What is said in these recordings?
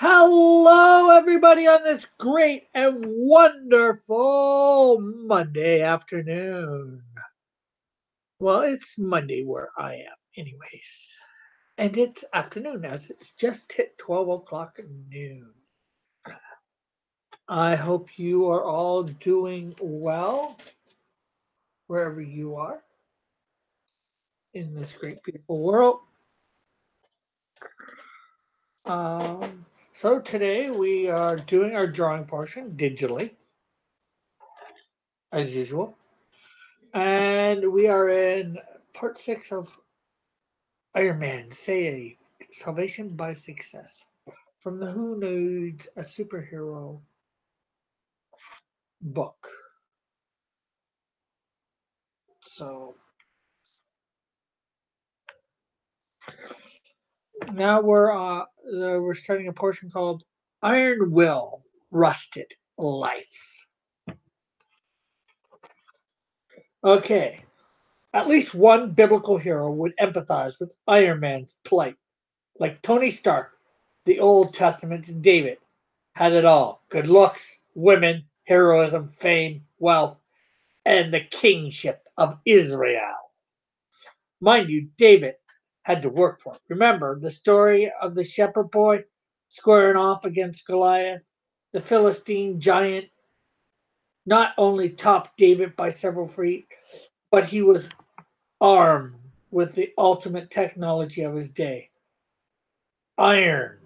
Hello, everybody, on this great and wonderful Monday afternoon. Well, it's Monday where I am, anyways. And it's afternoon as it's just hit 12 o'clock noon. I hope you are all doing well wherever you are in this great, beautiful world. So today we are doing our drawing portion digitally, as usual. And we are in part 6 of Iron Man Saved Salvation by Success from the Who Needs a Superhero book. So now we're starting a portion called Iron Will Rusted Life. Okay, at least one biblical hero would empathize with Iron Man's plight. Like Tony Stark, the Old Testament's David had it all: good looks, women, heroism, fame, wealth, and the kingship of Israel. Mind you, David had to work for it. Remember the story of the shepherd boy squaring off against Goliath? The Philistine giant not only topped David by several feet, but he was armed with the ultimate technology of his day: iron.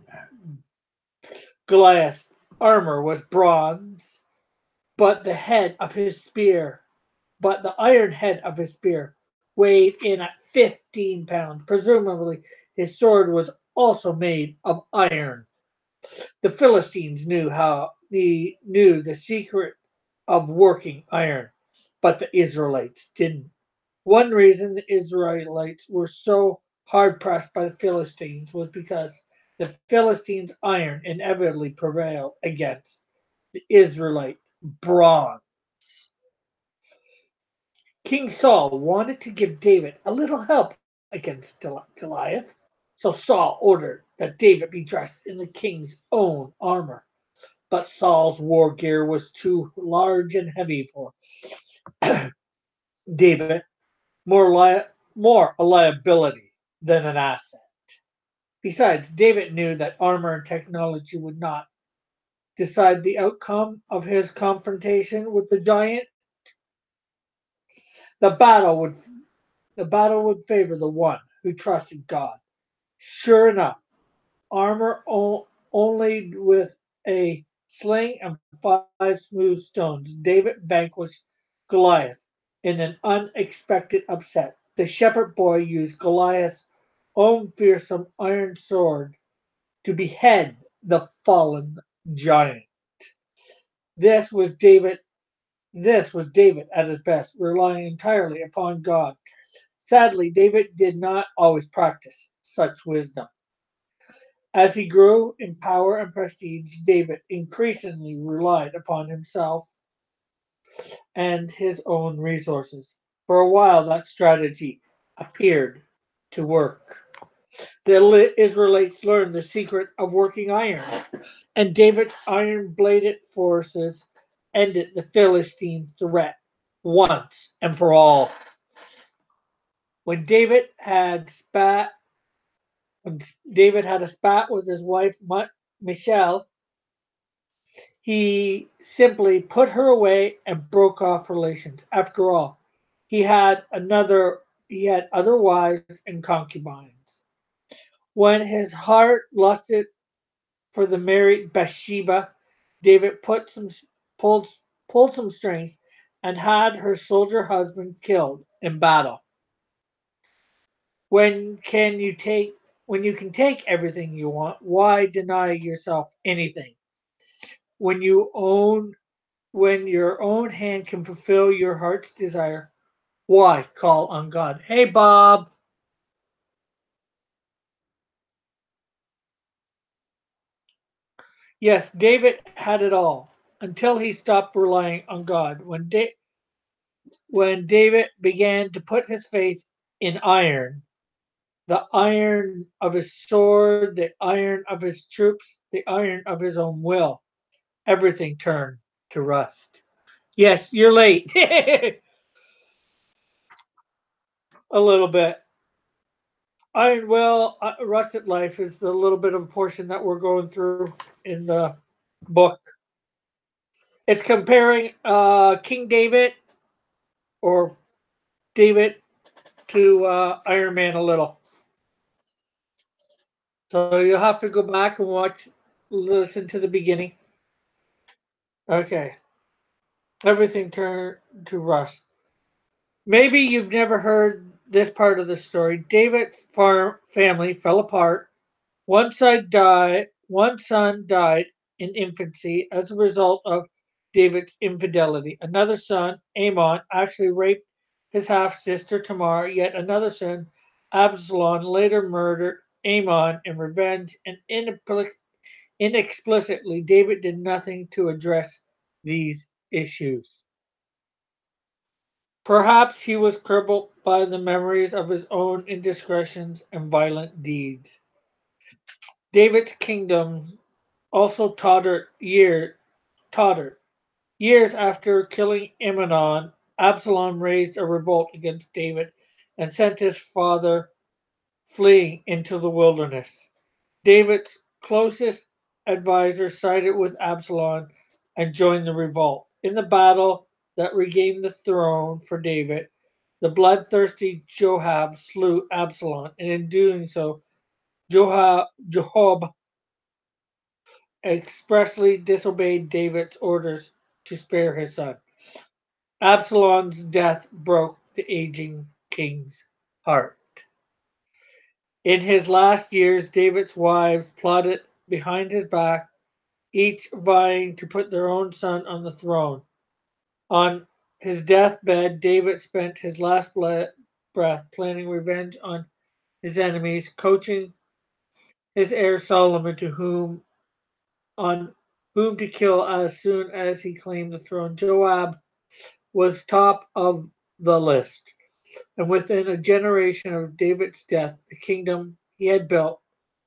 Goliath's armor was bronze, but the head of his spear but the iron head of his spear weighed in at 15 pounds. Presumably, his sword was also made of iron. The Philistines knew the secret of working iron, but the Israelites didn't. One reason the Israelites were so hard pressed by the Philistines was because the Philistines' iron inevitably prevailed against the Israelite bronze. King Saul wanted to give David a little help against Goliath, so Saul ordered that David be dressed in the king's own armor. But Saul's war gear was too large and heavy for David, more a liability than an asset. Besides, David knew that armor and technology would not decide the outcome of his confrontation with the giant. The battle would the battle would favor the one who trusted God. Sure enough, armor only with a sling and 5 smooth stones, David vanquished Goliath in an unexpected upset. The shepherd boy used Goliath's own fearsome iron sword to behead the fallen giant. This was David. This was David at his best, relying entirely upon God. Sadly, David did not always practice such wisdom. As he grew in power and prestige, David increasingly relied upon himself and his own resources. For a while, that strategy appeared to work. The Israelites learned the secret of working iron, and David's iron bladed forces ended the Philistine threat once and for all. When David had spat when David had a spat with his wife Michelle, he simply put her away and broke off relations. After all, he had other wives and concubines. When his heart lusted for the married Bathsheba, David pulled pulled some strings and had her soldier husband killed in battle. When can you take when you can take everything you want, why deny yourself anything? When you own when your own hand can fulfill your heart's desire, why call on God? Hey, Bob. Yes, David had it all until he stopped relying on God. When David began to put his faith in iron, The iron of his sword, the iron of his troops, the iron of his own will. Everything turned to rust. Yes, you're late. A little bit. Iron Will, Rusted Life is the little bit of a portion that we're going through in the book. It's comparing King David or David to Iron Man a little. So you'll have to go back and listen to the beginning. Okay. Everything turned to rust. Maybe you've never heard this part of the story. David's farm family fell apart. One son died in infancy as a result of David's infidelity. Another son, Amon, actually raped his half sister Tamar. Yet another son, Absalom, later murdered Amon in revenge, and inexplicitly, David did nothing to address these issues. Perhaps he was crippled by the memories of his own indiscretions and violent deeds. David's kingdom also tottered. Years after killing Amnon, Absalom raised a revolt against David and sent his father fleeing into the wilderness. David's closest advisors sided with Absalom and joined the revolt. In the battle that regained the throne for David, the bloodthirsty Joab slew Absalom, and in doing so, Joab expressly disobeyed David's orders to spare his son. Absalom's death broke the aging king's heart. In his last years, David's wives plotted behind his back, each vying to put their own son on the throne. On his deathbed, David spent his last breath planning revenge on his enemies, coaching his heir Solomon on whom to kill as soon as he claimed the throne. Joab was top of the list, and within a generation of David's death, the kingdom he had built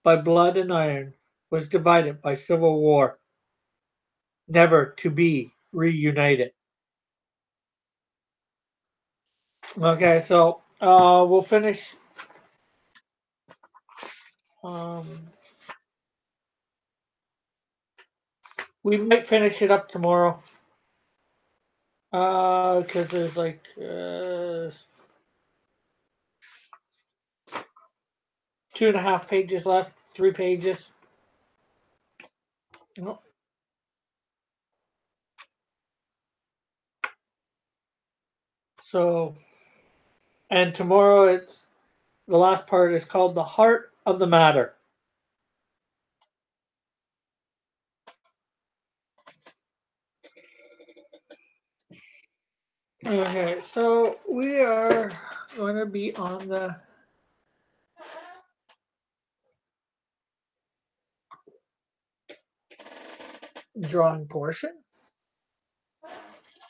by blood and iron was divided by civil war, never to be reunited. Okay, so we'll finish. Um, we might finish it up tomorrow because there's like 2.5 pages left, 3 pages. Oh, so, and tomorrow it's the last part is called the heart of the matter. Okay, so we are going to be on the drawing portion.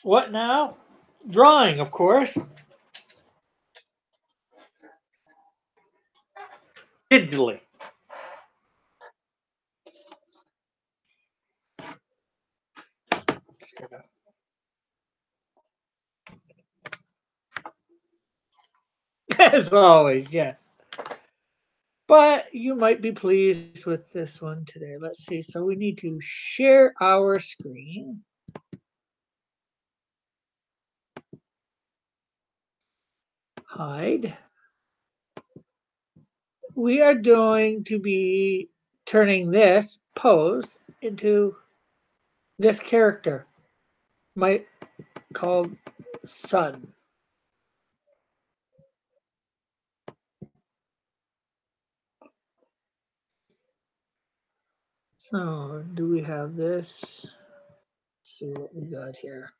What now? Drawing, of course. Digitally. As always, yes. But you might be pleased with this one today. Let's see. So we need to share our screen. Hide. We are going to be turning this pose into this character, my called Sun. So do we have this? Let's see what we got here.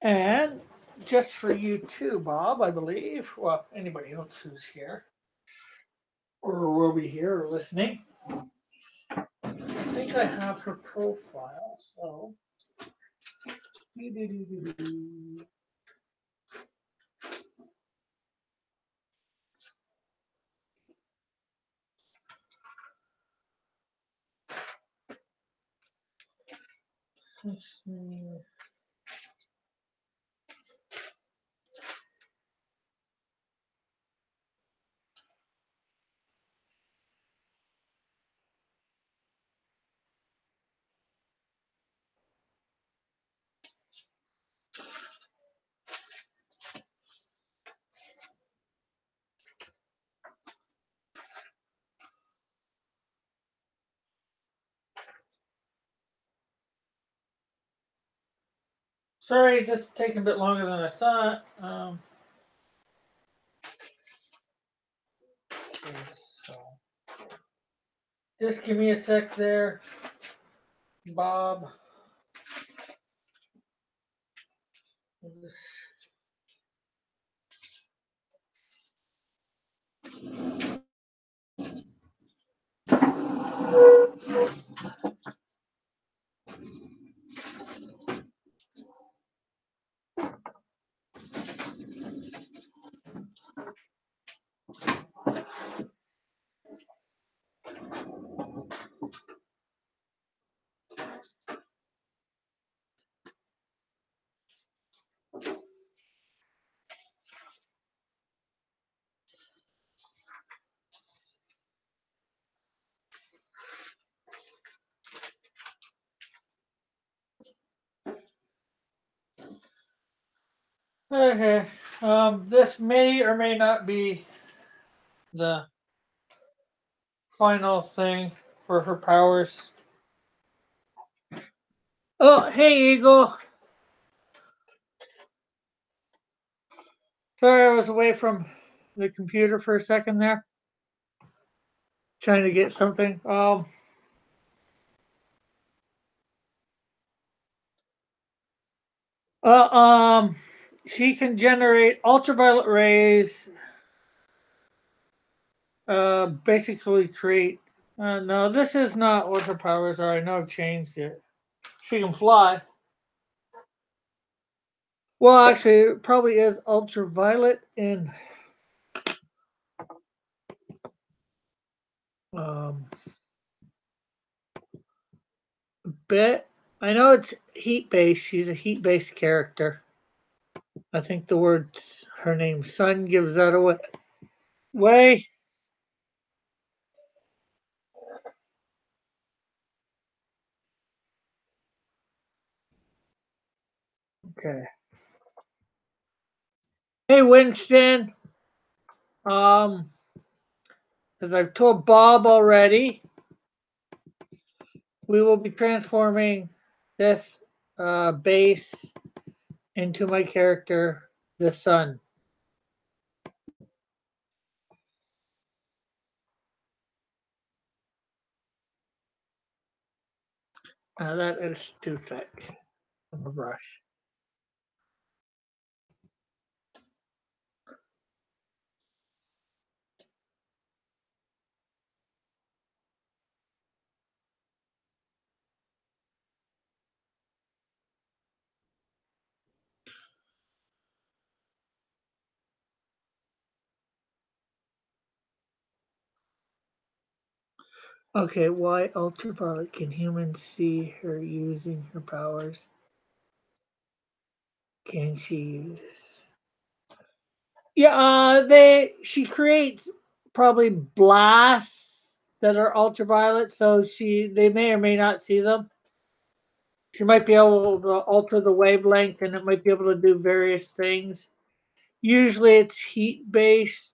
And just for you too, Bob, I believe. Well, anybody else who's here or will be here or listening. I think I have her profile, so Sorry, this is taking a bit longer than I thought. Okay, so just give me a sec there, Bob. Okay. This may or may not be the final thing for her powers. Oh, hey, Eagle. Sorry, I was away from the computer for a second there, trying to get something. Uh, um, she can generate ultraviolet rays. Basically create. No, this is not what her powers are. I know I've changed it. She can fly. Well, actually, it probably is ultraviolet and um, bit. I know it's heat based. She's a heat based character. I think the word her name Sun gives that away. Way. Okay. Hey, Winston. Um, as I've told Bob already, we will be transforming this base into my character, the Sun. That is too thick of a brush. Okay, why ultraviolet? Can humans see her using her powers? Can she use? Yeah, she creates probably blasts that are ultraviolet, so they may or may not see them. She might be able to alter the wavelength, and it might be able to do various things. Usually, it's heat based.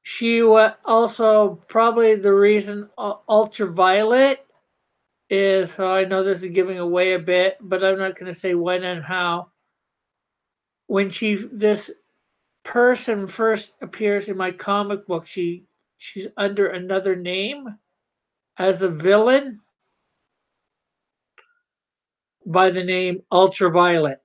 She also probably the reason ultraviolet is. I know this is giving away a bit, but I'm not going to say when and how. When this person first appears in my comic book, she's under another name as a villain by the name Ultraviolet.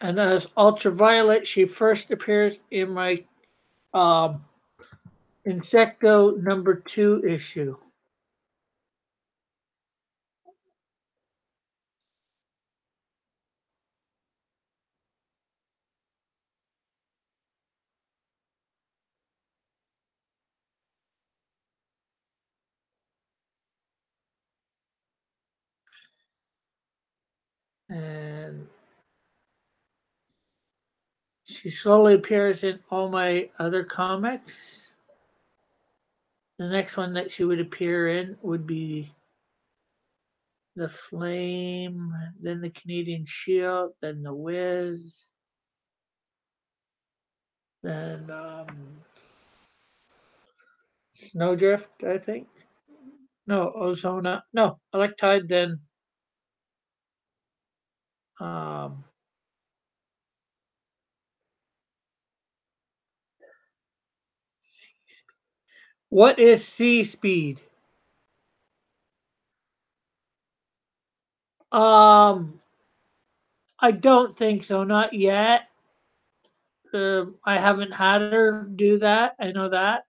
And as Ultraviolet, she first appears in my um, Insecto #2 issue. And she slowly appears in all my other comics. The next one that she would appear in would be the Flame, then the Canadian Shield, then the Wiz, then Snowdrift, I think. No, Ozona. No, Electide, then um, what is Sea Speed? Um, I don't think so, not yet. I haven't had her do that. I know that.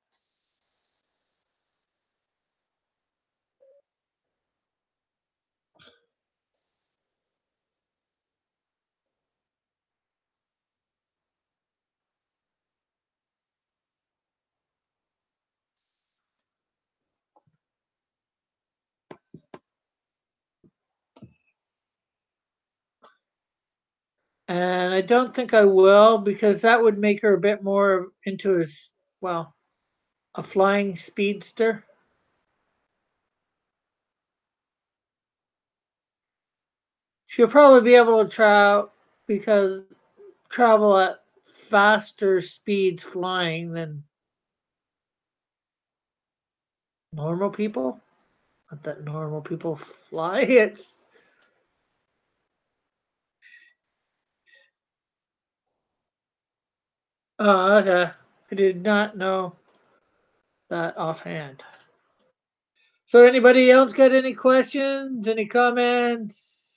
And I don't think I will because that would make her a bit more into well, a flying speedster. She'll probably be able to travel at faster speeds flying than normal people. Not that normal people fly. It's okay. I did not know that offhand. So anybody else got any questions? Any comments?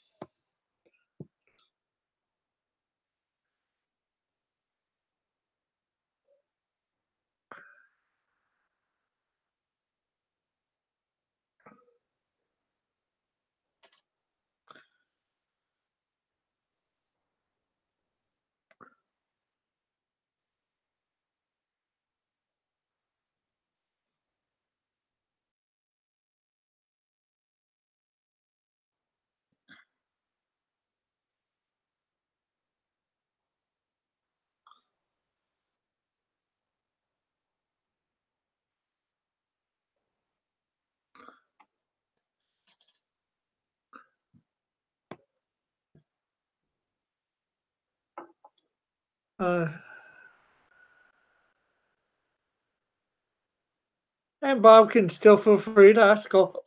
Uh, and Bob can still feel free to ask all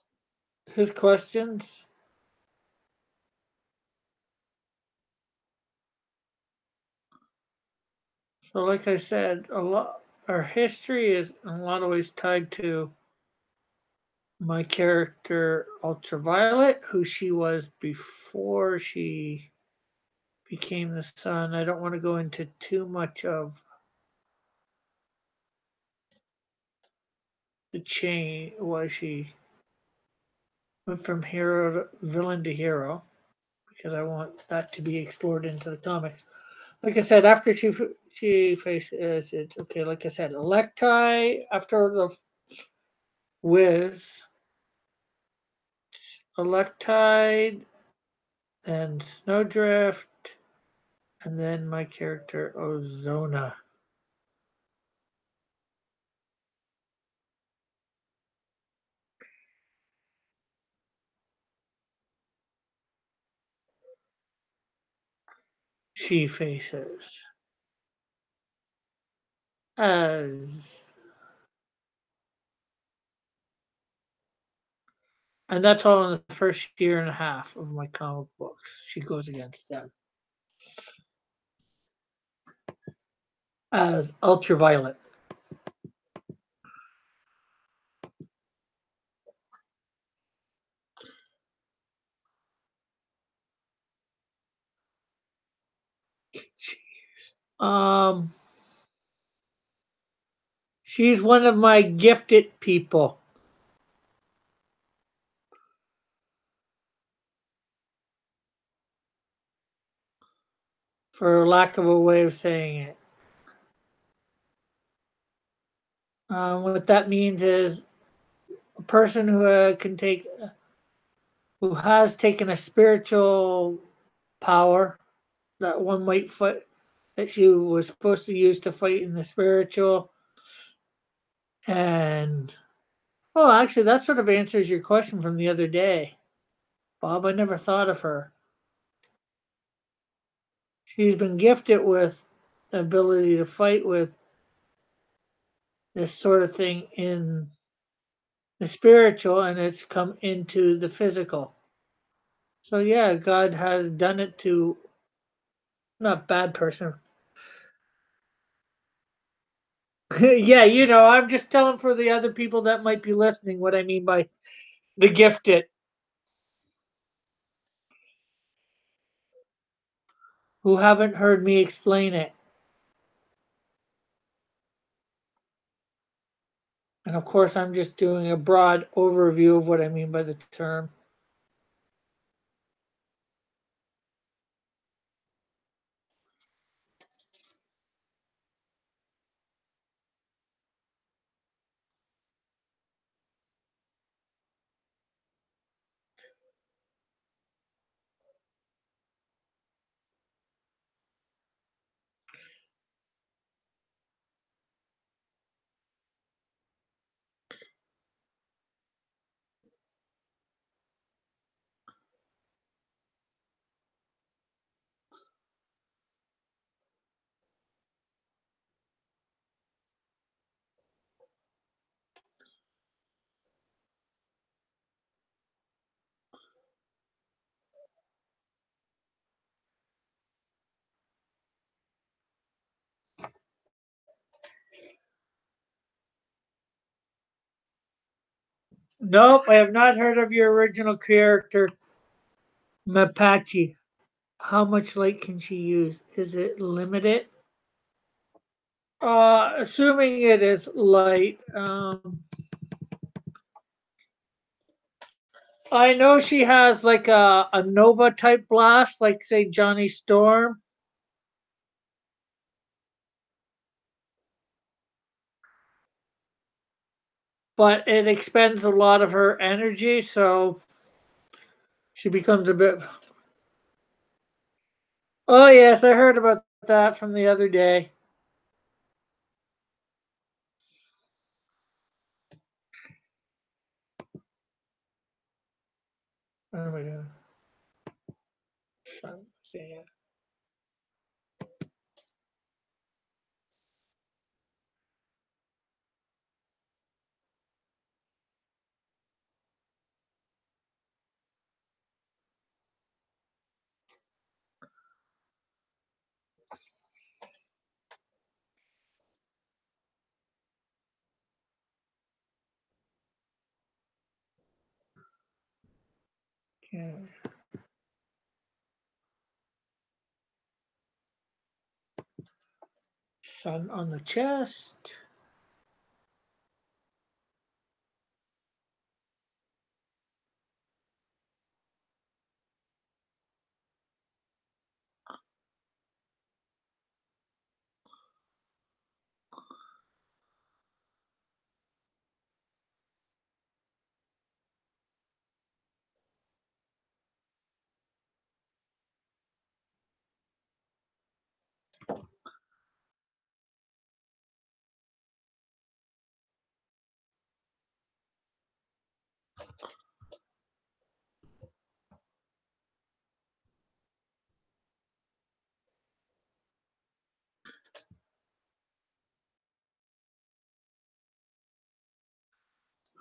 his questions. So, like I said, a lot our history is in a lot of ways tied to my character Ultraviolet, who she was before she became the sun. I don't want to go into too much of the chain, why she went from hero to villain to hero, because I want that to be explored into the comics. Like I said, after she faces it's okay. Like I said, Electai after the Wiz, Electide, then Snowdrift, and then my character Ozona. She faces as, and that's all in the first year and a half of my comic books. She goes against them as Ultraviolet. Um, she's one of my gifted people, for lack of a way of saying it. What that means is a person who who has taken a spiritual power that one might fight, that she was supposed to use to fight in the spiritual. And well, actually, that sort of answers your question from the other day, Bob. I never thought of her. She's been gifted with the ability to fight with this sort of thing in the spiritual, and it's come into the physical. So yeah, God has done it to, not bad person. Yeah, I'm just telling for the other people that might be listening what I mean by the gifted, who haven't heard me explain it. And of course, I'm just doing a broad overview of what I mean by the term. Nope, I have not heard of your original character, Mapache. How much light can she use? Is it limited? Assuming it is light. I know she has like a Nova type blast, like say Johnny Storm, but it expends a lot of her energy, so she becomes a bit. Oh yes, I heard about that from the other day. What am I doing? Okay. Sun on the chest.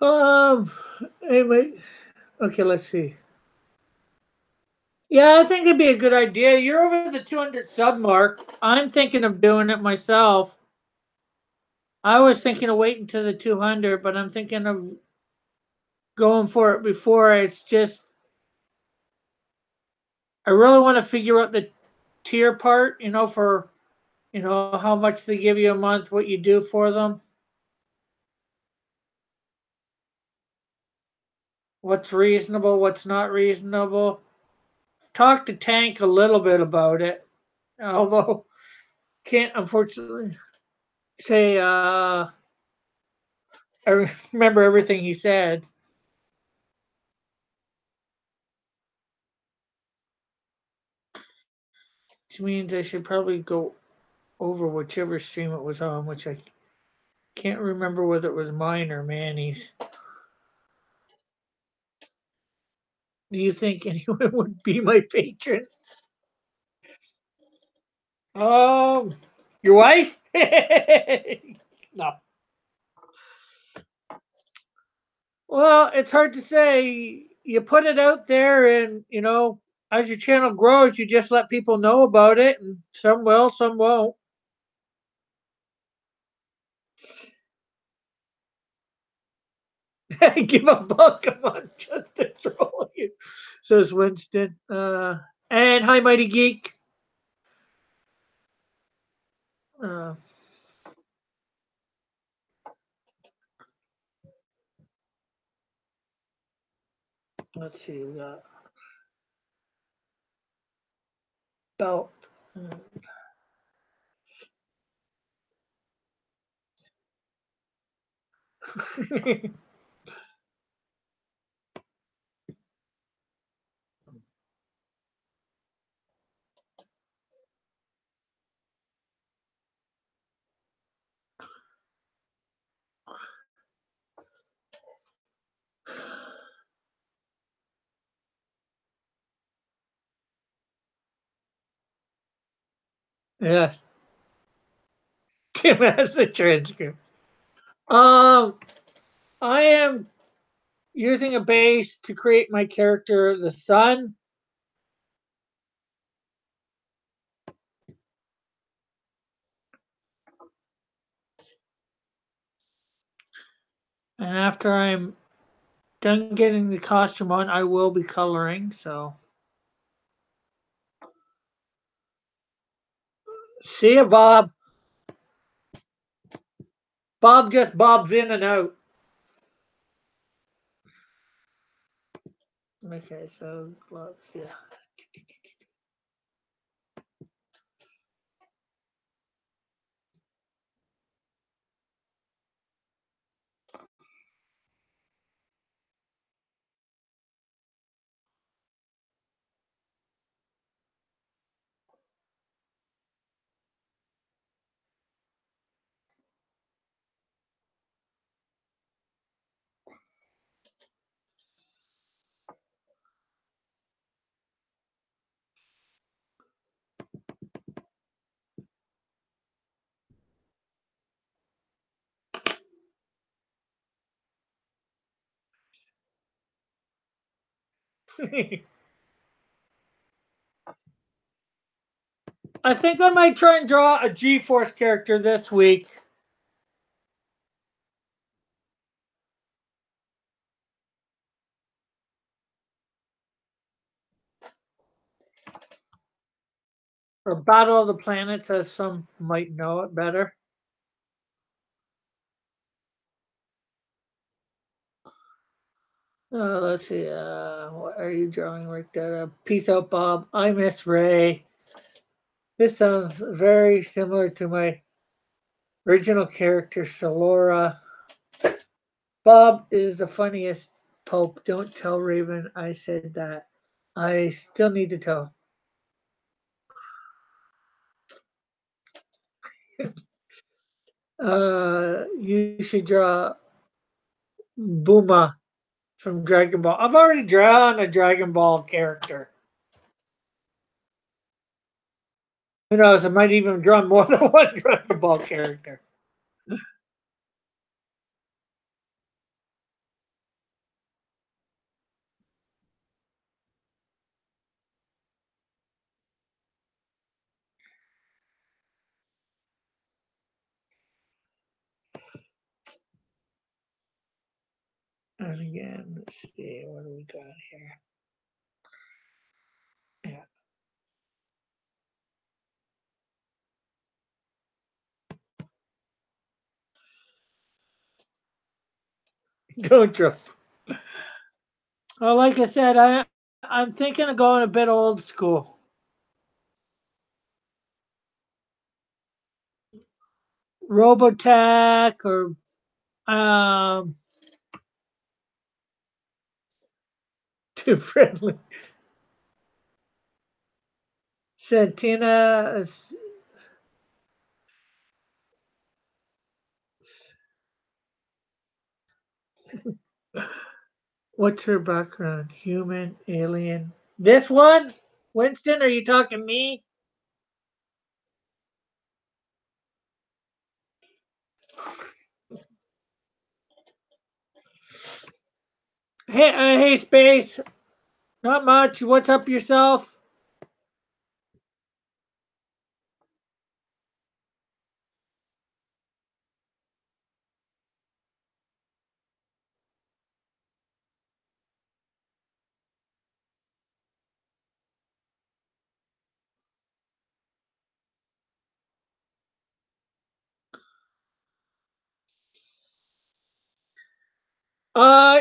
Um. Anyway, okay. Let's see. Yeah, I think it'd be a good idea. You're over the 200 sub mark. I'm thinking of doing it myself. I was thinking of waiting to the 200, but I'm thinking of going for it before. It's just I really want to figure out the tier part, for how much they give you a month, what you do for them, what's reasonable, what's not reasonable. Talk to Tank a little bit about it, although can't unfortunately say I remember everything he said, which means I should probably go over whichever stream it was on, which I can't remember whether it was mine or Manny's. Do you think anyone would be my patron? Um, your wife? No. Well, it's hard to say. You put it out there, and as your channel grows, you just let people know about it, and some will, some won't. Give a buck a month just to troll you, says Winston. And hi, Mighty Geek. Uh, let's see, we got belt. Yes, Tim has the transcript. Um, I am using a base to create my character, the sun. And after I'm done getting the costume on, I will be coloring. So, see ya, Bob. Bob just bobs in and out. Okay, so gloves, yeah. I think I might try and draw a G-Force character this week. Or Battle of the Planets, as some might know it better. Let's see. What are you drawing right there? Peace out, Bob. I miss Ray. This sounds very similar to my original character, Solora. Bob is the funniest Pope. Don't tell Raven I said that. I still need to tell. You should draw Buma from Dragon Ball. I've already drawn a Dragon Ball character. Who knows? I might even draw more than one Dragon Ball character. And again, let's see, what do we got here? Yeah. Don't trip. Well, like I said, I'm thinking of going a bit old school. Robotech or um too friendly. Santina. What's her background? Human, alien. This one? Winston, are you talking me? Hey, Space. Not much. What's up yourself?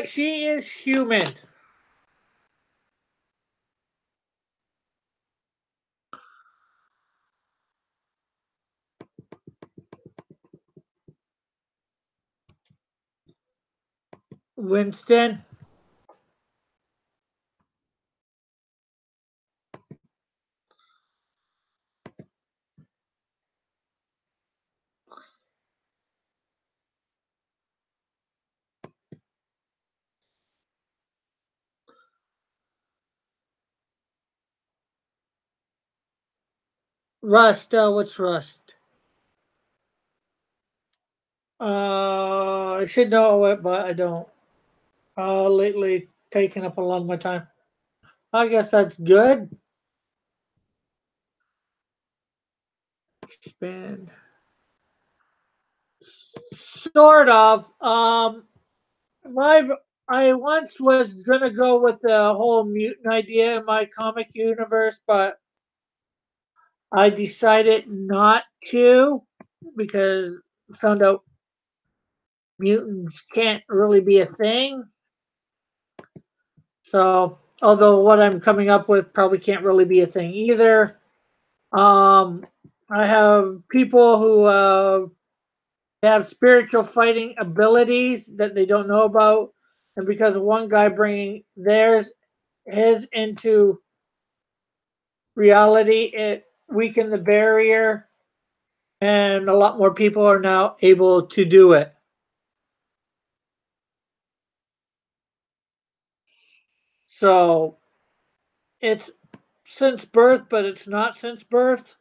She is human. Winston. Rust. What's Rust? I should know it, but I don't. Lately taking up a lot of my time. I guess that's good. Expand. Sort of. My I once was gonna go with the whole mutant idea in my comic universe, but I decided not to because I found out mutants can't really be a thing. So, although what I'm coming up with probably can't really be a thing either. Um, I have people who have spiritual fighting abilities that they don't know about, and because of one guy bringing his into reality, it weakened the barrier, and a lot more people are now able to do it. So it's since birth, but it's not since birth.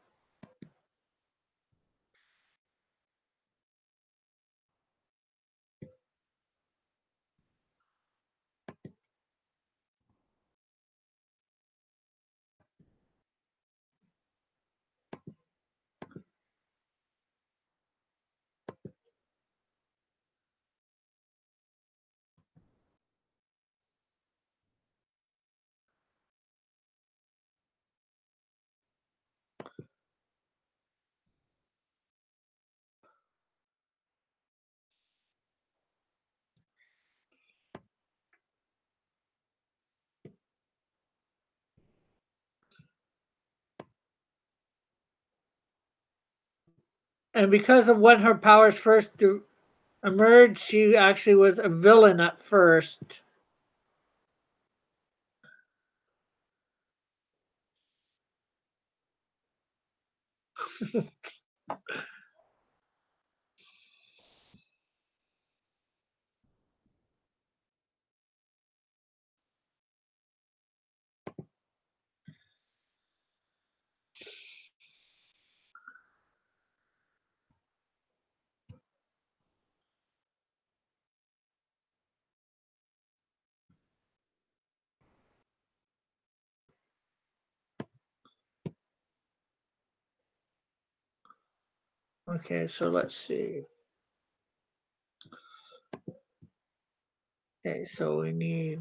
And because of when her powers first emerged, she actually was a villain at first. Okay, so let's see. Okay, so we need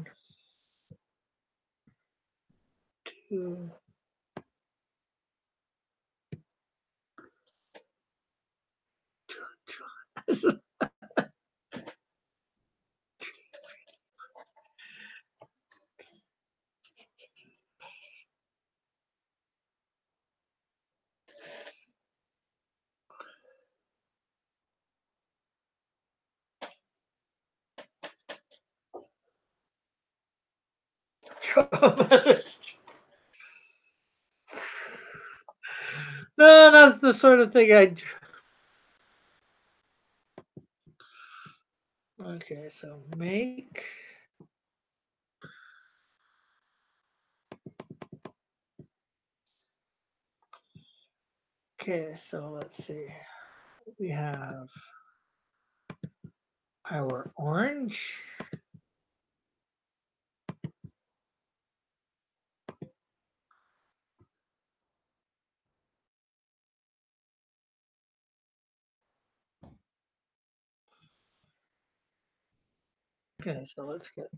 to. message. No, that's the sort of thing I. Okay, so make. Okay, so let's see. We have our orange. Okay, so let's get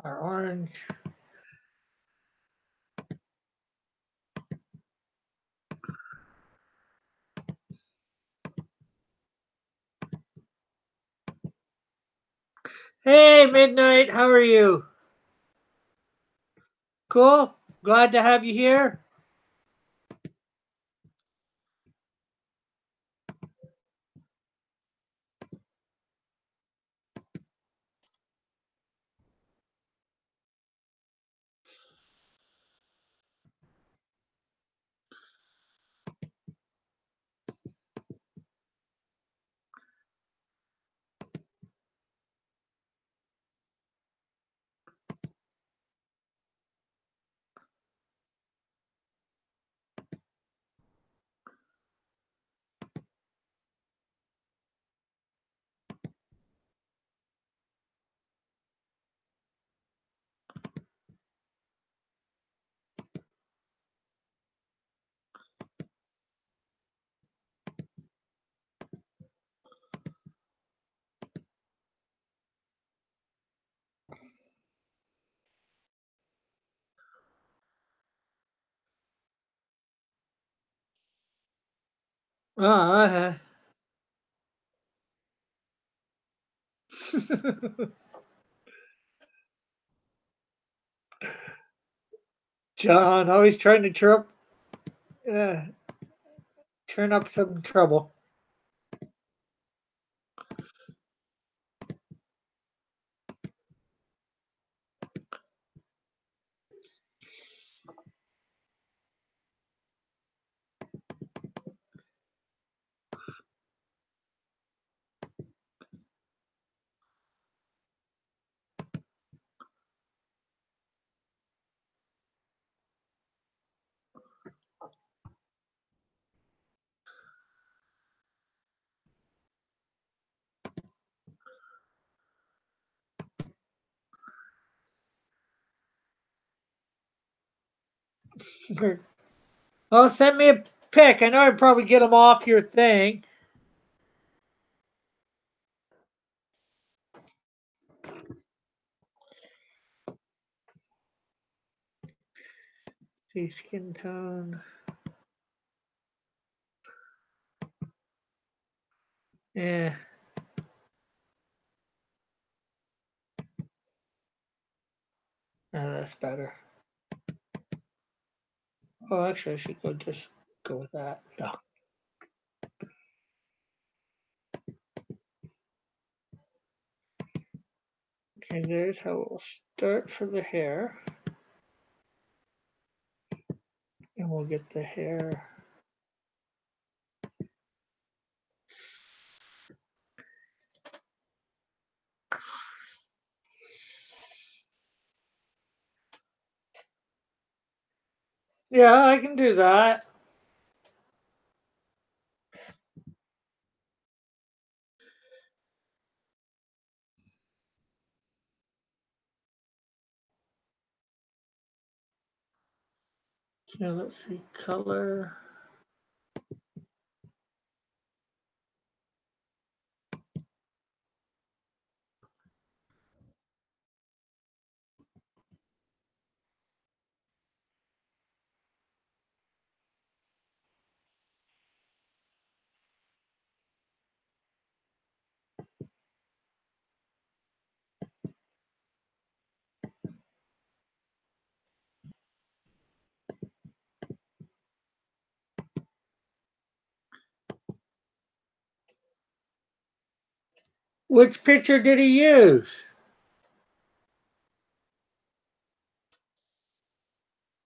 our orange. Hey, Midnight, how are you? Cool. Glad to have you here. Oh, okay. John, always trying to uh, turn up some trouble. Well, send me a pic. I know I'd probably get them off your thing. See, skin tone. Yeah, that's better. Oh, actually, I should just go with that. No. Okay, there's how we'll start for the hair. And we'll get the hair. Yeah, I can do that. Okay, let's see, color. Which picture did he use?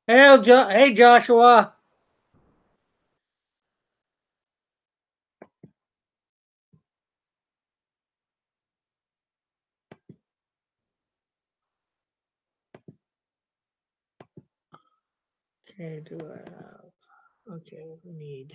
Hey, Joshua. Okay, do I have? Okay, we need.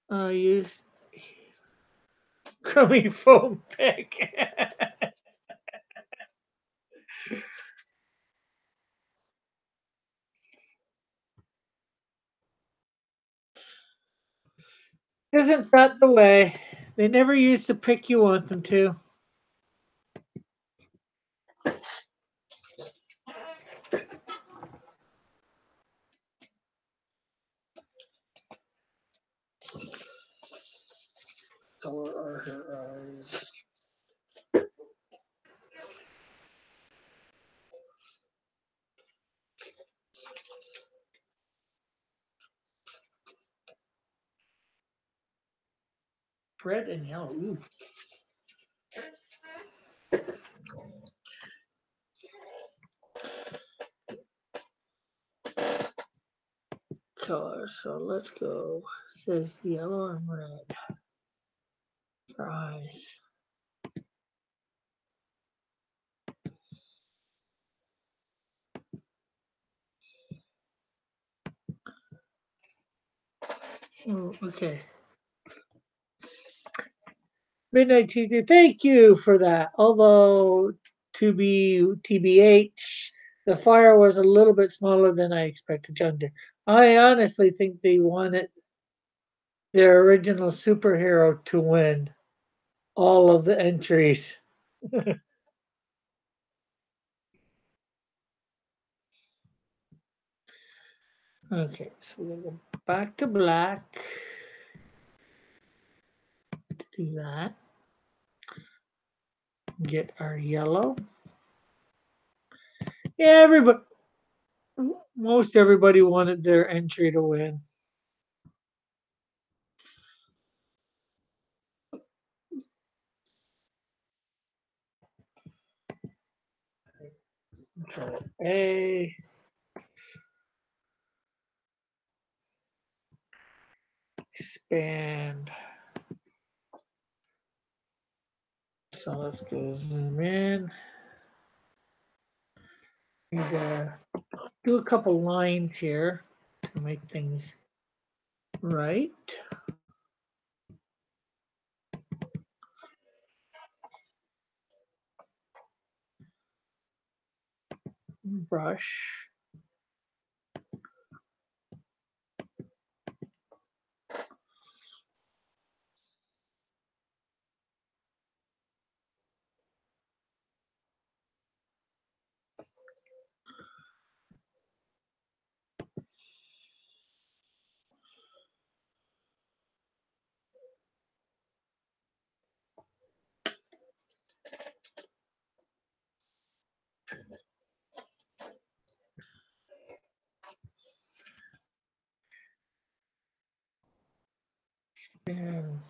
Use crummy foam pick. Isn't that the way? They never use the pick you want them to. Color are her eyes. Red and yellow. Ooh. Color. So let's go. It says yellow and red for eyes. Oh, okay. Midnight Tuesday. Thank you for that. Although to be TBH, the fire was a little bit smaller than I expected. John did. I honestly think they wanted their original superhero to win all of the entries. Okay, so we're gonna go back to black. Do that. Get our yellow. Yeah, everybody, most everybody wanted their entry to win. Control A. Expand. So let's go zoom in. Need to do a couple lines here to make things right. Brush. And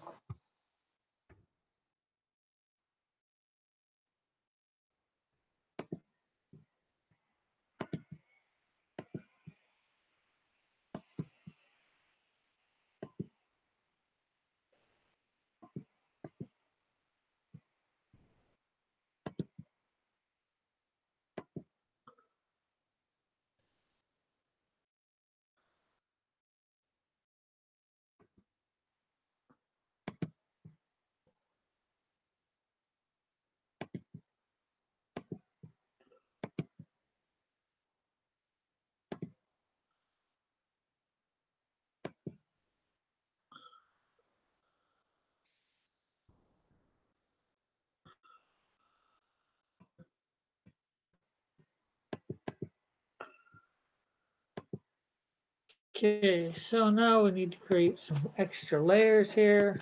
okay, so now we need to create some extra layers here.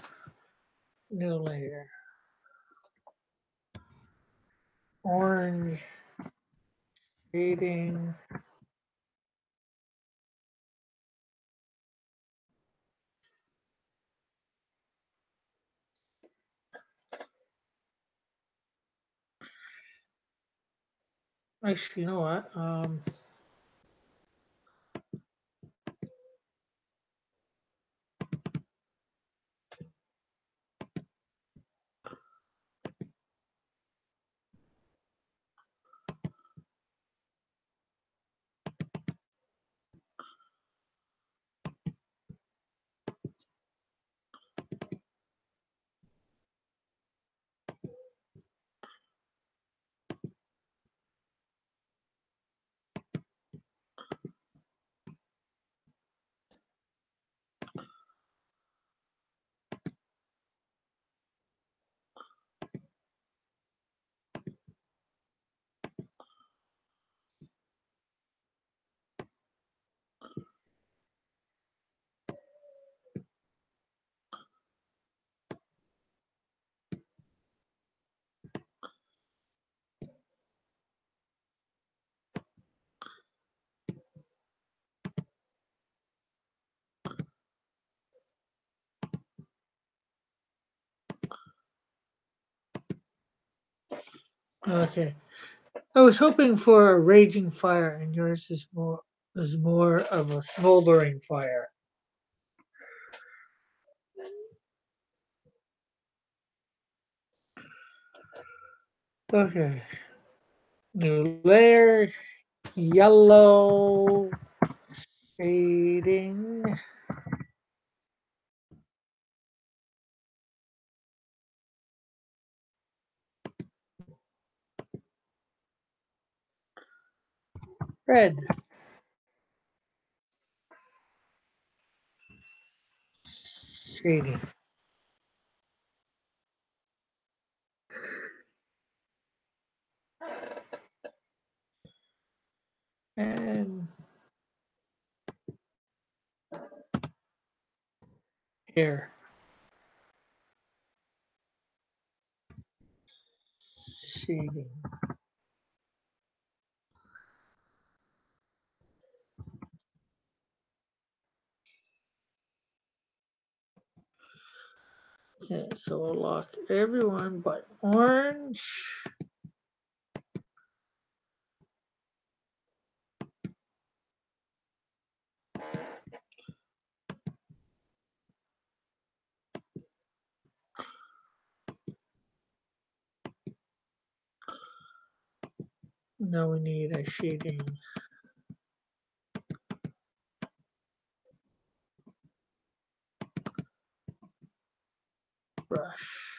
New layer. Orange shading. Actually, you know what? Okay. I was hoping for a raging fire, and yours is more of a smoldering fire. Okay. New layer, yellow shading, red shading, and air shading. Okay, so we'll lock everyone but orange. Now we need a shading brush.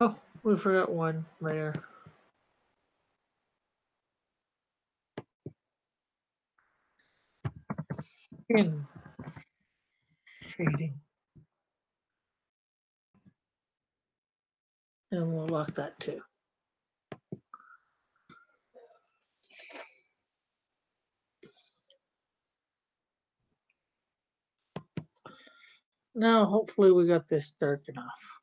Oh, we forgot one layer. Skin shading. And we'll lock that too. Now hopefully we got this dark enough.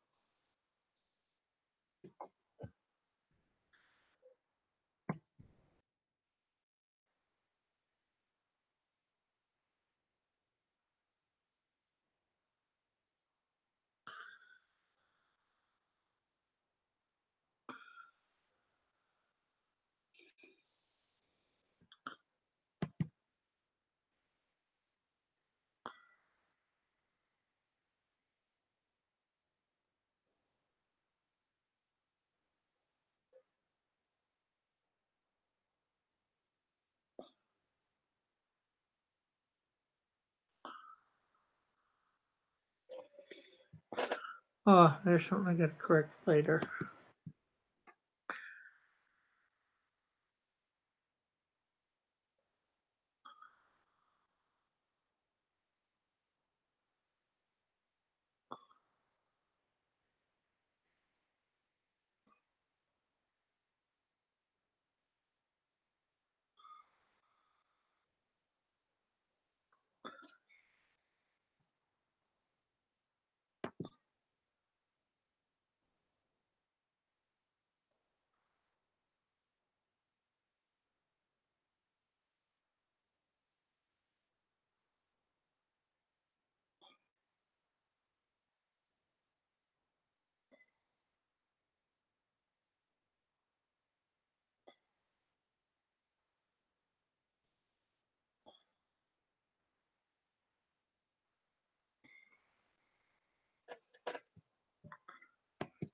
Oh, there's something I gotta correct later.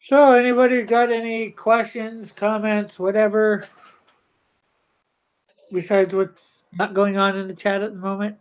So, anybody got any questions, comments, whatever, besides what's not going on in the chat at the moment?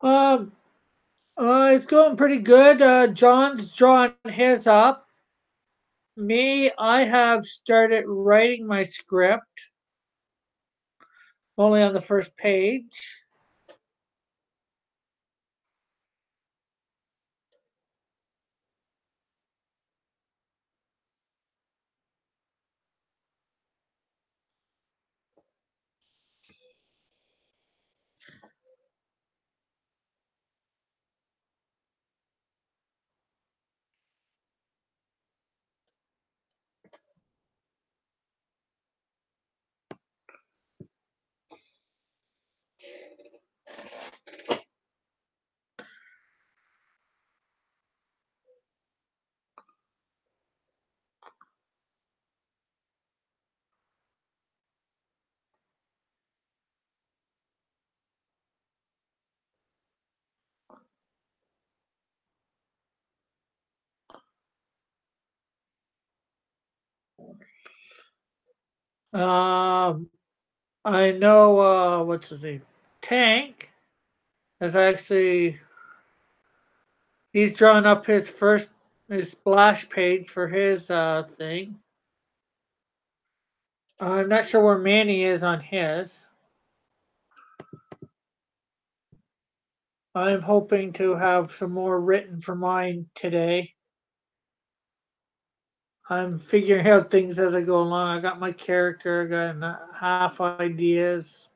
Um, it's going pretty good. John's drawn his up. Me, I have started writing my script, only on the first page. Um, I know, what's his name? Tank has actually, he's drawn up his splash page for his thing. I'm not sure where Manny is on his. I'm hoping to have some more written for mine today. I'm figuring out things as I go along. I got my character, I got half ideas.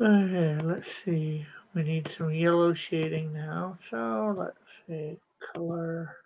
Okay, let's see. We need some yellow shading now. So let's see. Color.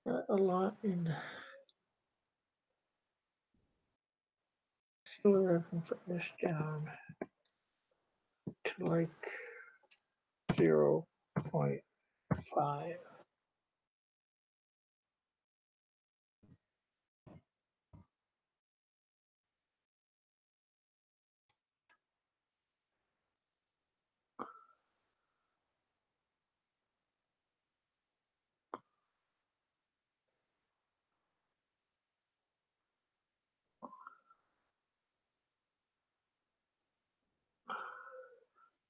Got a lot in. See whether I can put this down to like 0. 1.5.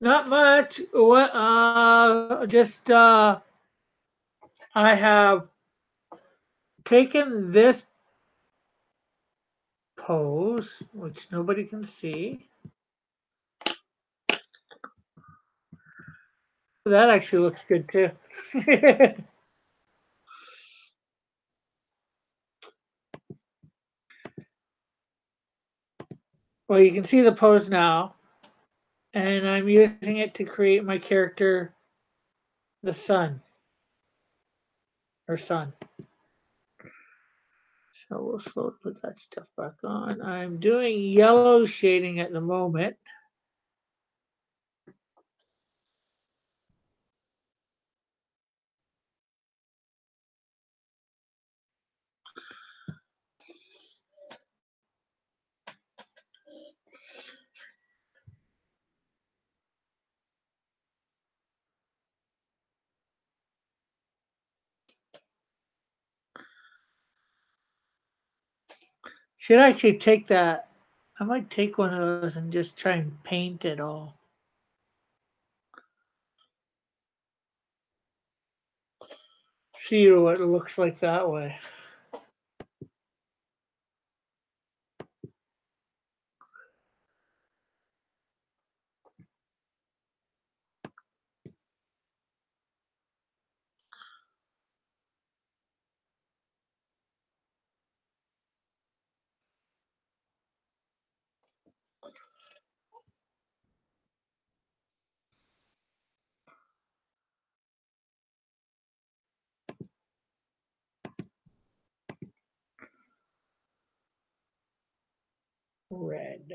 Not much. What? Just I have taken this pose, which nobody can see. That actually looks good too. Well, you can see the pose now, and I'm using it to create my character, the sun, or sun. So we'll slowly put that stuff back on. I'm doing yellow shading at the moment. Should actually take that. I might take one of those and just try and paint it all. See what it looks like that way. Red.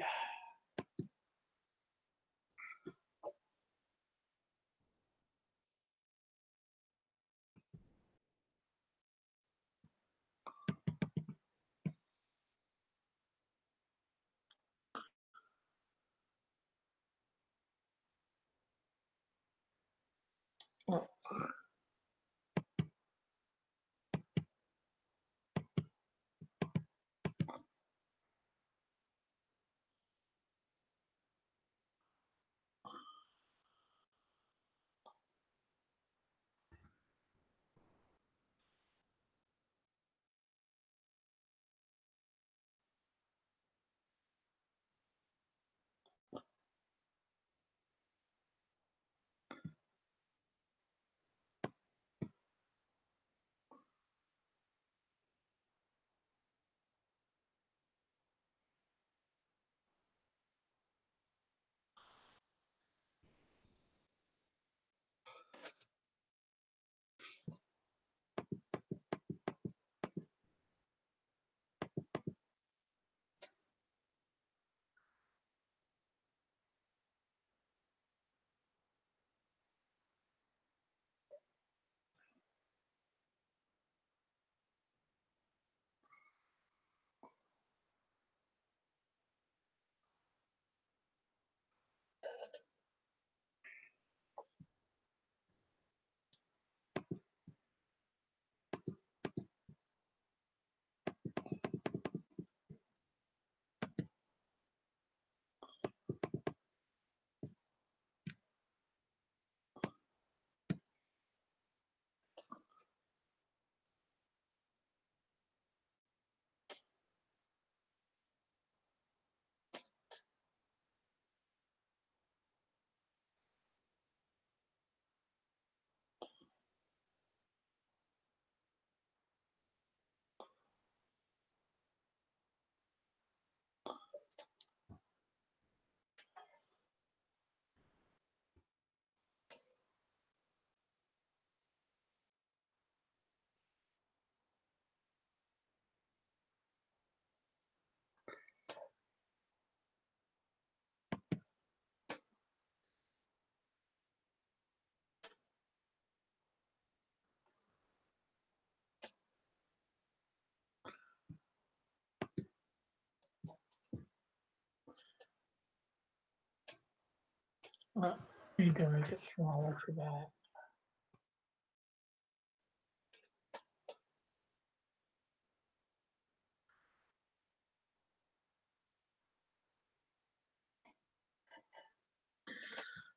Need to make it smaller for that.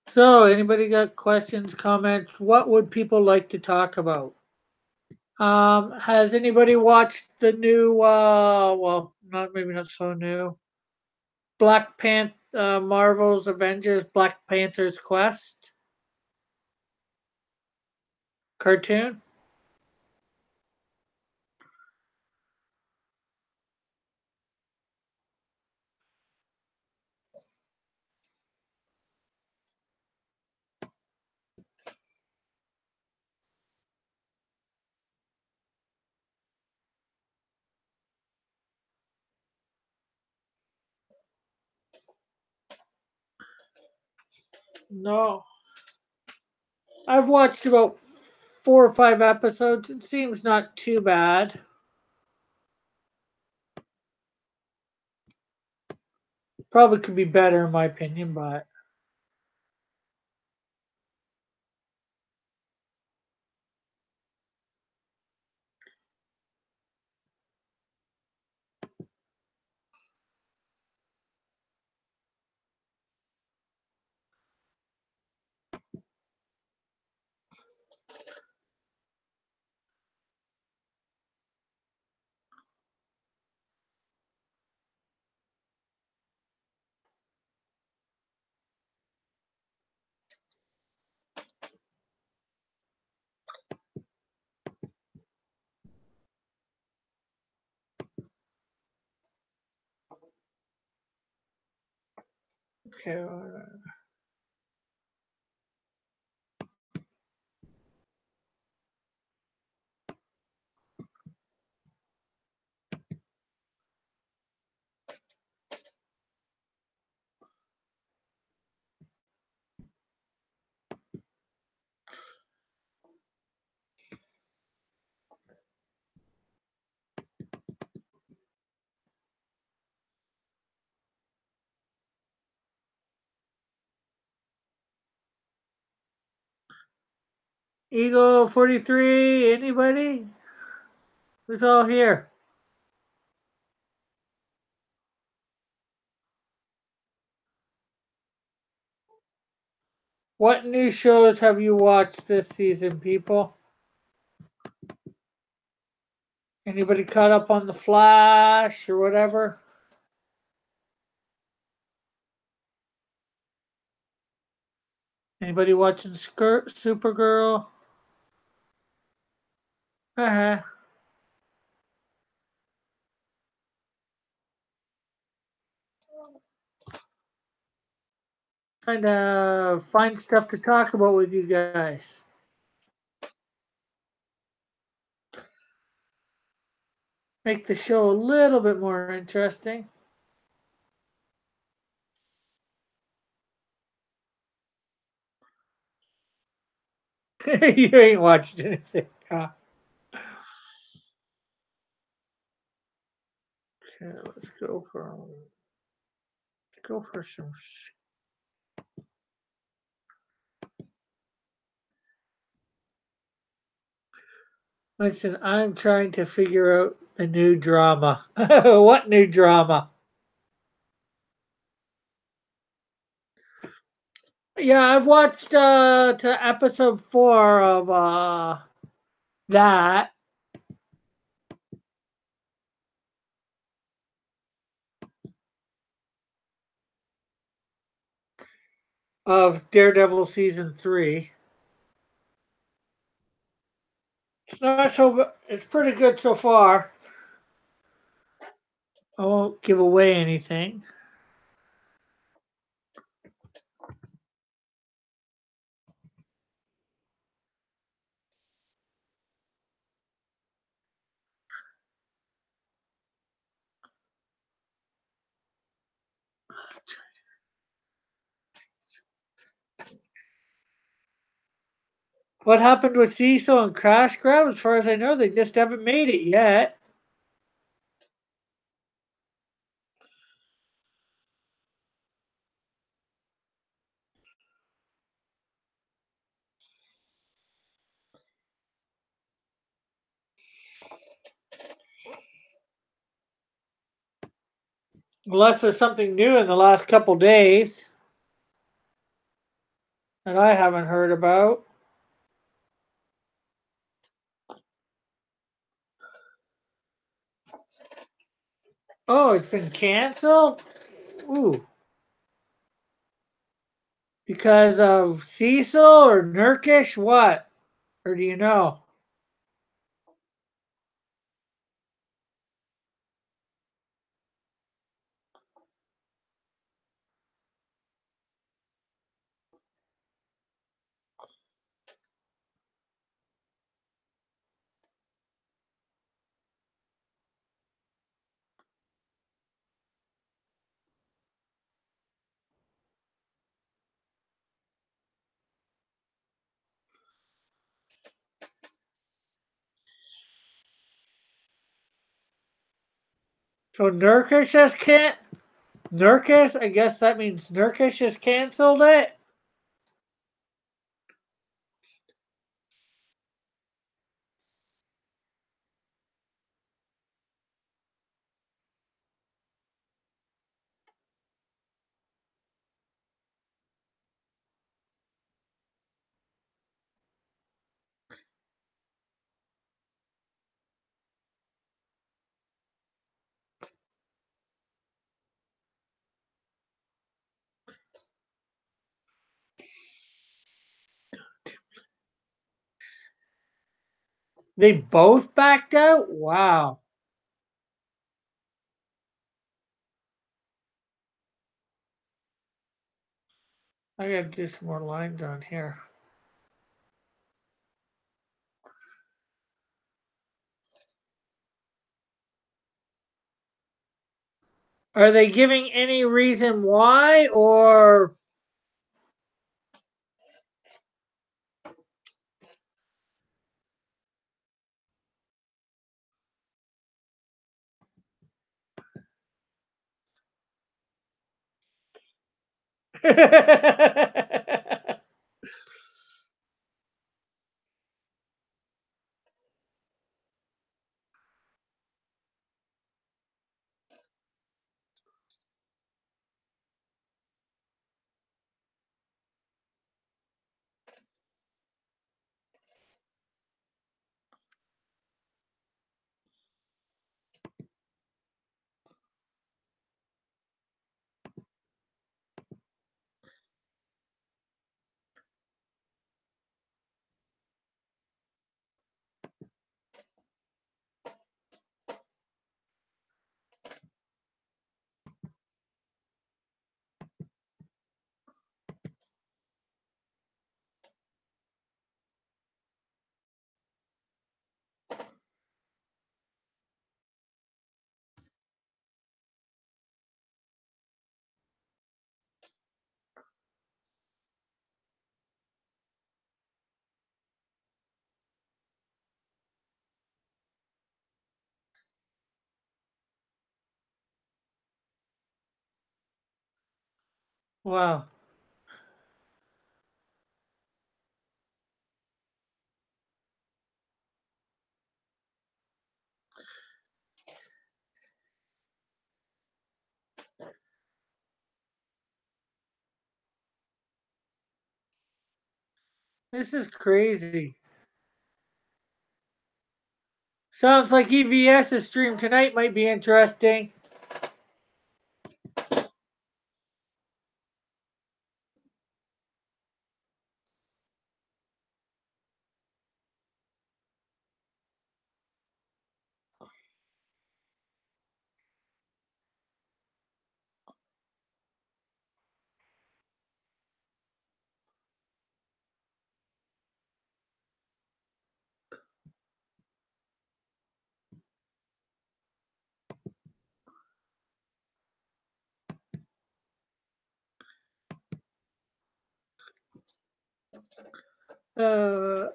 So, anybody got questions, comments? What would people like to talk about? Has anybody watched the new, well, not maybe not so new, Black Panther, Marvel's Avengers Black Panther's Quest cartoon? No. I've watched about 4 or 5 episodes. It seems not too bad. Probably could be better in my opinion, but okay. Eagle 43, anybody? Who's all here? What new shows have you watched this season, people? Anybody caught up on The Flash or whatever? Anybody watching Supergirl? Uh-huh. Trying to find stuff to talk about with you guys. Make the show a little bit more interesting. You ain't watched anything. Okay, let's go for some. Listen, I'm trying to figure out the new drama. What new drama? Yeah, I've watched to episode 4 of that of Daredevil season 3. It's not so. It's pretty good so far. I won't give away anything. What happened with Cecil and Crash Grab? As far as I know, they just haven't made it yet. Unless there's something new in the last couple days that I haven't heard about. Oh, it's been canceled? Ooh. Because of Cecil or Nurkish? What? Or do you know? So Nurkish has can't Nurkish? I guess that means Nurkish has canceled it? They both backed out? Wow. I gotta do some more lines on here. Are they giving any reason why or wow. This is crazy. Sounds like EVS's stream tonight might be interesting.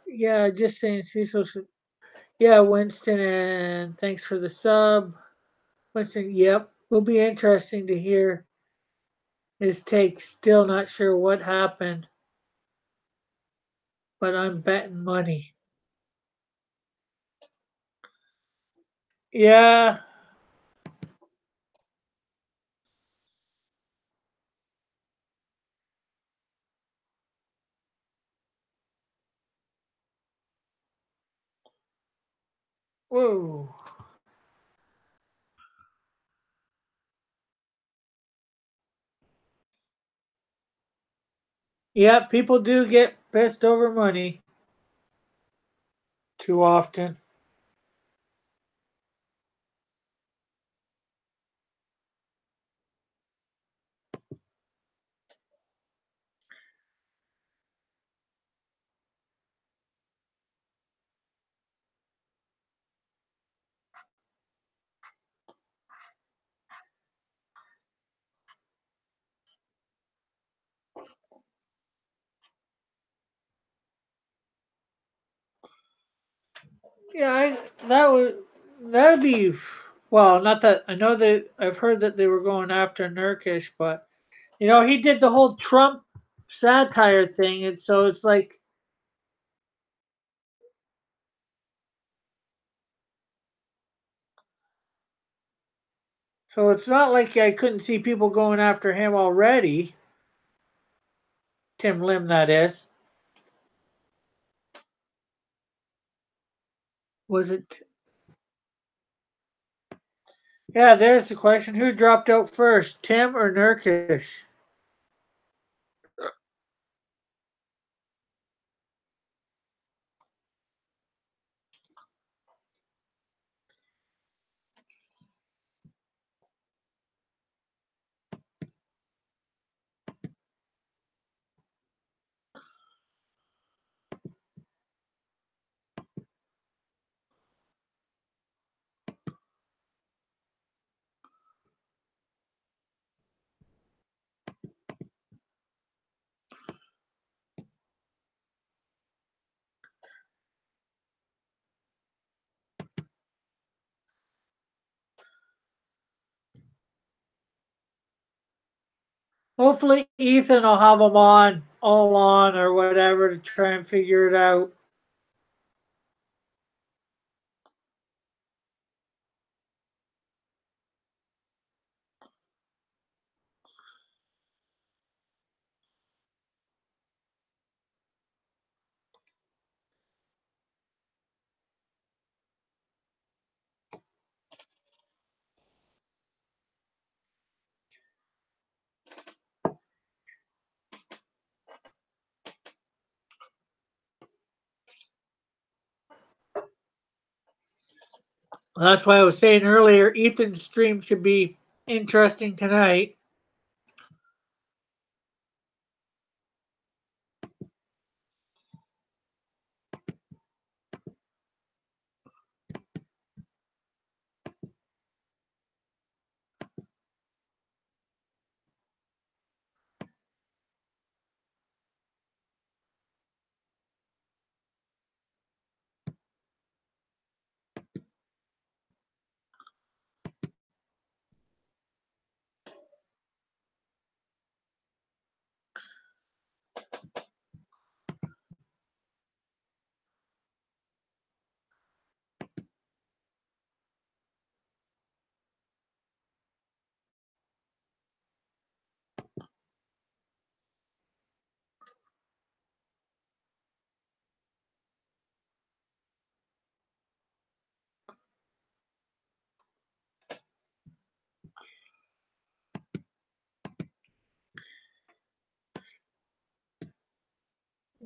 Yeah, just saying Cecil should. Yeah, Winston, and thanks for the sub. Winston, yep. Will be interesting to hear his take. Still not sure what happened, but I'm betting money. Yeah, Whoa. Yeah, people do get pissed over money too often. Yeah, that'd be well. Not that I know that I've heard that they were going after Nurkish, but he did the whole Trump satire thing, and so it's like so it's not like I couldn't see people going after him already. Tim Lim, that is. Was it? Yeah, there's the question. Who dropped out first, Tim or Nurkish? Hopefully, Ethan will have them on, all on, or whatever to try and figure it out. That's why I was saying earlier, Ethan's stream should be interesting tonight.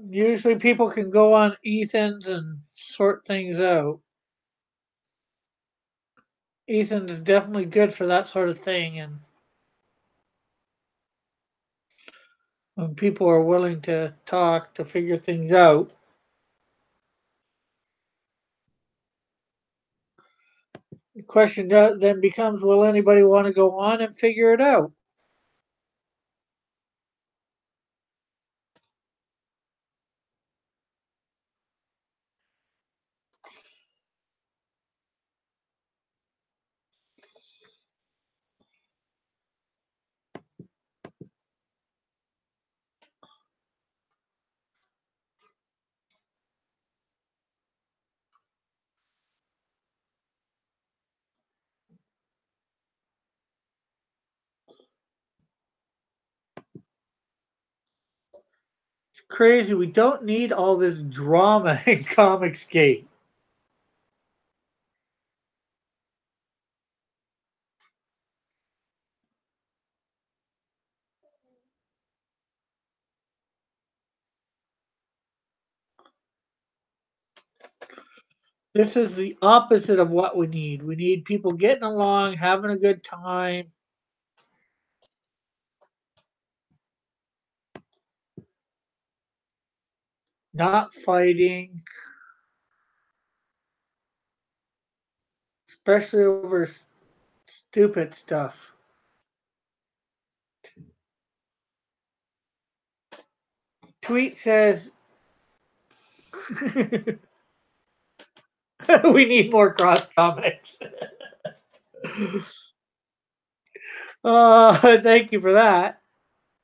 Usually people can go on Ethan's and sort things out. Ethan's definitely good for that sort of thing, and when people are willing to talk to figure things out, the question then becomes, will anybody want to go on and figure it out? It's crazy. We don't need all this drama in Comicsgate. This is the opposite of what we need. We need people getting along, having a good time, not fighting, especially over stupid stuff. Tweet says we need more cross comics. Thank you for that.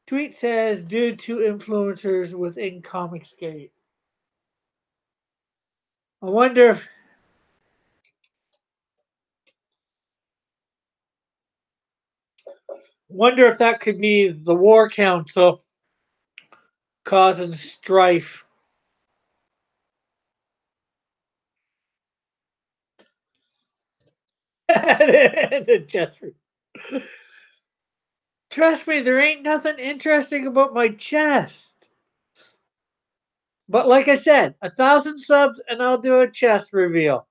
Tweet says due to influencers within Comicsgate. I wonder if that could be the War Council causing strife. Trust me, there ain't nothing interesting about my chest. But like I said, 1,000 subs and I'll do a chest reveal.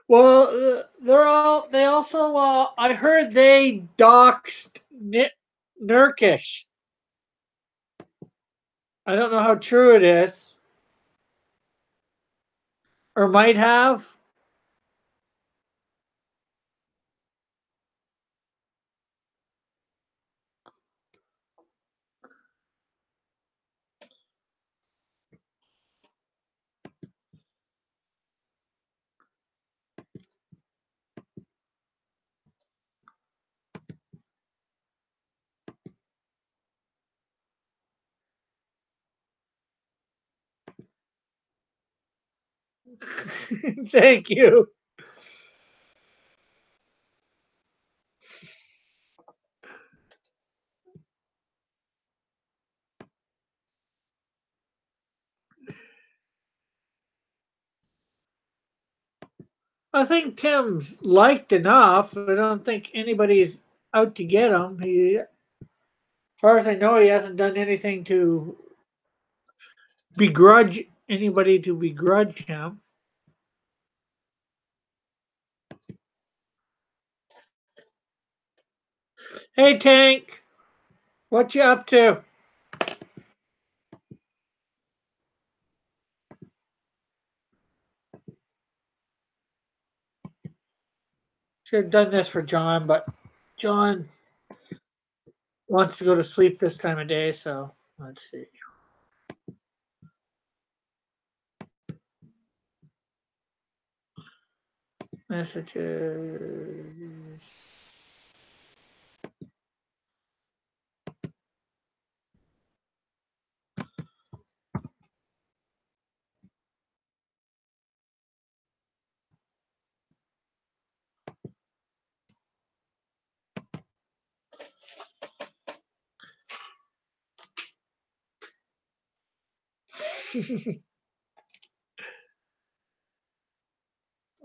Well, they also I heard they doxed Nurkish. I don't know how true it is, or might have. Thank you. I think Tim's liked enough. I don't think anybody's out to get him. As far as I know, he hasn't done anything to begrudge him. Hey, Tank, what you up to? Should have done this for John, but John wants to go to sleep this time of day, so let's see. Messages.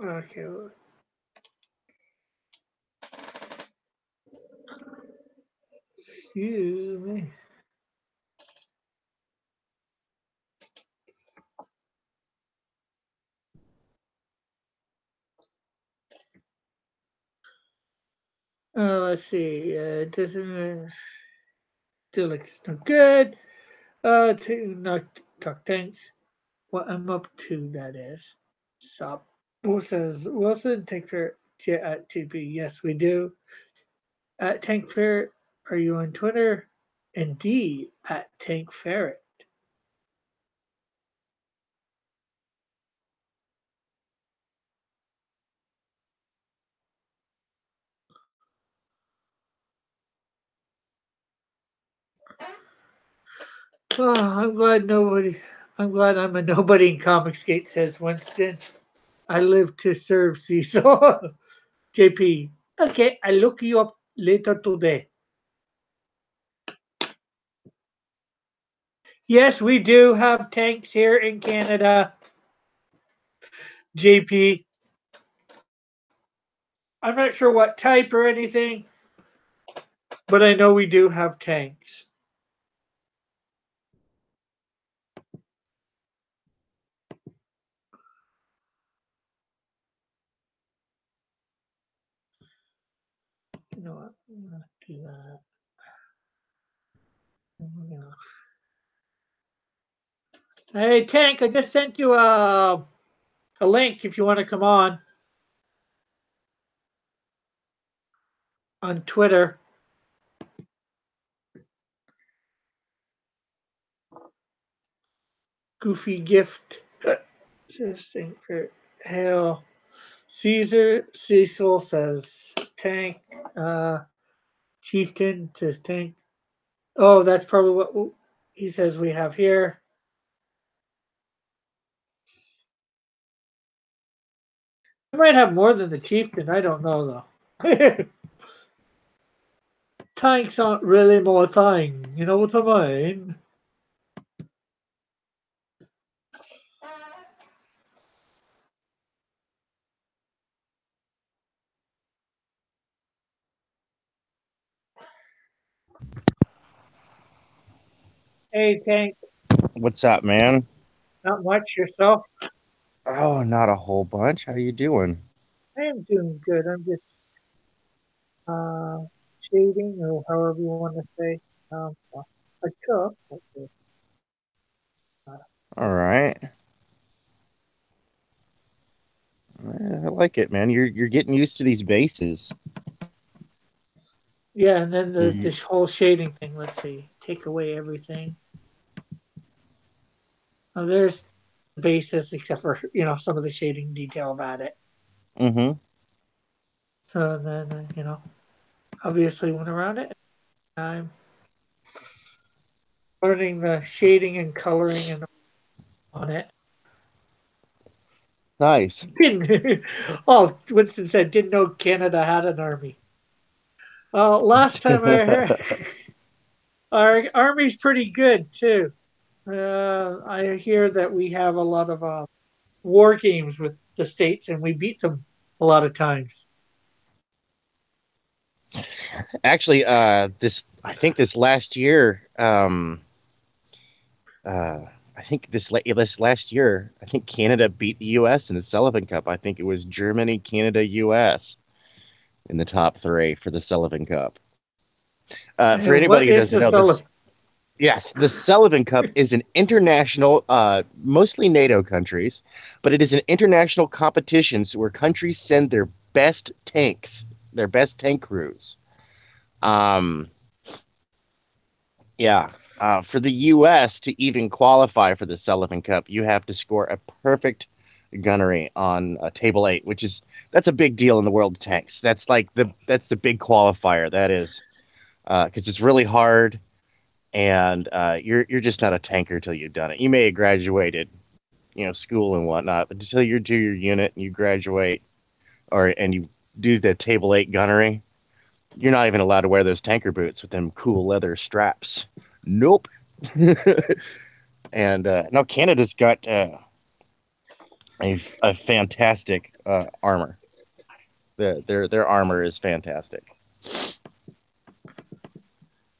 Okay. Excuse me. Let's see. It doesn't feel like it's no good. To not talk thanks. What I'm up to, that is. Sup. Who says Wilson, take care at TP. Yes, we do. At Tank Ferret, are you on Twitter? And D at Tank Ferret. Oh, I'm glad I'm a nobody in Comicsgate, says Winston. I live to serve Cecil. JP. Okay, I'll look you up later today. Yes, we do have tanks here in Canada. JP. I'm not sure what type or anything. but I know we do have tanks. You know what? I'm gonna do that. Hey, Tank, I just sent you a link if you want to come on Twitter. Goofy gift. Interesting. Hail. Caesar Cecil says Tank. Chieftain says Tank. Oh, that's probably what he says we have here. I might have more than the Chieftain. I don't know though. Tanks aren't really my thing. You know what I mean? Hey, Tank. What's up, man? Not much yourself. Oh, not a whole bunch. How you doing? I am doing good. I'm just uh, shading, or however you want to say. I cook. Uh, All right. I like it, man. You're getting used to these bases. yeah, and then the You- this whole shading thing. Let's see. Take away everything. There's the basis, except for some of the shading detail about it. Mhm. So then obviously went around it. I'm learning the shading and coloring and on it. Nice. Didn't oh Winston said didn't know Canada had an army. Last time I heard, our army's pretty good too. I hear that we have a lot of war games with the states, and we beat them a lot of times. Actually, this I think this last year, uh, I think this last year, I think Canada beat the U.S. in the Sullivan Cup. I think it was Germany, Canada, U.S. in the top three for the Sullivan Cup. For And anybody what who is doesn't the know, Sullivan? yes, the Sullivan Cup is an international, mostly NATO countries, but it is an international competition where countries send their best tanks, their best tank crews. Um, yeah, for the U.S. to even qualify for the Sullivan Cup, you have to score a perfect gunnery on table 8, which is that's a big deal in the world of tanks. That's the big qualifier. That is because it's really hard and you're just not a tanker till you've done it. You may have graduated, school and whatnot, but until you do your unit and you graduate and you do the table 8 gunnery, you're not even allowed to wear those tanker boots with them cool leather straps. Nope. And no, Canada's got a fantastic armor. Their armor is fantastic.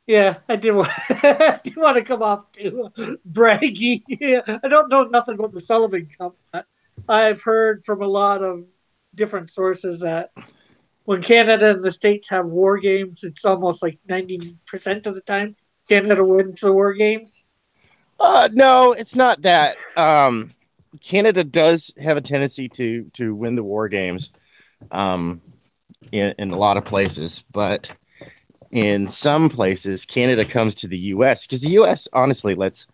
Yeah, I did want, I did want to come off too braggy. Yeah, I don't know nothing about the Sullivan Cup, but I've heard from a lot of different sources that when Canada and the States have war games, it's almost like 90% of the time Canada wins the war games. No, it's not that. Canada does have a tendency to win the war games in a lot of places, but in some places, Canada comes to the U.S. because the U.S. honestly, let's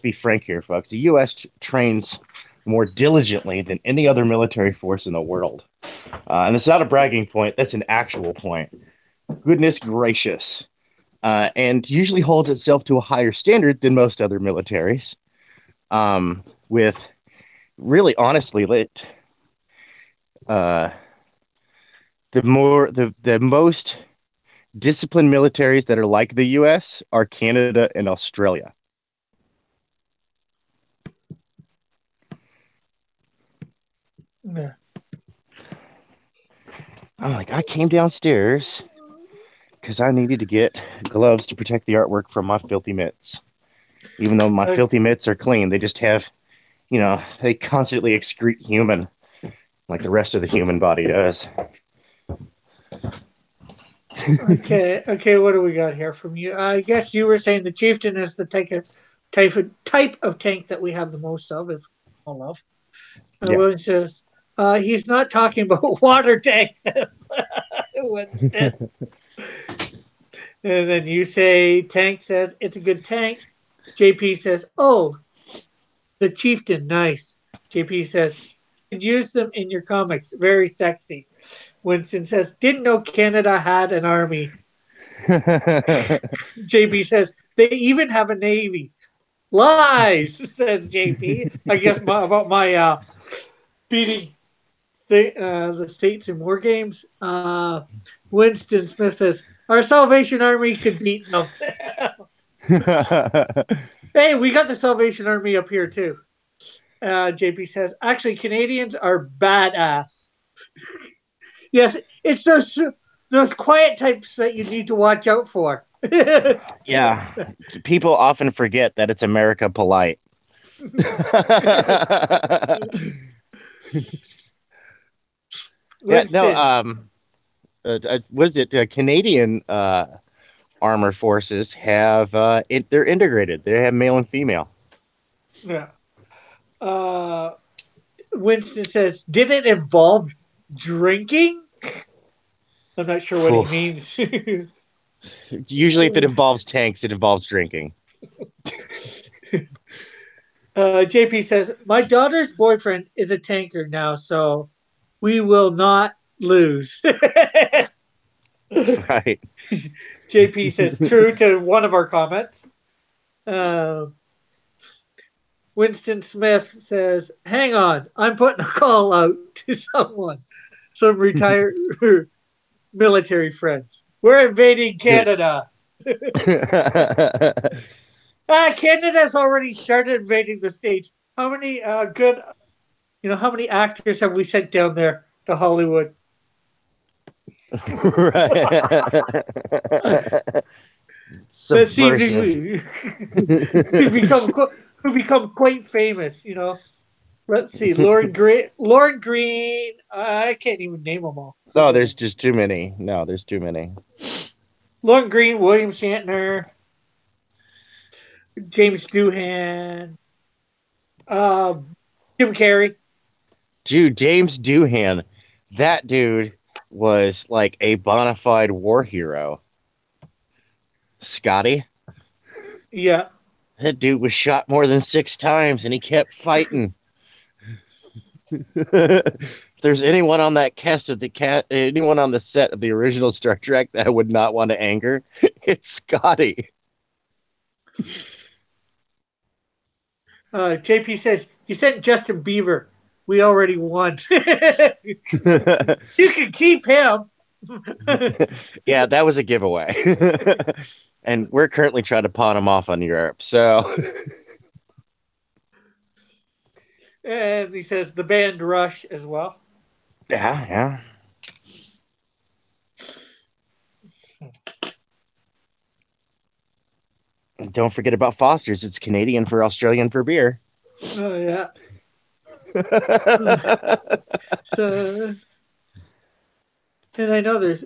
be frank here, folks. The U.S. trains more diligently than any other military force in the world, and it's not a bragging point. That's an actual point. Goodness gracious, and usually holds itself to a higher standard than most other militaries. With really honestly, uh, the most disciplined militaries that are like the U.S. are Canada and Australia. Yeah. I'm like, I came downstairs because I needed to get gloves to protect the artwork from my filthy mitts. Even though my Uh, filthy mitts are clean, they just have, they constantly excrete human, like the rest of the human body does. okay. What do we got here from you? I guess you were saying the chieftain is the type of tank that we have the most of, if all of. Yeah. William says he's not talking about water tanks, says Winston. And then you say Tank says it's a good tank. JP says, "Oh, the chieftain, nice." JP says, "You could use them in your comics, very sexy." Winston says, "Didn't know Canada had an army." JP says, "They even have a navy." Lies, says JP. I guess about my beating the states in war games. Winston Smith says, "Our Salvation Army could beat them." Hey, we got the Salvation Army up here too. JP says, "Actually, Canadians are badass." Yes, it's those quiet types that you need to watch out for. Yeah. People often forget that it's America polite. Yeah, no, Winston. was it Canadian armor forces have they're integrated. They have male and female. Yeah. Uh, Winston says, "Did it involve drinking?" I'm not sure what he Oof. means. Usually, if it involves tanks, it involves drinking. JP says, "My daughter's boyfriend is a tanker now, so we will not lose." That's right. JP says, "True" to one of our comments. Uh, Winston Smith says, "Hang on, I'm putting a call out to someone, some retired military friends. We're invading Good. Canada." Canada's already started invading the states. How many how many actors have we sent down there to Hollywood? That seem Subversive. to who become who become quite famous. Let's see, Lauren Green. I can't even name them all. No, there's just too many. No, there's too many. Lauren Green, William Shatner, James Doohan, uh, Jim Carrey. Dude, James Doohan, that dude was like a bona fide war hero. Scotty, Yeah. that dude was shot more than 6 times and he kept fighting. If there's anyone on that cast of the anyone on the set of the original Star Trek that I would not want to anger, it's Scotty. JP says you sent Justin Bieber. We already won. You can keep him. Yeah, that was a giveaway. And we're currently trying to pawn him off on Europe. So, And he says the band Rush as well. yeah, yeah. Don't forget about Foster's. It's Canadian for Australian for beer. Oh yeah. So, and I know there's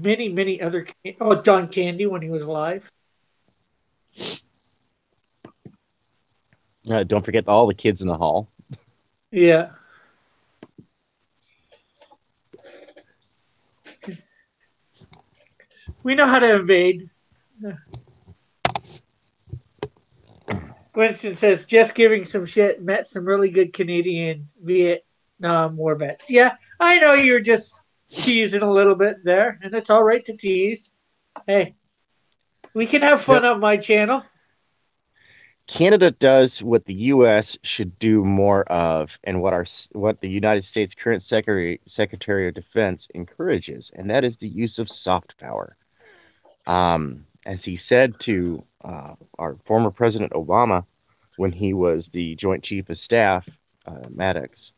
many other. Oh, John Candy when he was alive. Don't forget all the kids in the hall. Yeah. We know how to invade. Winston says, "Just giving some shit. Met some really good Canadian Vietnam war vets." Yeah, I know you're just teasing a little bit there, and it's all right to tease. Hey, we can have fun Yep. on my channel. Canada does what the U.S. should do more of, and what the United States current Secretary of Defense encourages, and that is the use of soft power. As he said to our former President Obama when he was the Joint Chief of Staff, Maddox,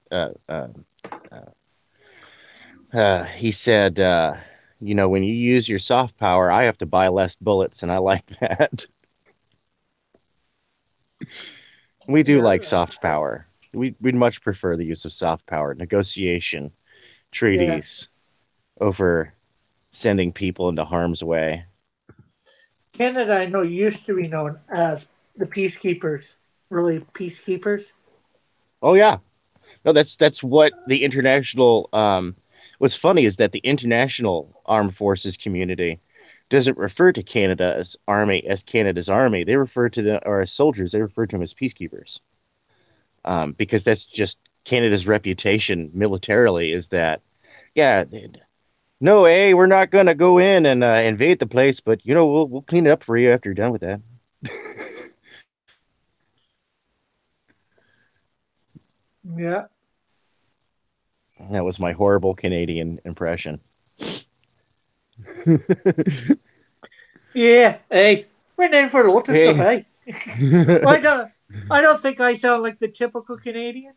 he said, when you use your soft power, I have to buy less bullets, and I like that. We do like Yeah, soft power. We'd much prefer the use of soft power, negotiation, yeah. treaties over sending people into harm's way. Canada, I know, used to be known as the peacekeepers. Really, peacekeepers. Oh yeah. No, that's what the international what's funny is that the international armed forces community doesn't refer to Canada as Canada's army. They refer to them or as soldiers, they refer to them as peacekeepers. Because that's just Canada's reputation militarily is that yeah, no, hey, we're not gonna go in and invade the place, but we'll clean it up for you after you're done with that. Yeah. That was my horrible Canadian impression. Yeah. Hey, we're named for lots of stuff, Hey. hey. I don't. I don't think I sound like the typical Canadian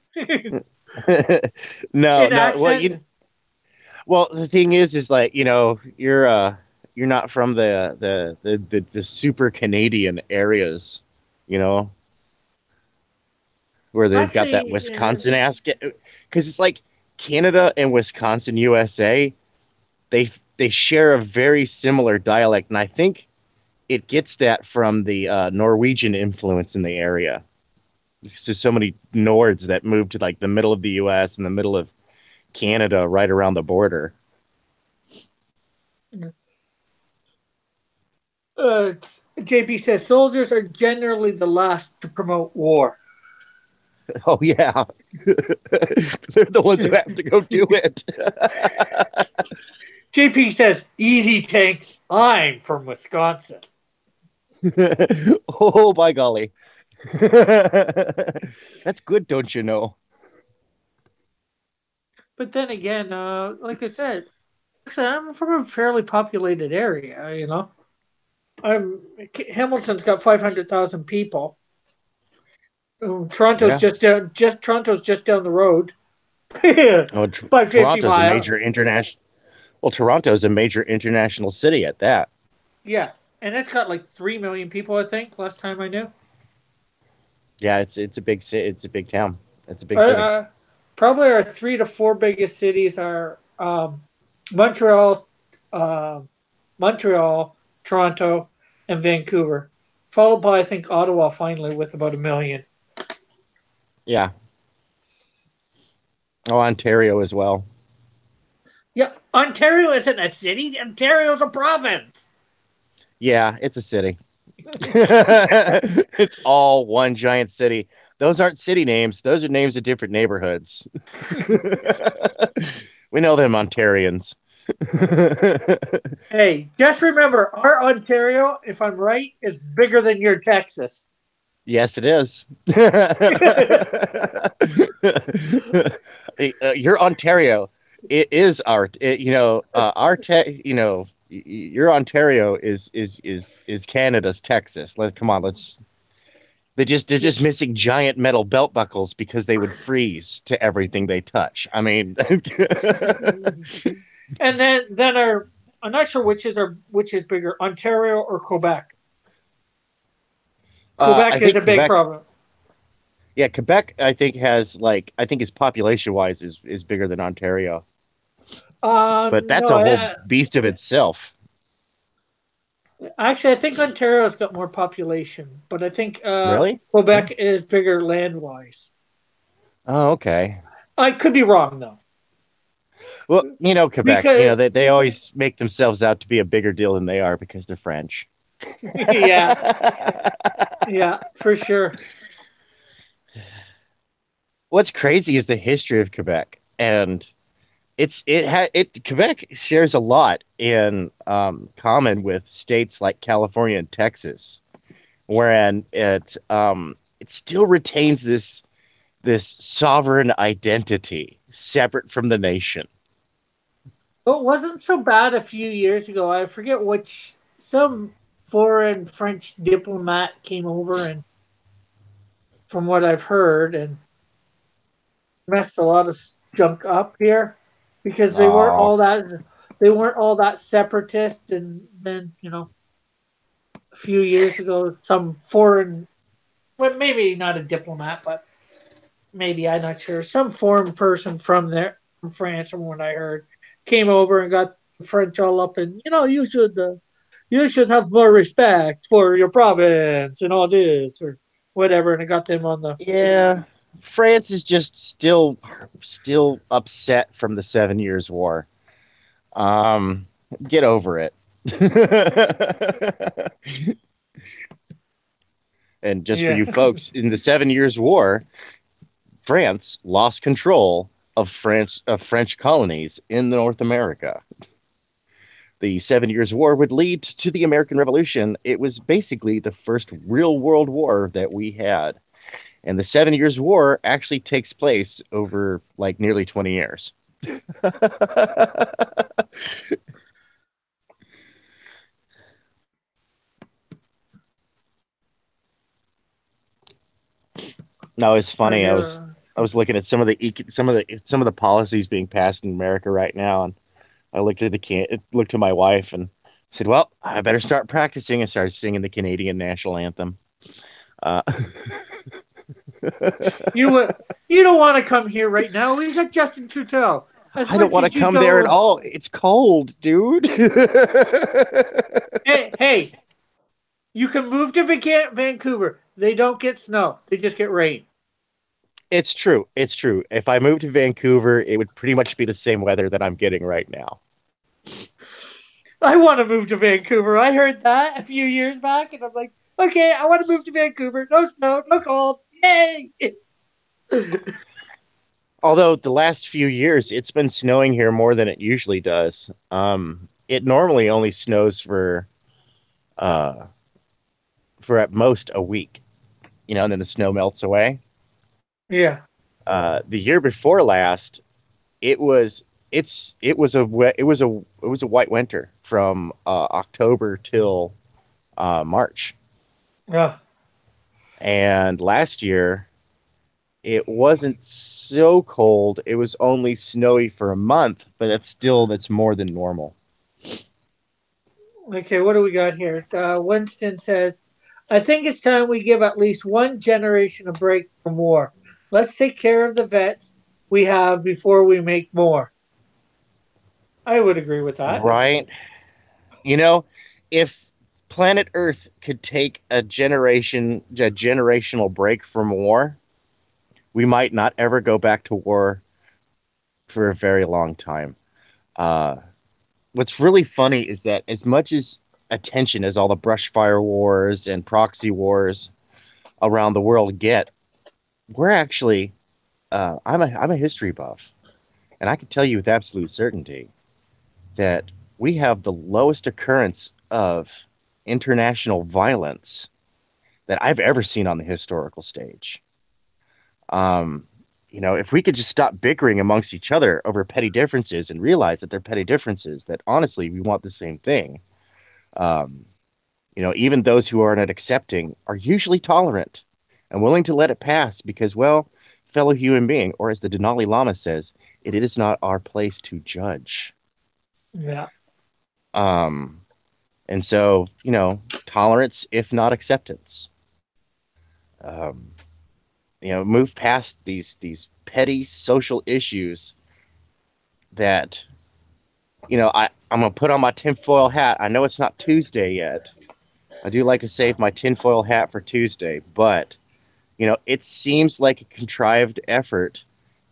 No, in no. Well, accent. the thing is like you're not from the super Canadian areas, you know, where they've got that Actually, Wisconsin ass. Because it's like Canada and Wisconsin, USA, they share a very similar dialect, and I think it gets that from the Norwegian influence in the area. There's so many Nords that moved to like the middle of the U.S. and the middle of Canada, right around the border. JP says soldiers are generally the last to promote war. Oh yeah, they're the ones who have to go do it. JP says, easy tank. I'm from Wisconsin. Oh by golly, that's good, don't you know? But then again, like I said, I'm from a fairly populated area. I'm Hamilton's got 500,000 people. Toronto's Yeah. just down the road Oh, by 50 Toronto's a miles. major international. Well, Toronto's a major international city at that. Yeah, and it's got like 3 million people, I think. Last time I knew. Yeah, it's a big city. It's a big town. It's a Uh, big city. uh, Probably our three to four biggest cities are Montreal, uh, Montreal, Toronto, and Vancouver, followed by I think Ottawa finally with about 1 million. Yeah. Oh, Ontario as well. Yeah, Ontario isn't a city. Ontario's a province. Yeah, it's a city. It's all one giant city. Those aren't city names. Those are names of different neighborhoods. We know them Ontarians. Hey, just remember, our Ontario, if I'm right, is bigger than your Texas. Yes, it is. Your Ontario, it is your Ontario is Canada's Texas. Come on, let's. They're just missing giant metal belt buckles because they would freeze to everything they touch. I mean, And then our I'm not sure which is bigger, Ontario or Quebec. I Quebec is think a big Quebec. problem. Yeah, Quebec. I think his population wise is bigger than Ontario, but that's No, a whole beast of itself. actually, I think Ontario's got more population, but I think Really? Yeah. Quebec is bigger land wise. Oh, okay. I could be wrong though, Well, Quebec, because they always make themselves out to be a bigger deal than they are because they're French. yeah, yeah, for sure. What's crazy is the history of Quebec, and Quebec shares a lot in common with states like California and Texas, wherein it still retains this sovereign identity separate from the nation. It wasn't so bad a few years ago. I forget which some foreign French diplomat came over and from what I've heard and messed a lot of junk up here because they weren't Oh, all that. they weren't all that separatist. And then a few years ago, some foreign, well, maybe not a diplomat, but maybe I'm not sure, some foreign person from there, from France, from what I heard, came over and got the French all up, and you should have more respect for your province and all this or whatever, and it got them on the. Yeah, France is just still upset from the 7 Years' War. Um, get over it. And just for Yeah. you folks, in the 7 Years' War, France lost control of French colonies in North America. The 7 Years' War would lead to the American Revolution. It was basically the first real world war that we had. And the 7 Years' War actually takes place over like nearly 20 years. No, it's I funny. I was know. I was looking at some of the policies being passed in America right now, and I looked at my wife and said, "Well, I better start practicing," and started singing the Canadian national anthem. Uh, You would. You don't want to come here right now. We got Justin Trudeau. As I don't much want to as you come there at don't. all. It's cold, dude. Hey, you can move to Vancouver. They don't get snow. They just get rain. It's true. It's true. If I moved to Vancouver, it would pretty much be the same weather that I'm getting right now. I want to move to Vancouver. I heard that a few years back, and I'm like, okay, I want to move to Vancouver. No snow, no cold. Yay! Although the last few years, it's been snowing here more than it usually does. It normally only snows uh, for at most a week, and then the snow melts away. Yeah. The year before last, it was a white winter from October till March, Yeah. and last year it wasn't so cold. It was only snowy for a month, but that's more than normal. Okay, what do we got here? Winston says, I think it's time we give at least one generation a break from war. Let's take care of the vets we have before we make more. I would agree with that. Right? You know, if planet Earth could take a generational break from war, we might not ever go back to war for a very long time. Uh, what's really funny is that as much as attention as all the brush fire wars and proxy wars around the world get, we're actually I'm a history buff, and I can tell you with absolute certainty that we have the lowest occurrence of international violence that I've ever seen on the historical stage. Um, if we could just stop bickering amongst each other over petty differences and realize that they're petty differences, that honestly we want the same thing. Um, even those who are not accepting are usually tolerant and willing to let it pass because, well, fellow human being, or as the Denali Lama says, it is not our place to judge. Yeah. Um, and so, tolerance, if not acceptance. Um, move past these petty social issues that, I'm gonna put on my tinfoil hat. I know it's not Tuesday yet. I do like to save my tinfoil hat for Tuesday, but it seems like a contrived effort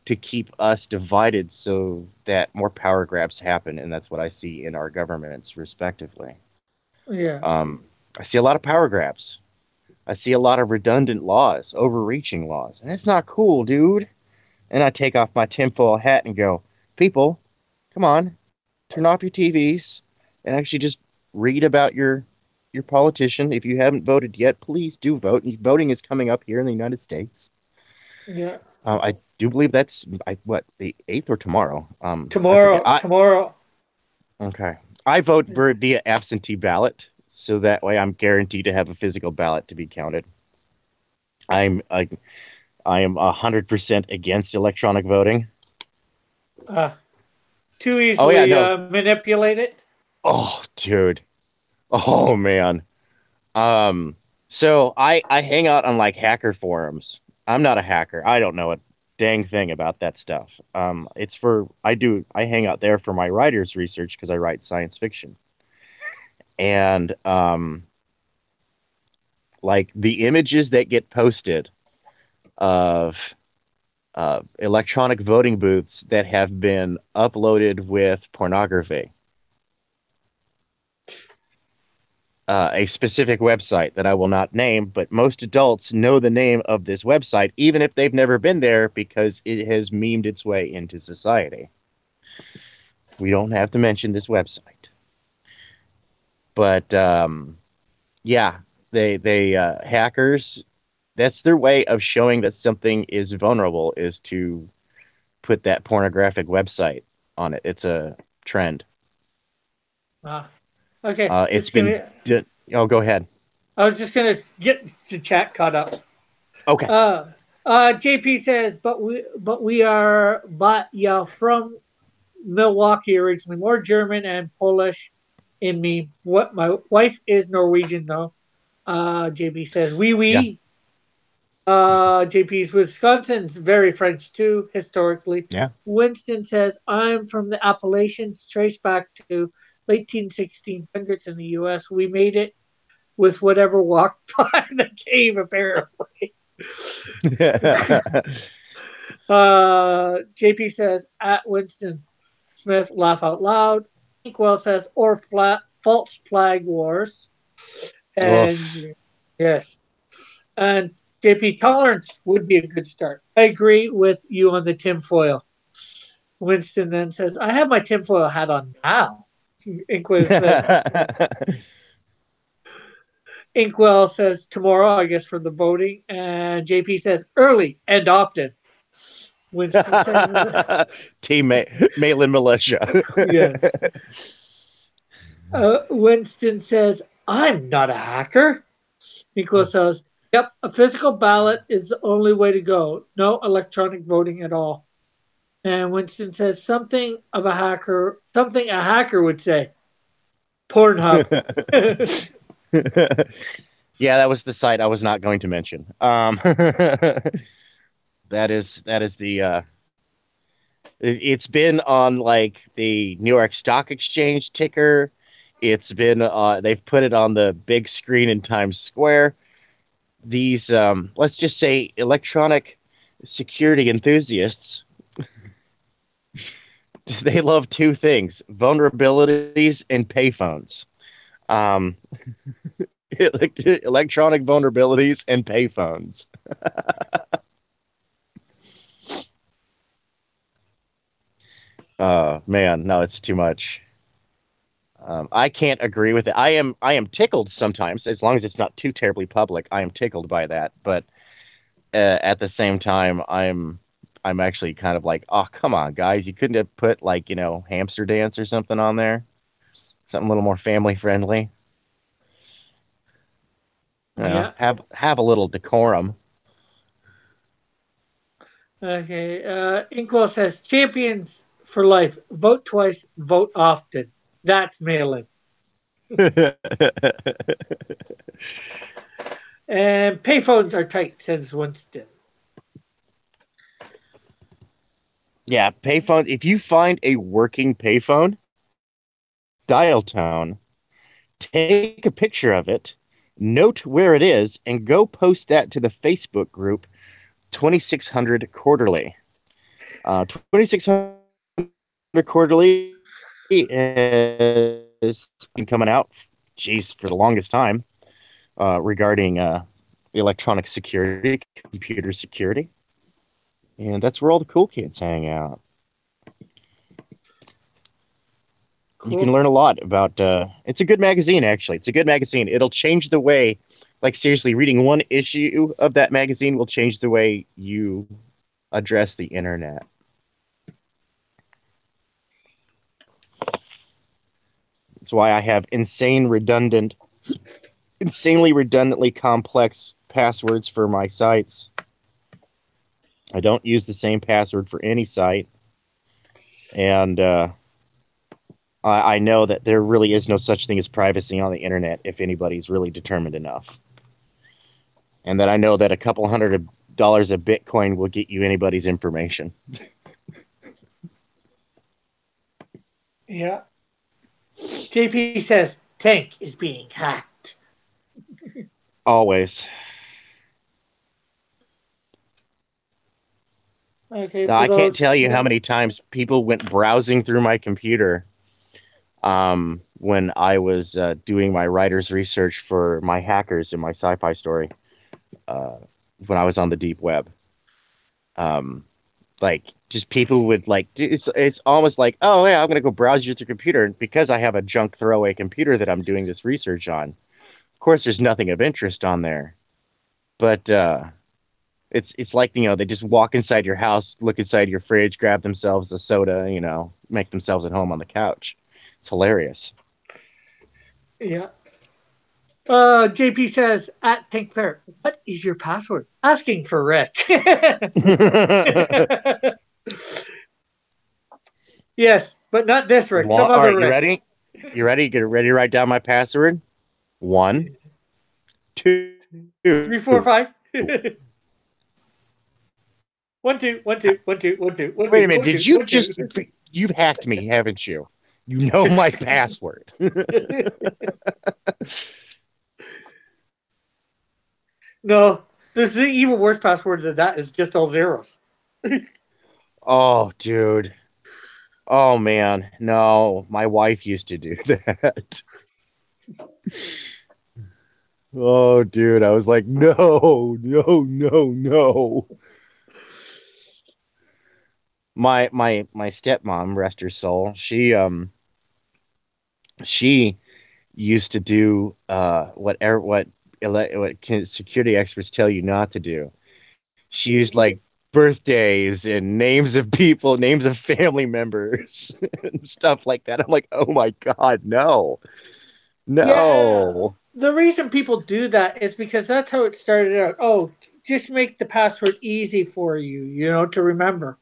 to keep us divided so that more power grabs happen, and that's what I see in our governments, respectively. Yeah. Um, I see a lot of power grabs. I see a lot of redundant laws, overreaching laws, and it's not cool, dude. And I take off my tinfoil hat and go, people, come on, turn off your TVs and actually just read about your politician. If you haven't voted yet, please do vote. Voting is coming up here in the United States. Yeah. I do believe that's the 8th or tomorrow. I forget. Tomorrow. Tomorrow. Okay. I vote via absentee ballot, so that way I'm guaranteed to have a physical ballot to be counted. I'm I, I am 100% against electronic voting. Uh, too Oh yeah, easily no. manipulated. Oh, dude. Oh man. Um, so I hang out on like hacker forums. I'm not a hacker. I don't know a dang thing about that stuff. It's for I hang out there for my writer's research because I write science fiction. And like the images that get posted of electronic voting booths that have been uploaded with pornography, a specific website that I will not name, but most adults know the name of this website, even if they've never been there, because it has memed its way into society. We don't have to mention this website, but yeah, they hackers. That's their way of showing that something is vulnerable is to put that pornographic website on it. It's a trend. Ah, okay, It's just give been. me. Oh, go ahead. I was just gonna get the chat caught up. Okay. Uh, JP says, but we are but yeah from Milwaukee originally, more German and Polish in me. What my wife is Norwegian though. JP says, wee Yeah. wee. JP's Wisconsin's very French too, historically. Yeah. Winston says, I'm from the Appalachians, traced back to late 1600s in the US. We made it with whatever walked by the cave, apparently. JP says, at Winston Smith, laugh out loud. Inkwell says, or false flag wars. And Oof. yes. And JP, tolerance would be a good start. I agree with you on the tinfoil. Winston then says, I have my tinfoil hat on now. Inkwell says, Inkwell says tomorrow, I guess, for the voting. And JP says early and often. Winston says, Teammate, Malin Militia. yeah. Winston says, I'm not a hacker. Inkwell says, yep, a physical ballot is the only way to go. No electronic voting at all. And Winston says something a hacker would say. Pornhub. Yeah, that was the site I was not going to mention. That is the it's been on like the New York Stock Exchange ticker. It's been they've put it on the big screen in Times Square. These let's just say electronic security enthusiasts, they love two things: vulnerabilities and payphones. Um, electronic vulnerabilities and payphones. Man, no, it's too much. I can't agree with it. I am tickled sometimes, as long as it's not too terribly public. I am tickled by that, but at the same time, I'm actually kind of like, oh, come on, guys, you couldn't have put like hamster dance or something on there, something a little more family friendly. Yeah. Have a little decorum. Okay. Inkwell says champions for life. Vote twice, vote often. That's mailing. And payphones are tight, says Winston. Yeah, payphone. If you find a working payphone, dial tone, take a picture of it, note where it is, and go post that to the Facebook group 2600 Quarterly. 2600 Quarterly has been coming out, geez, for the longest time regarding electronic security, computer security. And that's where all the cool kids hang out. You can Cool. learn a lot about it's a good magazine, actually. It's a good magazine. It'll change the way, like, seriously, reading one issue of that magazine will change the way you address the internet. That's why I have insanely redundantly complex passwords for my sites. I don't use the same password for any site. And I know that there really is no such thing as privacy on the internet if anybody's really determined enough. And that I know that a couple $100 of Bitcoin will get you anybody's information. Yeah. JP says tank is being hacked. Always. Okay, Now, for I can't those tell you how no, many times people went browsing through my computer when I was doing my writer's research for my hackers in my sci-fi story uh, when I was on the deep web. Um, like just people would like it's almost like, oh yeah, I'm gonna go browse your computer, and because I have a junk throwaway computer that I'm doing this research on. Of course, there's nothing of interest on there, but it's like they just walk inside your house, look inside your fridge, grab themselves a soda, make themselves at home on the couch. It's hilarious. yeah. JP says at Tank Fair, what is your password? Asking for Rick. Yes, but not this Rick, some All other right, you Rick. ready? You ready? Get ready to write down my password. One, two. 345. 1 2 1 2 1 2 1 2 Wait a 1 2 minute. 1 Did 2 you 1 just 2. you've hacked me, haven't you? You know my password. No, there's an even worse password than that. Is just all zeros. Oh, dude. Oh man. No, my wife used to do that. Oh, dude. I was like, no, no, no, no. My stepmom, rest her soul, she used to do whatever what security experts tell you not to do. She used like birthdays and names of people, names of family members, and stuff like that. I'm like, oh my God, no, Yeah, no. the reason people do that is because that's how it started out. Oh, just make the password easy for you, to remember.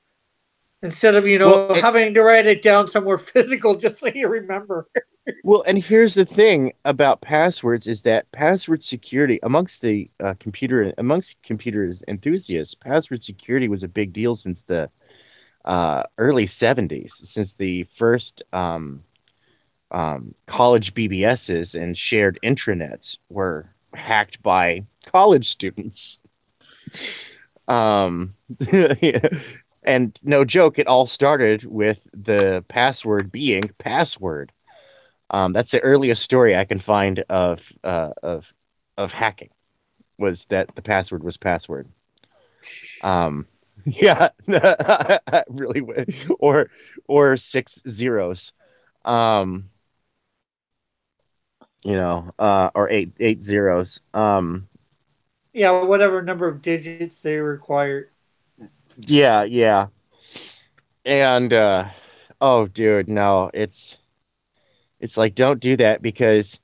Instead of, Well, having to write it down somewhere physical just so you remember. and here's the thing about passwords is that password security amongst the amongst computers enthusiasts, password security was a big deal since the early 70s, since the first college BBSs and shared intranets were hacked by college students. Um, and no joke, it all started with the password being password. That's the earliest story I can find of hacking was that the password was password. Um, yeah, really, or six zeros. Um, or eight zeros. Yeah, whatever number of digits they require. Yeah, yeah. And oh dude, no, it's like don't do that because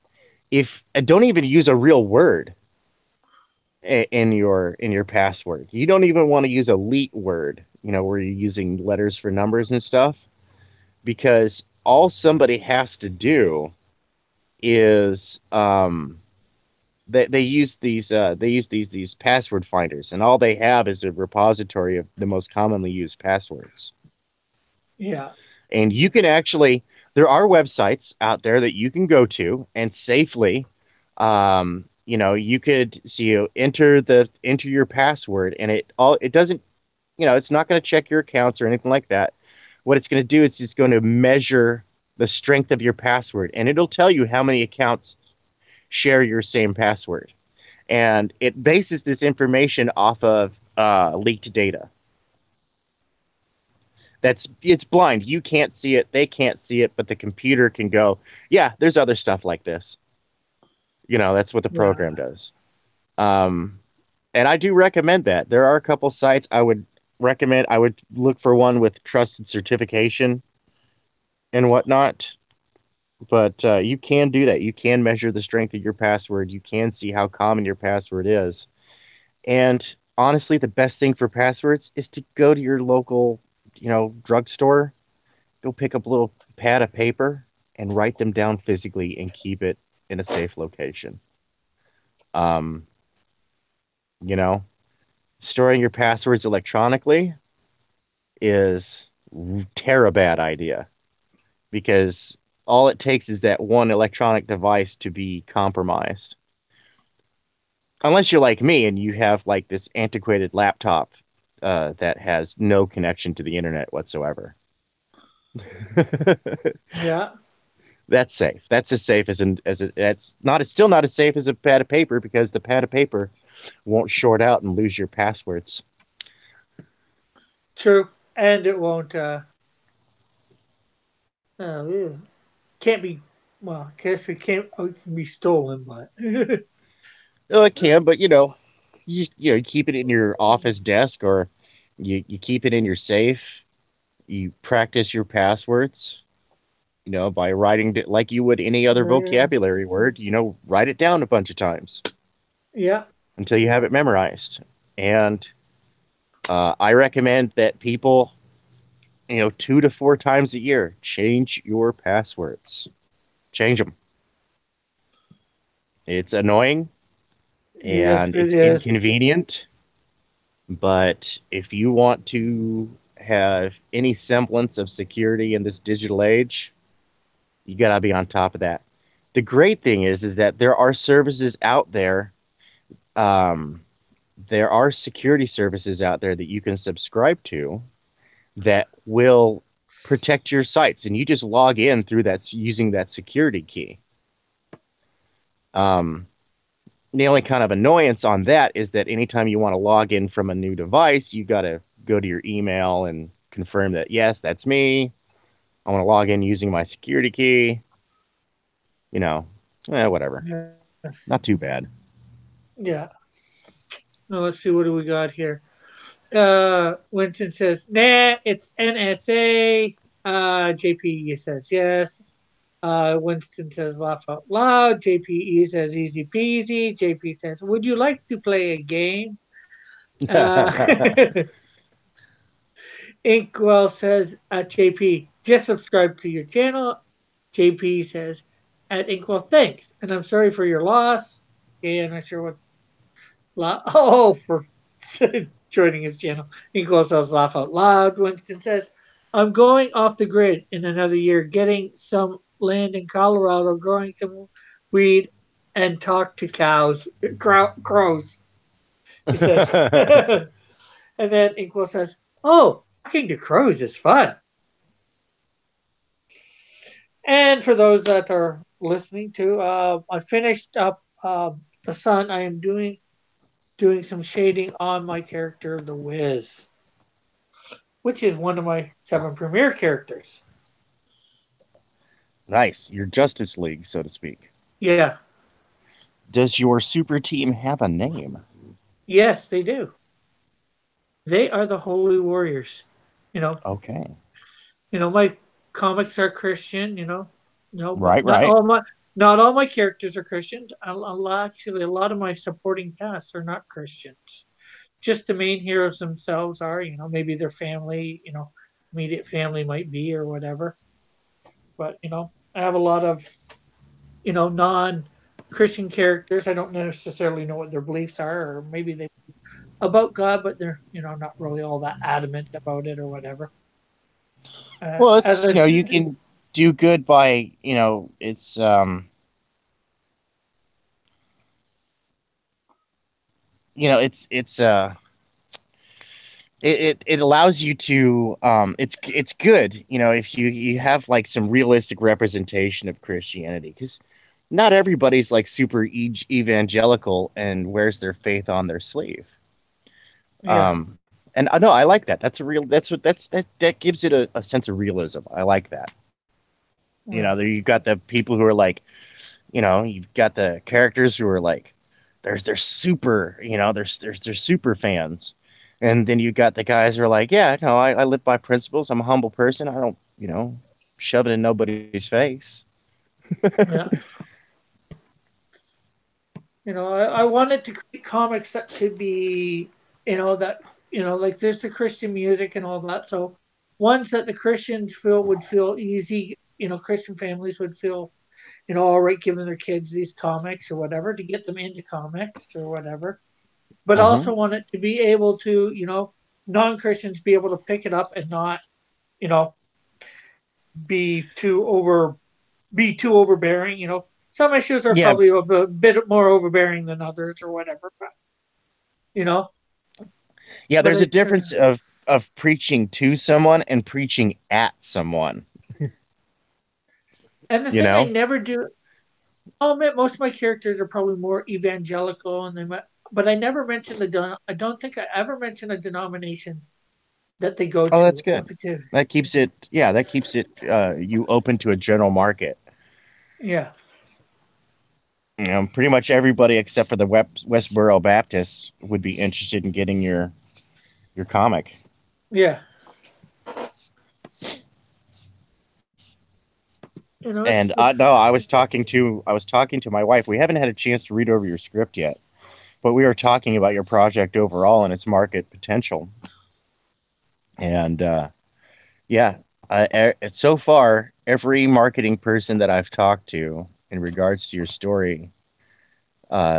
if don't even use a real word in your password. You don't even want to use a leet word, where you're using letters for numbers and stuff because all somebody has to do is they use these password finders and all they have is a repository of the most commonly used passwords. Yeah. And you can actually, there are websites out there that you can go to and safely, you could see you enter your password, and it doesn't, it's not going to check your accounts or anything like that. What it's going to do is it's going to measure the strength of your password, and it'll tell you how many accounts share your same password, and it bases this information off of leaked data. It's blind. You can't see it. They can't see it, but the computer can go, yeah, there's other stuff like this. That's what the Yeah. program does. Um, and I do recommend that. There are a couple sites I would recommend. I would look for one with trusted certification and whatnot. But you can do that. You can measure the strength of your password. You can see how common your password is. And honestly, the best thing for passwords is to go to your local, drugstore, go pick up a little pad of paper and write them down physically and keep it in a safe location. Um, you know, storing your passwords electronically is bad idea because all it takes is that one electronic device to be compromised. Unless you're like me and you have like this antiquated laptop that has no connection to the internet whatsoever. Yeah. That's safe. That's as safe that's not it's still not as safe as a pad of paper because the pad of paper won't short out and lose your passwords. True. And it won't. Can't be. Well, I guess it can't. Oh, it can be stolen, but Oh, it can, but you keep it in your office desk or you keep it in your safe. You practice your passwords, by writing it like you would any other yeah, vocabulary word. Write it down a bunch of times yeah, until you have it memorized. And I recommend that people, 2 to 4 times a year, change your passwords. Change them. It's annoying yes, and it it's is. inconvenient, but if you want to have any semblance of security in this digital age, you got to be on top of that. The great thing is that there are services out there. Um, there are security services out there that you can subscribe to that will protect your sites, and you just log in through that using that security key. Um, the only kind of annoyance on that is that anytime you want to log in from a new device, you got to go to your email and confirm that yes, that's me. I want to log in using my security key. You know, whatever. Yeah, Not too bad. yeah. Now let's see what do we got here. Winston says, "Nah, it's NSA." JPE says yes. Winston says, "Laugh out loud." JPE says, "Easy peasy." JP says, "Would you like to play a game?" Uh, Inkwell says at JP, "Just subscribe to your channel." JP says at Inkwell, "Thanks, and I'm sorry for your loss." Okay, I'm not sure what. Oh, for joining his channel. Inkwell says, "Laugh out loud." Winston says, "I'm going off the grid in another year, getting some land in Colorado, growing some weed, and talk to cows, crows." He says, and then Inkwell says, "Oh, talking to crows is fun." And for those that are listening to, I finished up the Sun. I am doing some shading on my character, the Wiz, which is one of my 7 premier characters. Nice. Your Justice League, so to speak. Yeah, Does your super team have a name? yes, they do. They are the Holy Warriors. You know, Okay. my comics are Christian. But Right, right. not all my characters are Christians. Actually, a lot of my supporting casts are not Christians. Just the main heroes themselves are, maybe their family, immediate family might be or whatever. But, I have a lot of, non Christian characters. I don't necessarily know what their beliefs are, or maybe they about God, but they're, not really all that adamant about it or whatever. Well, As it's, a, you can do good by, it's it allows you to it's good, if you have like some realistic representation of Christianity because not everybody's like super evangelical and wears their faith on their sleeve. yeah, And I know I like that. That's a real. That's what that gives it a sense of realism. I like that. yeah, There you've got the people who are like, you've got the characters who are like, they're super, they're super fans, and then you've got the guys who are like, yeah, no, I live by principles. I'm a humble person. I don't, shove it in nobody's face. yeah. I wanted to create comics that could be, that, like there's the Christian music and all that. So ones that the Christians feel would feel easy, Christian families would feel, all right, giving their kids these comics or whatever to get them into comics or whatever, but Hmm. also want it to be able to, non-Christians be able to pick it up and not, you know, be too over, be too overbearing. Some issues are Yeah, probably a bit more overbearing than others or whatever, but you know, yeah. but There's a it's difference of preaching to someone and preaching at someone. and the You thing I know? never do. I'll admit most of my characters are probably more evangelical, and but I never mention I don't think I ever mention a denomination that they go Oh, that's to. good. That keeps it, yeah, that keeps it you open to a general market. Yeah, Pretty much everybody except for the Westboro Baptists would be interested in getting your comic. yeah. And It's no, I was talking to my wife. We haven't had a chance to read over your script yet, but we were talking about your project overall and its market potential. And yeah, so far every marketing person that I've talked to in regards to your story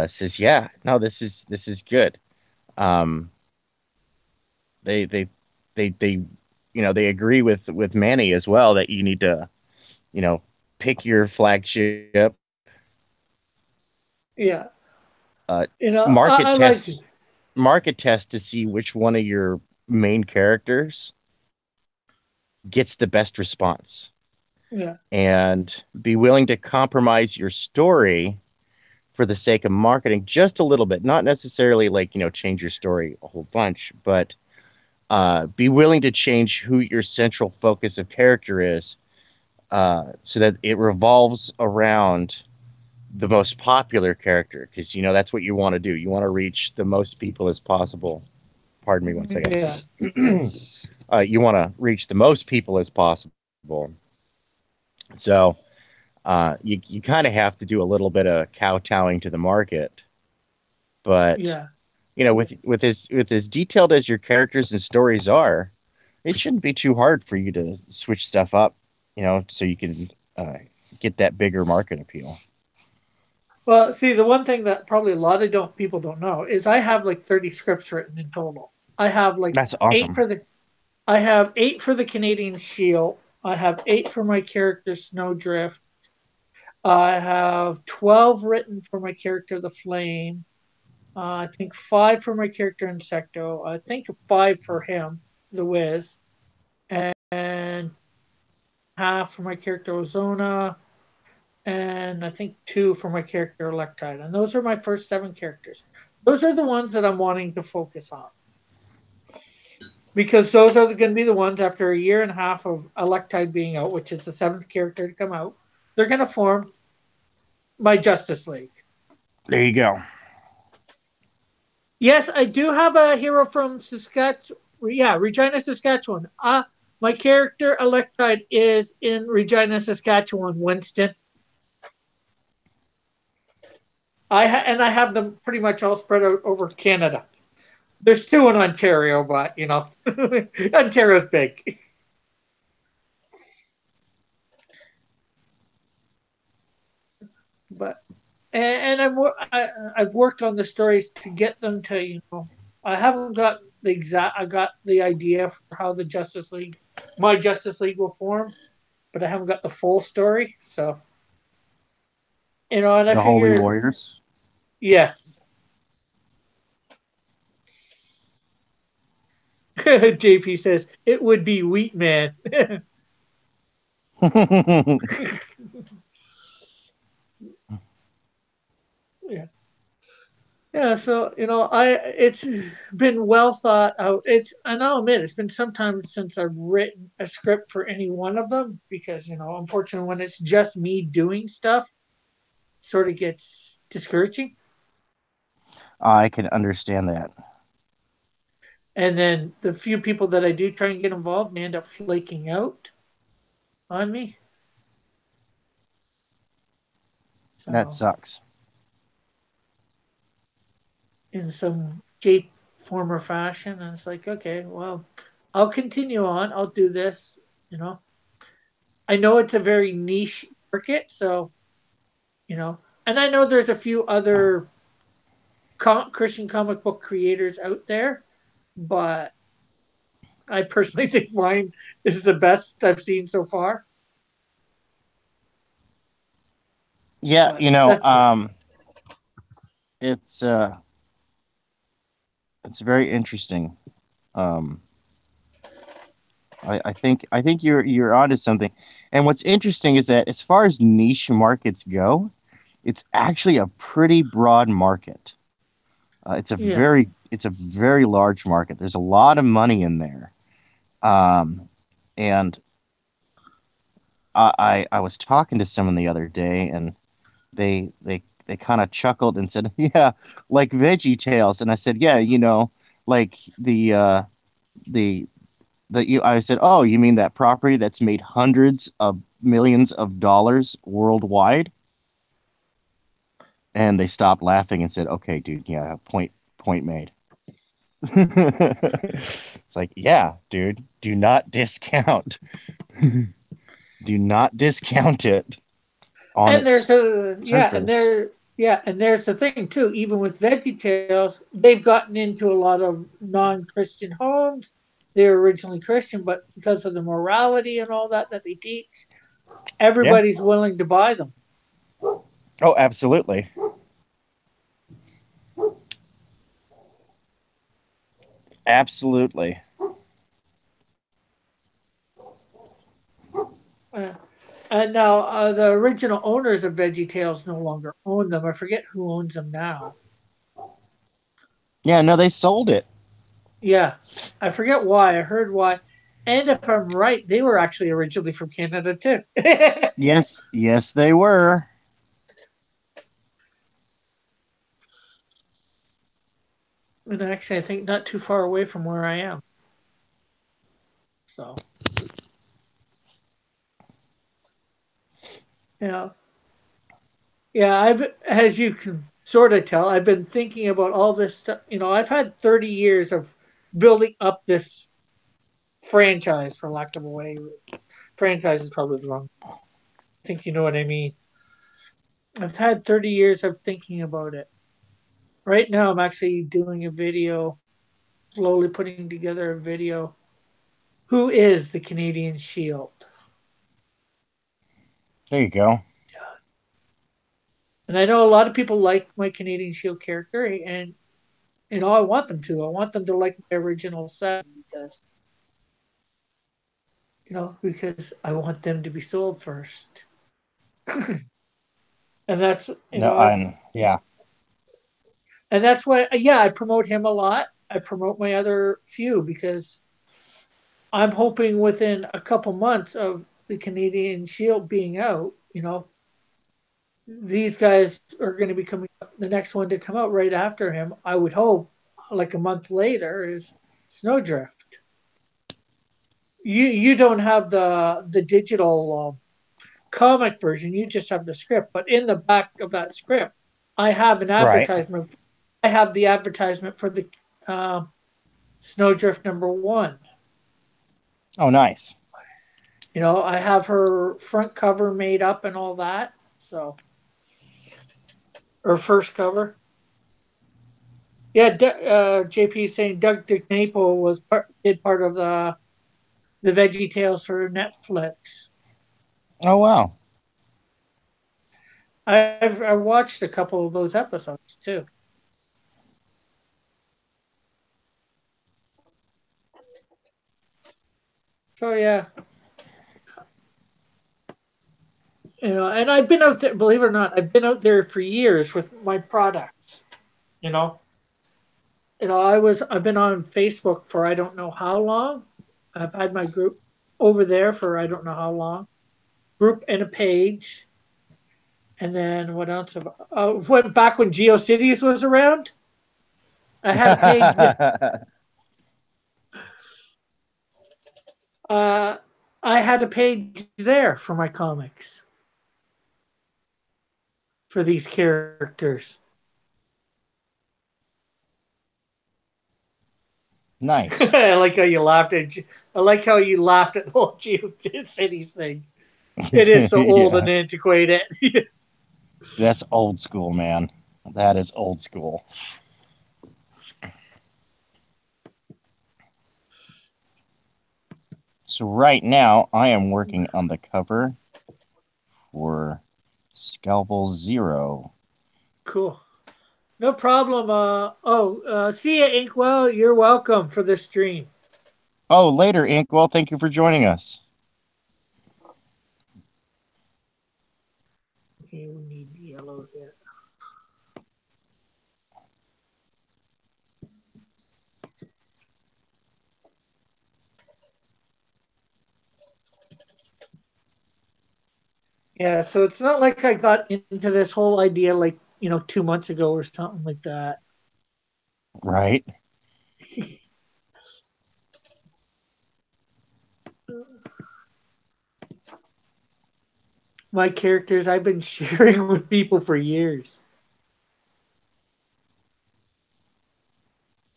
says, yeah, no, this is good. Um, they they they they agree with Manny as well that you need to you know pick your flagship, yeah. uh, I market like test it. market test to see which one of your main characters gets the best response, Yeah, and be willing to compromise your story for the sake of marketing just a little bit, not necessarily like change your story a whole bunch, but be willing to change who your central focus of character is, so that it revolves around the most popular character, because that's what you want to do. You want to reach the most people as possible. Pardon me one second. yeah, You want to reach the most people as possible. So you kind of have to do a little bit of kowtowing to the market, but yeah, with as detailed as your characters and stories are, it shouldn't be too hard for you to switch stuff up, so you can uh, get that bigger market appeal. Well, see, the one thing that probably a lot of people don't know is I have like 30 scripts written in total. I have like That's eight awesome. for the I have 8 for the Canadian Shield. I have 8 for my character Snowdrift. I have 12 written for my character The Flame. I think 5 for my character Insecto. I think 5 for him, The Wiz, and half for my character Ozona, and I think 2 for my character Electride. And those are my first 7 characters. Those are the ones that I'm wanting to focus on because those are going to be the ones after a year and a half of Electide being out, which is the 7th character to come out. They're going to form my Justice League. There you go. Yes, I do have a hero from Saskatchewan. Yeah, Regina, Saskatchewan. My character Electide is in Regina, Saskatchewan. Winston. And I have them pretty much all spread out over Canada. There's 2 in Ontario, but Ontario's big. But I've worked on the stories to get them to I haven't got the exact. I got the idea for how my Justice League will form, but I haven't got the full story. So and I The Holy figured Warriors. yes. JP says it would be Wheat Man. Yeah. Yeah, so it's been well thought out. And I'll admit it's been some time since I've written a script for any one of them because unfortunately when it's just me doing stuff, it sort of gets discouraging. I can understand that. And then the few people that I do try and get involved, they end up flaking out on me. That So sucks. in some shape, form, or fashion, and it's like, okay, well, I'll continue on. I'll do this, you know. I know it's a very niche market, so and I know there's a few other Christian comic book creators out there, but I personally think mine is the best I've seen so far. Yeah, But that's it. it's uh, it's very interesting. Um, I think you're onto something. And what's interesting is that as far as niche markets go, it's actually a pretty broad market. Yeah. It's a very large market. There's a lot of money in there. Um, and I was talking to someone the other day, and they kind of chuckled and said, "Yeah, like Veggie Tales." And I said, "Yeah, like the I said, "Oh, you mean that property that's made hundreds of millions of dollars worldwide?" And they stopped laughing and said, "Okay, dude, yeah, point made." It's like, yeah, dude, do not discount. Do not discount it on And its there's a yeah, and surface. there's the thing too. Even with VeggieTales, they've gotten into a lot of non-Christian homes. They're originally Christian, but because of the morality and all that they teach, Yeah. everybody's willing to buy them. Oh, absolutely. Absolutely. Uh, and now the original owners of VeggieTales no longer own them. I forget who owns them now. Yeah, no, they sold it. Yeah, I forget why. I heard why. And if I'm right, they were actually originally from Canada too. Yes, yes, they were. And actually, I think not too far away from where I am. So, yeah. Yeah, as you can sort of tell, I've been thinking about all this stuff. I've had 30 years of building up this franchise, for lack of a way. Franchise is probably the wrong. I think you know what I mean. I've had 30 years of thinking about it. Right now, I'm actually doing a video, slowly putting together a video. Who is the Canadian Shield? There you go. And I know a lot of people like my Canadian Shield character, and I want them to. I want them to like my original set because I want them to be sold first. And that's No, I'm yeah. and that's why yeah, I promote him a lot. I promote my other few because I'm hoping within a couple months of the Canadian Shield being out, these guys are going to be coming up. The next one to come out right after him, I would hope, like a month later, is Snowdrift. You don't have the digital comic version. You just have the script, but in the back of that script, I have an Right. advertisement. I have the advertisement for the uh, Snowdrift #1. Oh, nice. I have her front cover made up and all that. So, or first cover. Yeah, JP is saying Doug DeNapo did part of the Veggie Tales for Netflix. Oh, wow. I watched a couple of those episodes too. So yeah, and I've been out there. Believe it or not, I've been out there for years with my products. You know, I've been on Facebook for I don't know how long. I've had my group over there for I don't know how long. Group and a page, and then what else? Went back when GeoCities was around. I had a page. Uh, I had a page there for my comics for these characters. Nice. I like how you laughed at. I like how you laughed at the whole GeoCities thing. It is so old Yeah, and antiquated. that's old school, man. That is old school. So right now, I am working on the cover for Scalpel Zero. Cool. No problem. See ya, Inkwell. You're welcome for the stream. Oh, later, Inkwell. Thank you for joining us. Okay, we need yellow here. Yeah, so it's not like I got into this whole idea like, 2 months ago or something like that. Right? My characters I've been sharing with people for years.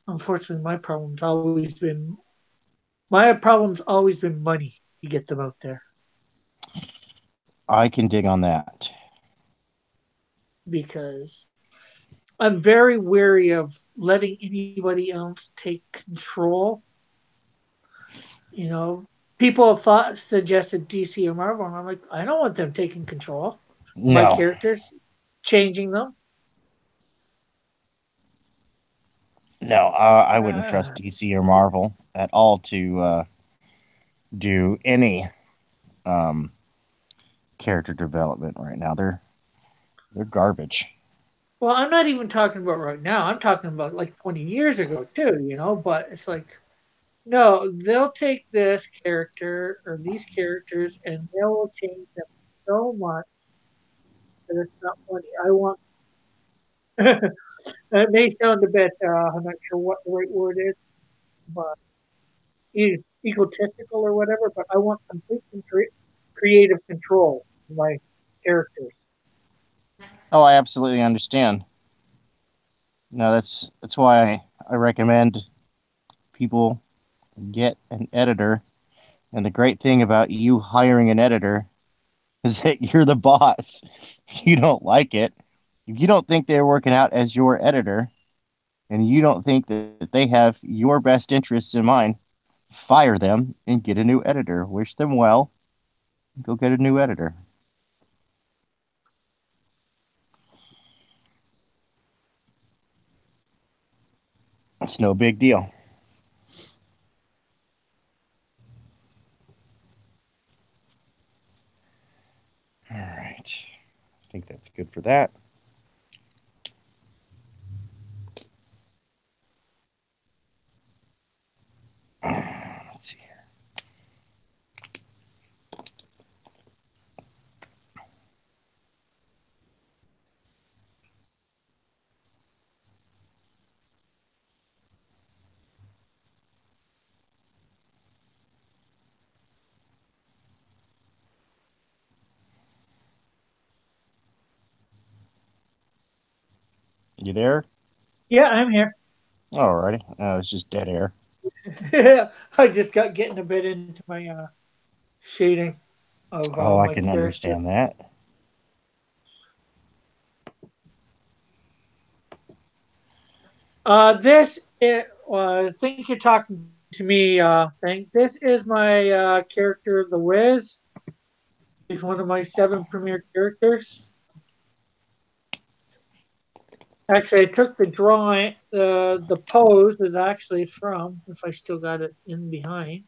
Unfortunately, my problem's always been money to get them out there I can dig on that. because I'm very wary of letting anybody else take control. You know, people have suggested DC or Marvel, and I'm like, I don't want them taking control of my No, characters, changing them. no, I wouldn't trust Uh, DC or Marvel at all to do any um, character development right now. They're garbage. well, I'm not even talking about right now. I'm talking about like 20 years ago too. But it's like, no, they'll take this character or these characters and they will change them so much that it's not funny. I want. It may sound a bit, I'm not sure what the right word is, but egotistical or whatever, but I want complete creative control of my characters. Oh, I absolutely understand. No, that's why I recommend people get an editor. And the great thing about you hiring an editor is that you're the boss. If you don't like it, if you don't think they're working out as your editor, and you don't think that they have your best interests in mind, fire them and get a new editor. Wish them well. Go get a new editor. It's no big deal. All right. I think that's good for that. Let's see. You there? Yeah, I'm here. Alrighty. It's just dead air. I just got getting a bit into my shading of Oh, I my can character. understand that. I think you're talking to me. Thing. This is my character, the Wiz. He's one of my 7 premier characters. Actually, I took the drawing. The pose is actually from. If I still got it in behind,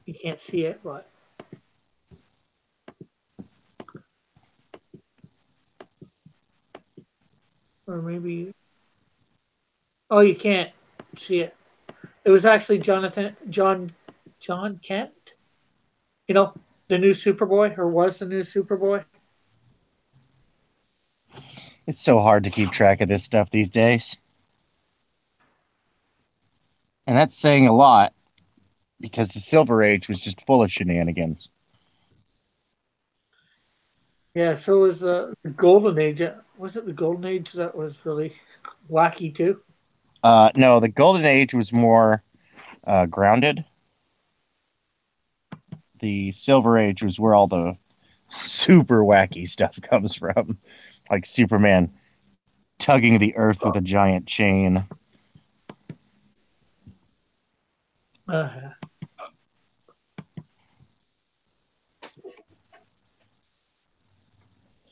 you can't see it, but or maybe. Oh, you can't see it. It was actually John Kent. You know, the new Superboy, or was the new Superboy. It's so hard to keep track of this stuff these days. And that's saying a lot because the Silver Age was just full of shenanigans. Yeah, so was the Golden Age. Was it the Golden Age that was really wacky too? No, the Golden Age was more grounded. the Silver Age was where all the super wacky stuff comes from, like Superman tugging the earth with a giant chain. Uh,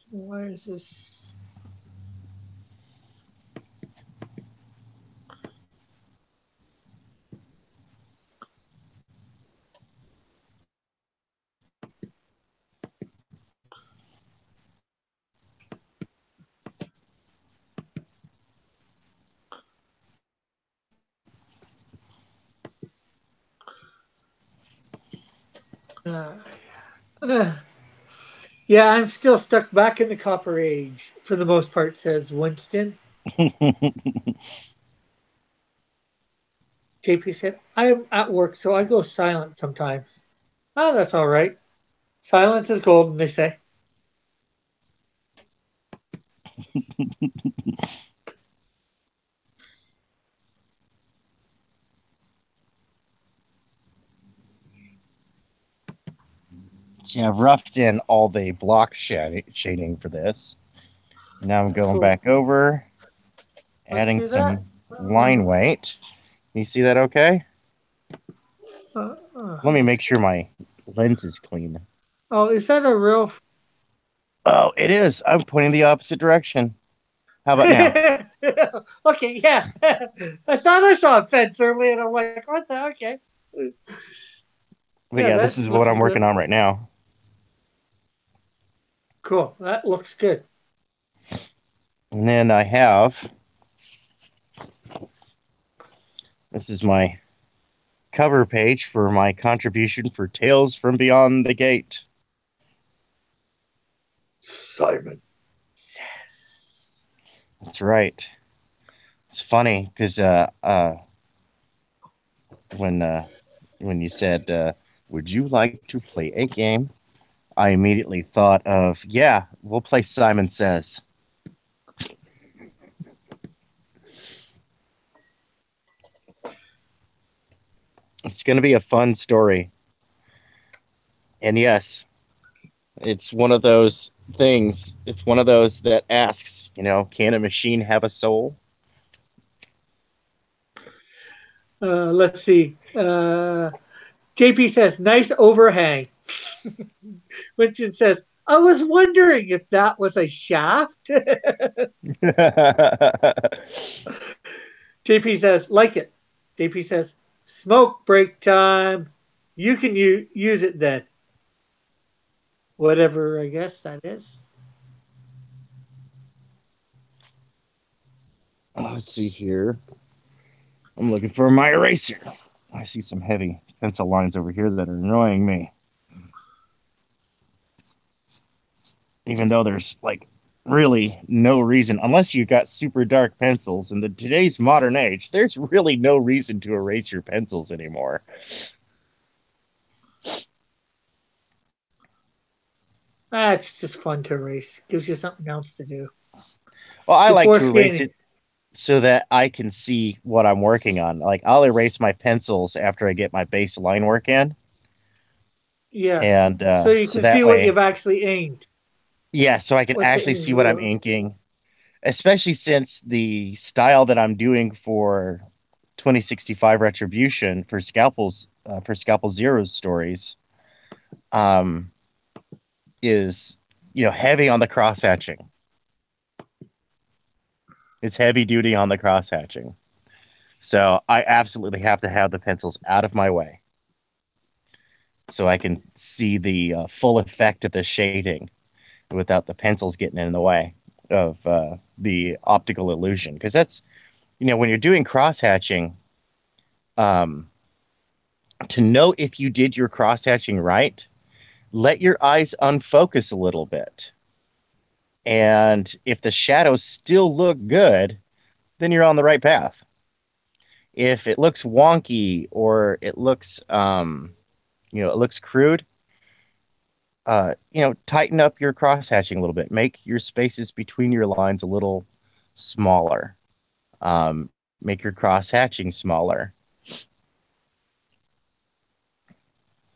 why is this? Uh, uh, yeah, I'm still stuck back in the Copper Age for the most part, says Winston. JP said, I'm at work, so I go silent sometimes. Oh, that's all right. Silence is golden, they say. So yeah, I've roughed in all the block shading for this. Now I'm going Cool. back over, Let's adding see that. some line weight. You see that okay? Let me make sure my lens is clean. oh, is that a real? Oh, it is. I'm pointing the opposite direction. How about now? Okay, yeah. I thought I saw a fence earlier, and I'm like, what the? Okay. But Yeah, yeah, this that's is what I'm looking working good. on right now. Cool. That looks good. And then I have this is my cover page for my contribution for Tales from Beyond the Gate. Simon says. That's right. It's funny because when uh, when you said, "Would you like to play a game?" I immediately thought of, "Yeah, we'll play Simon Says." It's going to be a fun story, and yes, it's one of those things. It's one of those that asks, can a machine have a soul? Let's see. JP says, nice overhang. Winston says, I was wondering if that was a shaft. JP says, like it. JP says, smoke break time. You can use it then. Whatever, I guess that is. Let's see here. I'm looking for my eraser. I see some heavy pencil lines over here that are annoying me. Even though there's like really no reason, unless you got super dark pencils in today's modern age, there's really no reason to erase your pencils anymore. It's just fun to erase. Gives you something else to do. Well, I like Before to erase scanning. it so that I can see what I'm working on. Like I'll erase my pencils after I get my base line work in, Yeah. and So you so can see that what way, you've actually aimed. yeah, so I can What the actually ink see what I'm drew. inking. Especially since the style that I'm doing for 2065 Retribution for Scalpel Zero's stories um, is heavy on the cross hatching. It's heavy duty on the cross hatching. So I absolutely have to have the pencils out of my way so I can see the full effect of the shading without the pencils getting in the way of the optical illusion. Because that's when you're doing cross hatching, um, to know if you did your cross hatching right, let your eyes unfocus a little bit. And if the shadows still look good, then you're on the right path. If it looks wonky or it looks crude, tighten up your cross hatching a little bit. Make your spaces between your lines a little smaller. Make your cross hatching smaller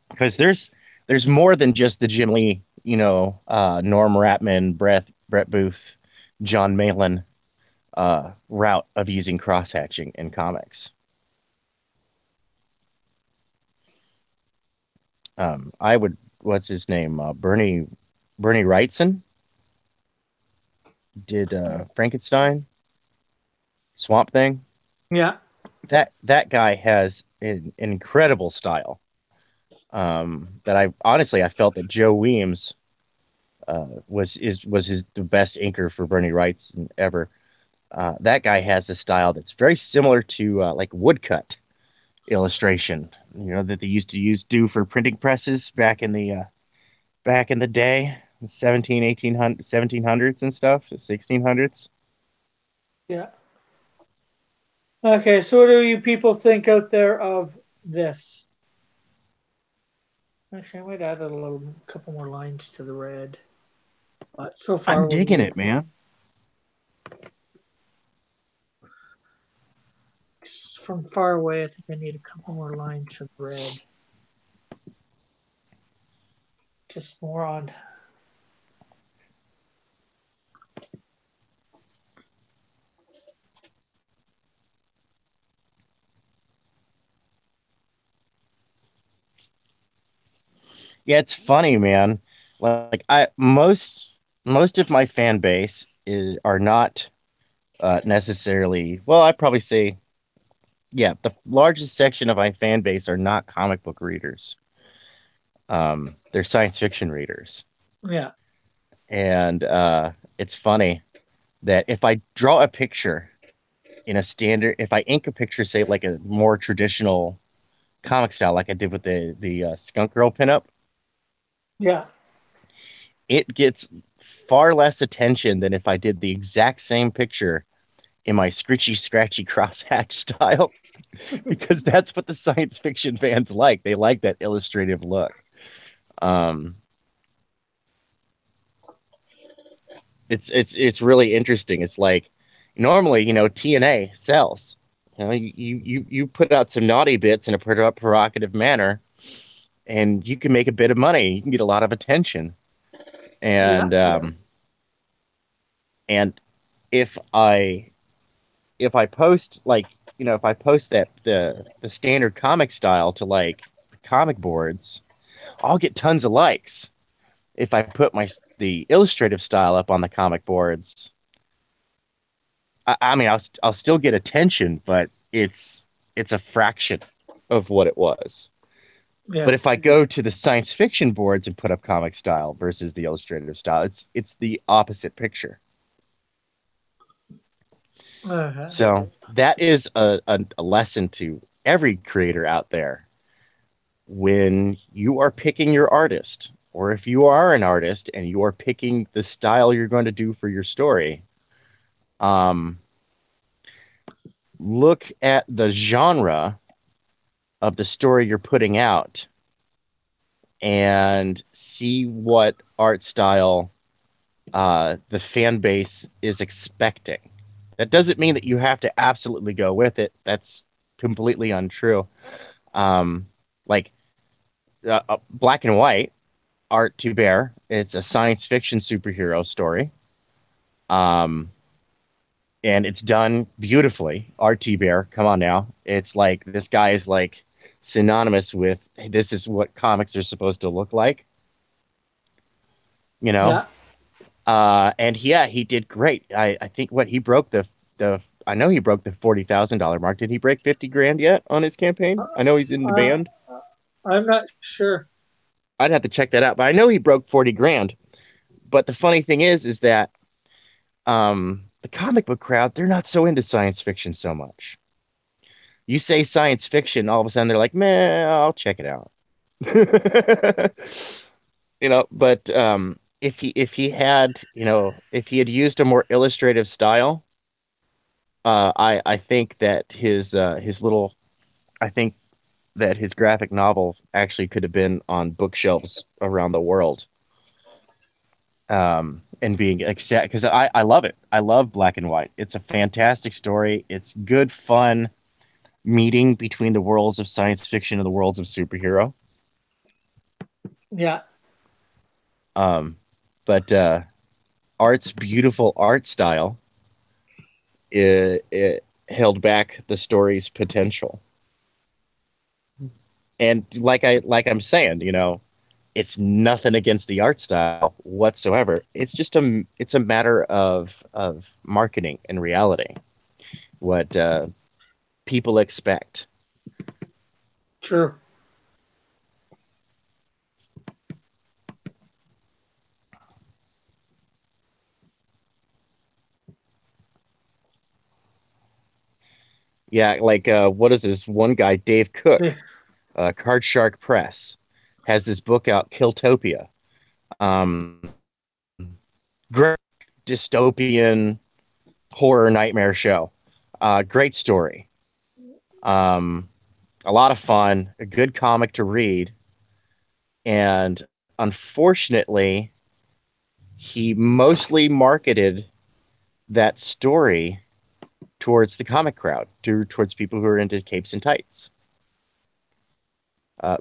because there's more than just the Jim Lee, Norm Ratman, Brett Booth, John Malin route of using cross hatching in comics. I would, what's his name? Bernie Wrightson did Frankenstein, Swamp Thing. Yeah, That guy has an incredible style. That I honestly I felt that Joe Weems was his the best inker for Bernie Wrightson ever. That guy has a style that's very similar to like woodcut illustration, that they used to do for printing presses back in the day, 17, 1800, 1700s and stuff, 1600s. yeah. Okay, so what do you people think out there of this? Actually, I might add a little couple more lines to the red. But so far, I'm what do digging you? it, man. Just from far away, I think I need a couple more lines to the red. Just more on. Yeah, it's funny, man. Like I most of my fan base is are not necessarily, well, I'd probably say, yeah, the largest section of my fan base are not comic book readers. They're science fiction readers. Yeah, And it's funny that if I draw a picture in a standard, if I ink a picture, say like a more traditional comic style, like I did with the Skunk Girl pinup, yeah, it gets far less attention than if I did the exact same picture in my scritchy scratchy crosshatch style, because that's what the science fiction fans like. They like that illustrative look. Um, it's really interesting. It's like normally, TNA sells. You put out some naughty bits in a provocative manner, and you can make a bit of money. You can get a lot of attention. yeah, And if I if I post like if I post that the standard comic style to like the comic boards, I'll get tons of likes. If I put the illustrative style up on the comic boards, I mean, I'll still get attention, but it's a fraction of what it was. yeah. But if I go to the science fiction boards and put up comic style versus the illustrative style, it's the opposite picture. Uh-huh. So that is a lesson to every creator out there. When you are picking your artist, or if you are an artist and you are picking the style you're going to do for your story, um, look at the genre of the story you're putting out and see what art style the fan base is expecting. That doesn't mean that you have to absolutely go with it. That's completely untrue. Um, like Black and White, Art to Bear, it's a science fiction superhero story. Um, and it's done beautifully. RT Bear, come on now. It's like this guy is like synonymous with, hey, this is what comics are supposed to look like, you know? Yeah. And yeah, he did great. I think what he broke the I know he broke the $40,000 mark. Did he break 50 grand yet on his campaign? I know he's in the Uh, band. I'm not sure. I'd have to check that out, but I know he broke 40 grand. But the funny thing is that the comic book crowd, they're not so into science fiction so much. You say science fiction, all of a sudden they're like, man, I'll check it out. But if he had used a more illustrative style, I think that his little I think that his graphic novel actually could have been on bookshelves around the world. And being accept because I love it. I love Black and White. It's a fantastic story. It's good fun meeting between the worlds of science fiction and the worlds of superhero. Yeah. Um, but art's beautiful art style, it held back the story's potential. And I'm saying, it's nothing against the art style whatsoever. It's a matter of marketing and reality. What people expect. True. Yeah, like what is this one guy, Dave Yeah. Cook, Card Shark Press, has this book out, Killtopia. Um, Great dystopian horror nightmare show. Great story. Um, a lot of fun, a good comic to read, and unfortunately, he mostly marketed that story towards the comic crowd, towards people who are into capes and tights.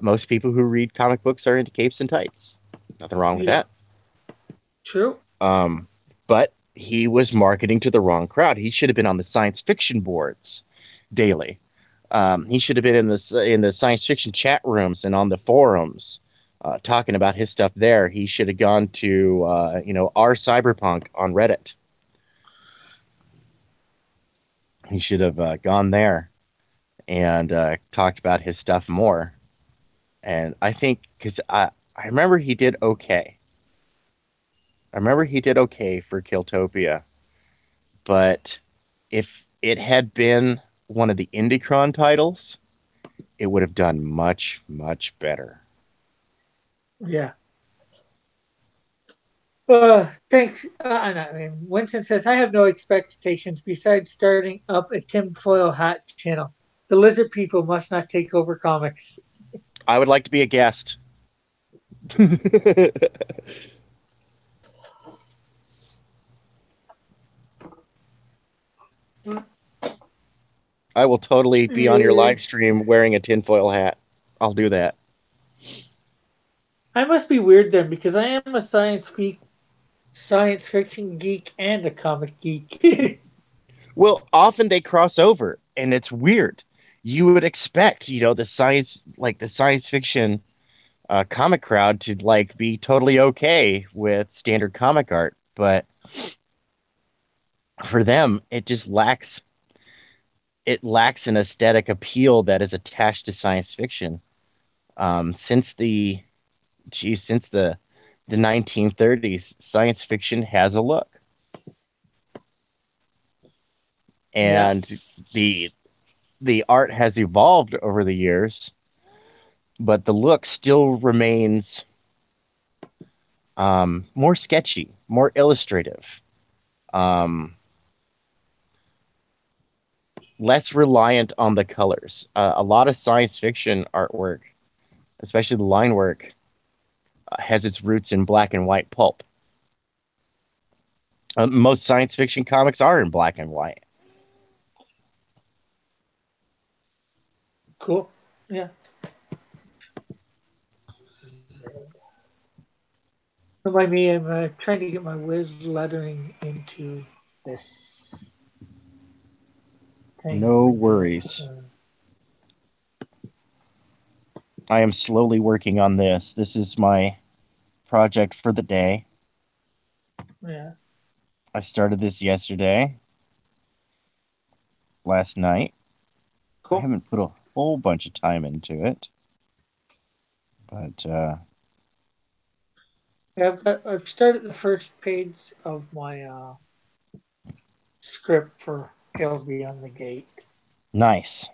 Most people who read comic books are into capes and tights. Nothing wrong with Yeah. that. True. Um, but he was marketing to the wrong crowd. He should have been on the science fiction boards daily. He should have been in the science fiction chat rooms and on the forums, talking about his stuff there. He should have gone to our cyberpunk on Reddit. He should have gone there and talked about his stuff more. And I think because I remember he did okay. I remember he did okay for Killtopia, but if it had been one of the Indicron titles, it would have done much, much better. Yeah. Thanks. I mean, Winston says, I have no expectations besides starting up a tinfoil hat channel. The lizard people must not take over comics. I would like to be a guest. I will totally be on your Yeah. live stream wearing a tinfoil hat. I'll do that. I must be weird then because I am a science fiction geek and a comic geek. Well, often they cross over, and it's weird. You would expect, the science fiction comic crowd to like be totally okay with standard comic art, but for them, it lacks an aesthetic appeal that is attached to science fiction. Since the 1930s, science fiction has a look, Yeah. and the the art has evolved over the years, but the look still remains more sketchy, more illustrative, um, less reliant on the colors. A lot of science fiction artwork, especially the line work, has its roots in black and white pulp. Most science fiction comics are in black and white. Cool. Yeah. Remind me, I'm trying to get my whiz lettering into this thing No we did. worries. I am slowly working on this. This is my project for the day. Yeah. I started this yesterday, last night. I Cool. haven't put a whole bunch of time into it, but Yeah, I've started the first page of my script for Tales Beyond the Gate. nice.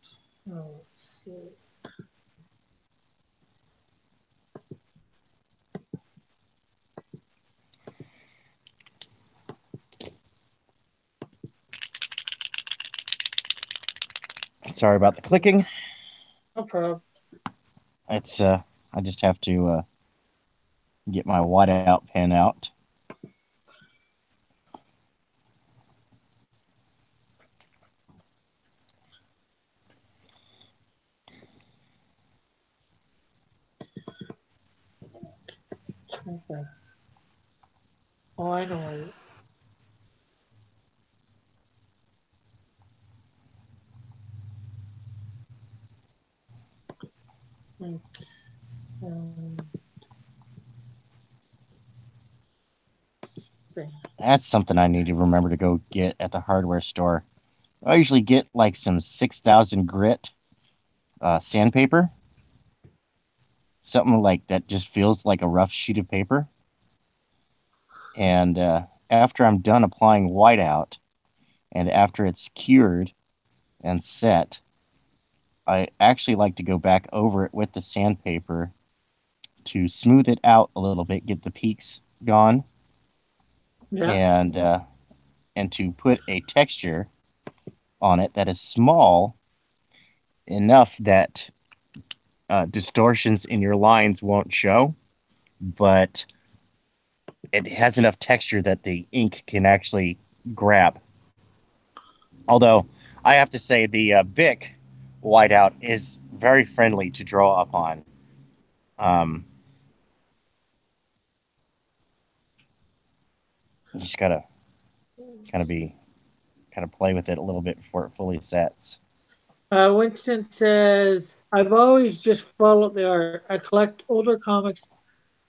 So let's see. Sorry about the clicking. No problem. It's I just have to get my whiteout pen out. Okay. Oh, I know. Um, That's something I need to remember to go get at the hardware store. I usually get like some 6,000 grit sandpaper, something like that just feels like a rough sheet of paper. And after I'm done applying whiteout, and after it's cured and set, I actually like to go back over it with the sandpaper to smooth it out a little bit, get the peaks gone, yeah. and to put a texture on it that is small enough that distortions in your lines won't show, but it has enough texture that the ink can actually grab. Although I have to say the Bic whiteout is very friendly to draw upon. Um, you just gotta kind of be kind of play with it a little bit before it fully sets. Winston says, I've always just followed the art. I collect older comics,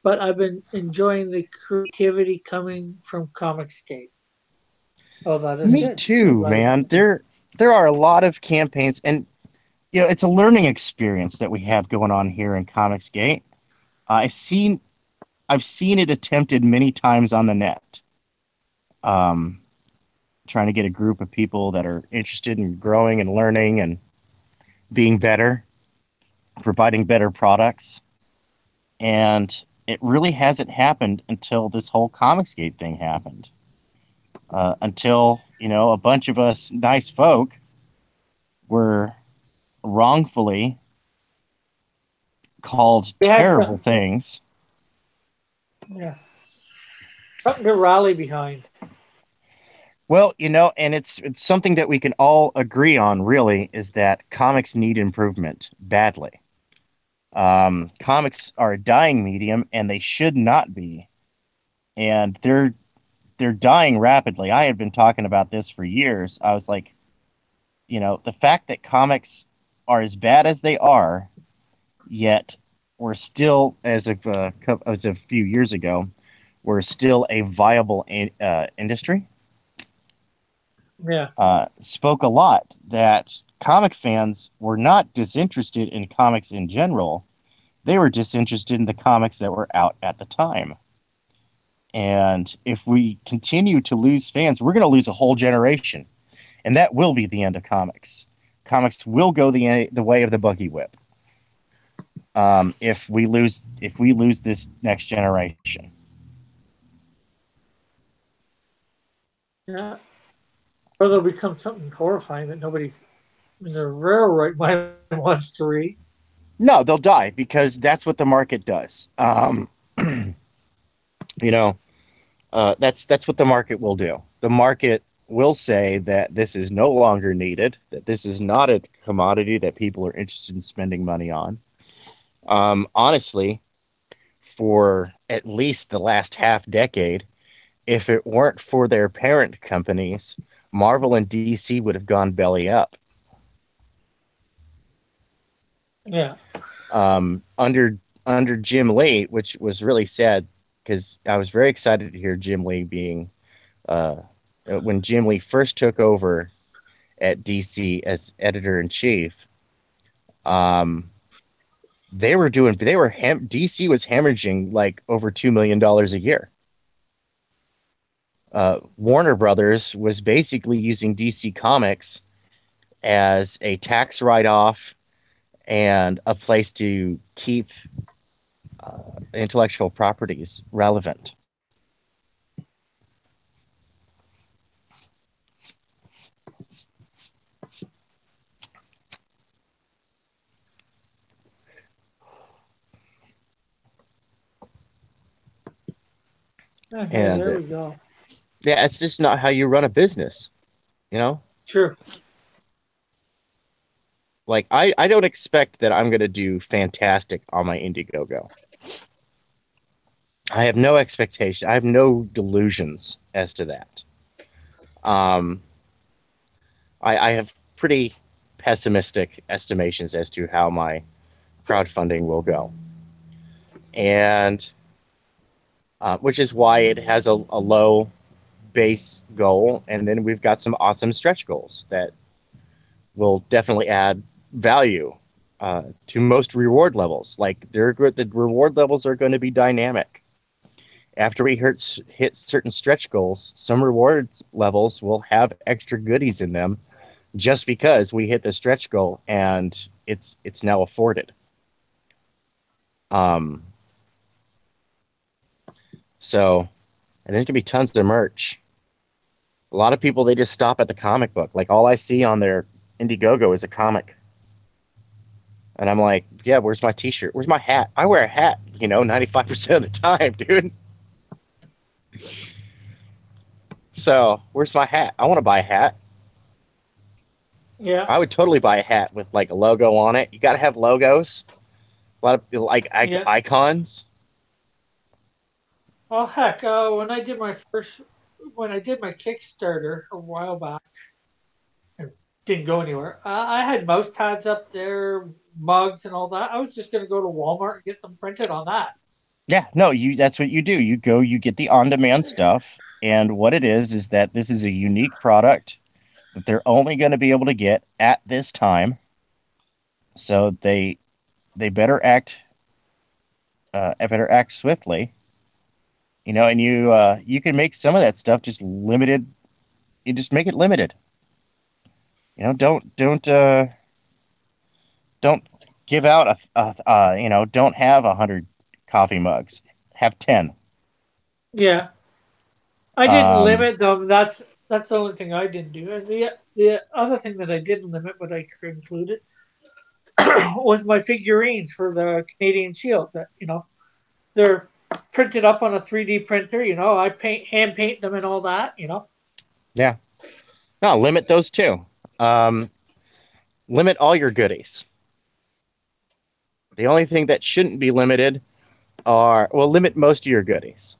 but I've been enjoying the creativity coming from Comicsgate. Oh, that is Me good. I'm too, glad. man. There are a lot of campaigns, and it's a learning experience that we have going on here in Comicsgate. I seen I've seen it attempted many times on the net. Um, Trying to get a group of people that are interested in growing and learning and being better, providing better products. And it really hasn't happened until this whole Comicsgate thing happened. Until, a bunch of us nice folk were wrongfully called We had terrible some, things. yeah, something to rally behind. Well, and it's something that we can all agree on, really, is that comics need improvement badly. Comics are a dying medium, and they should not be. And they're dying rapidly. I had been talking about this for years. I was like, the fact that comics are as bad as they are, yet we're still, as of a few years ago, we're still a viable industry. Yeah, Spoke a lot that comic fans were not disinterested in comics in general. They were disinterested in the comics that were out at the time. And if we continue to lose fans, we're going to lose a whole generation. And that will be the end of comics. Comics will go the way of the buggy whip. If we lose this next generation. yeah. Or they'll become something horrifying that nobody in their railroad mind wants to read. No, they'll die because that's what the market does. You know, that's what the market will do. The market will say that this is no longer needed, that this is not a commodity that people are interested in spending money on. Honestly, for at least the last half decade, if it weren't for their parent companies, Marvel and DC would have gone belly up. Yeah, Under Jim Lee, which was really sad because I was very excited to hear Jim Lee being uh, when Jim Lee first took over at DC as editor in chief. Um, DC was hemorrhaging like over $2 million a year. Warner Brothers was basically using DC Comics as a tax write-off and a place to keep intellectual properties relevant. okay, And there we go. yeah, it's just not how you run a business, you know? Sure. Like I don't expect that I'm gonna do fantastic on my Indiegogo. I have no expectation. I have no delusions as to that. Um, I have pretty pessimistic estimations as to how my crowdfunding will go, and which is why it has a low base goal, and then we've got some awesome stretch goals that will definitely add value to most reward levels. Like the reward levels are going to be dynamic. After we hit certain stretch goals, some reward levels will have extra goodies in them just because we hit the stretch goal and it's now afforded. Um, so and there's gonna be tons of merch. A lot of people they just stop at the comic book. Like all I see on their Indiegogo is a comic. And I'm like, yeah, where's my t-shirt? Where's my hat? I wear a hat, 95% of the time, dude. So where's my hat? I want to buy a hat. Yeah, I would totally buy a hat with like a logo on it. You got to have logos. A lot of like yeah. icons. Oh heck, when I did my Kickstarter a while back, it didn't go anywhere. I had mouse pads up there, mugs and all that. I was just gonna go to Walmart and get them printed on that. Yeah, no, that's what you do. You go, you get the on-demand stuff, and what it is that this is a unique product that they're only going to be able to get at this time. So they better act swiftly, and you can make some of that stuff just limited. You just make it limited. Don't give out don't have 100 coffee mugs. Have 10. Yeah, I didn't Um, limit them. That's the only thing I didn't do. And the other thing that I did limit, but I included, was my figurines for the Canadian Shield. That they're printed up on a 3D printer. I hand paint them and all that. yeah. No, limit those too. Um, limit all your goodies. The only thing that shouldn't be limited limit most of your goodies.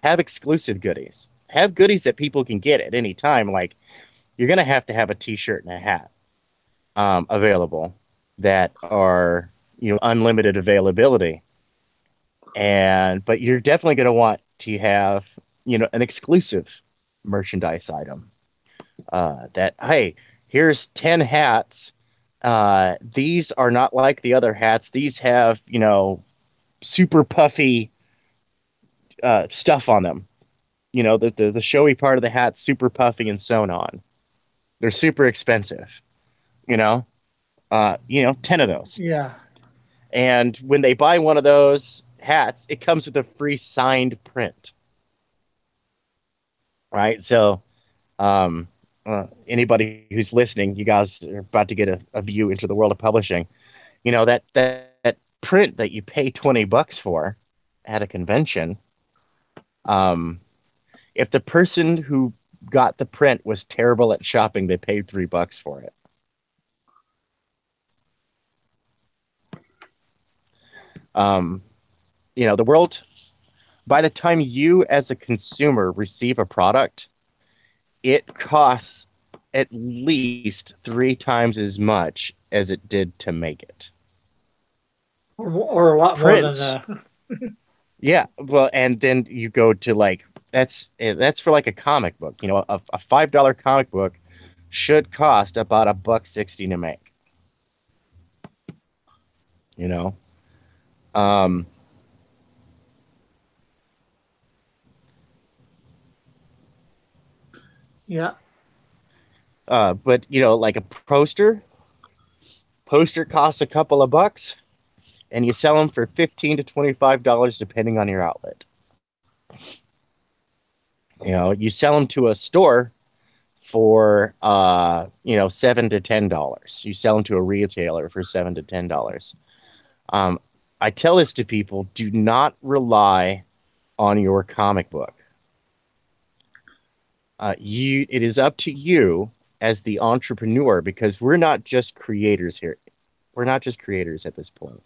Have exclusive goodies. Have goodies that people can get at any time. Like you're gonna have a T-shirt and a hat available that are unlimited availability, but you're definitely gonna want to have an exclusive merchandise item. That hey, here's 10 hats. These are not like the other hats. These have super puffy stuff on them. The showy part of the hat's super puffy and sewn on. They're super expensive. You know, 10 of those. Yeah, And when they buy one of those hats, it comes with a free signed print. Right. So, um, anybody who's listening, you guys are about to get a view into the world of publishing. That print that you pay $20 for at a convention. Um, if the person who got the print was terrible at shopping, they paid $3 for it. Um, the world, by the time you as a consumer receive a product, it costs at least 3 times as much as it did to make it. or a lot more than Prints, that. yeah. Well, and then you go to like that's for like a comic book. A $5 comic book should cost about $1.60 to make. You know, um, Yeah, but like a poster costs a couple of bucks, and you sell them for $15 to $25 depending on your outlet. You sell them to a store for $7 to $10. You sell them to a retailer for $7 to $10. Um, I tell this to people: do not rely on your comic book. It is up to you as the entrepreneur because we're not just creators here. We're not just creators at this point.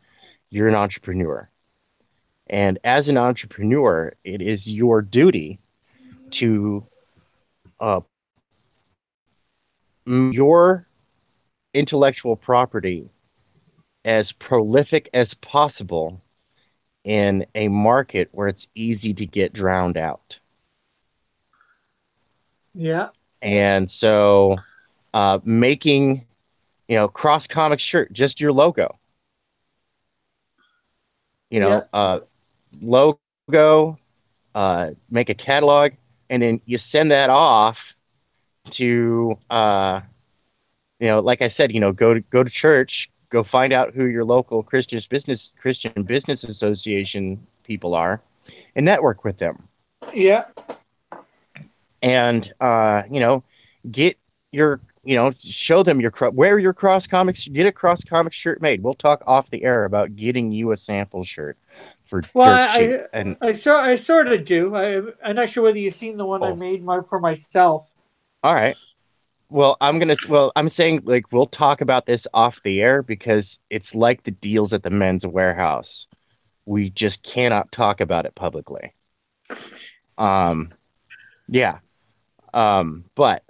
You're an entrepreneur. And as an entrepreneur, it is your duty to uh, your intellectual property as prolific as possible in a market where it's easy to get drowned out. Yeah. And so making, cross comic shirt, just your logo, you Yeah. know, uh, logo, make a catalog, and then you send that off to, like I said, go to church, go find out who your local Christian business association people are, and network with them. Yeah. And get your show them wear your cross comics, get a cross comic shirt made. We'll talk off the air about getting you a sample shirt for Well, dirt cheap. And I sort of do. I'm not sure whether you've seen the one I oh, made for myself. all right. I'm saying, like, we'll talk about this off the air because it's like the deals at the Men's Warehouse. We just cannot talk about it publicly. um yeah. But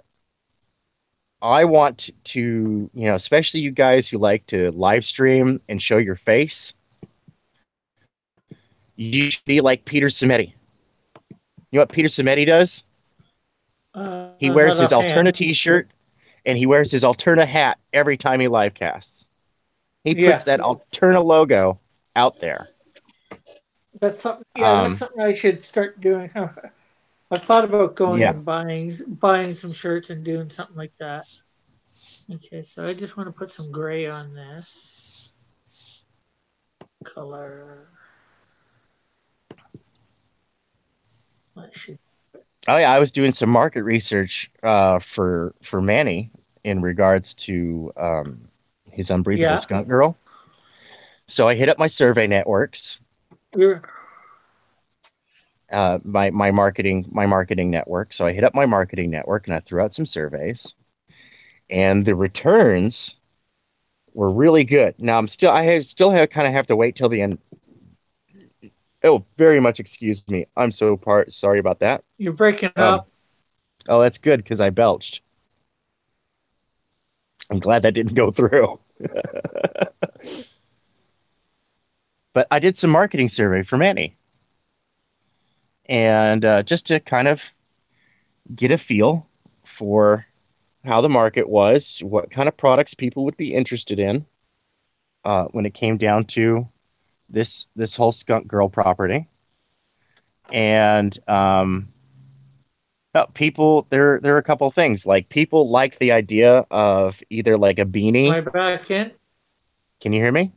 I want to, especially you guys who like to live stream and show your face, you should be like Peter Cimetti. You know what Peter Cimetti does? He wears Not his offhand. Alterna t-shirt and he wears his Alterna hat every time he live casts. He puts Yeah. that Alterna logo out there. That's something. Yeah, that's Um, something I should start doing. I've thought about going yeah. and buying some shirts and doing something like that. Okay, so I just want to put some gray on this color. That should. Oh yeah, I was doing some market research for Manny in regards to his Unbreathable Yeah. Skunk Girl. So I hit up my survey networks, You're, my marketing network. So I hit up my marketing network and I threw out some surveys, and the returns were really good. Now I still kind of have to wait till the end. Oh, very much excuse me. I'm so sorry about that. you're breaking Um, up. oh, that's good because I belched. I'm glad that didn't go through. But I did some marketing survey for Manny, and just to kind of get a feel for how the market was, what kind of products people would be interested in when it came down to this whole Skunk Girl property. And people, there are a couple of things. Like, people like the idea of either like a Am beanie. I back in? Can you hear me?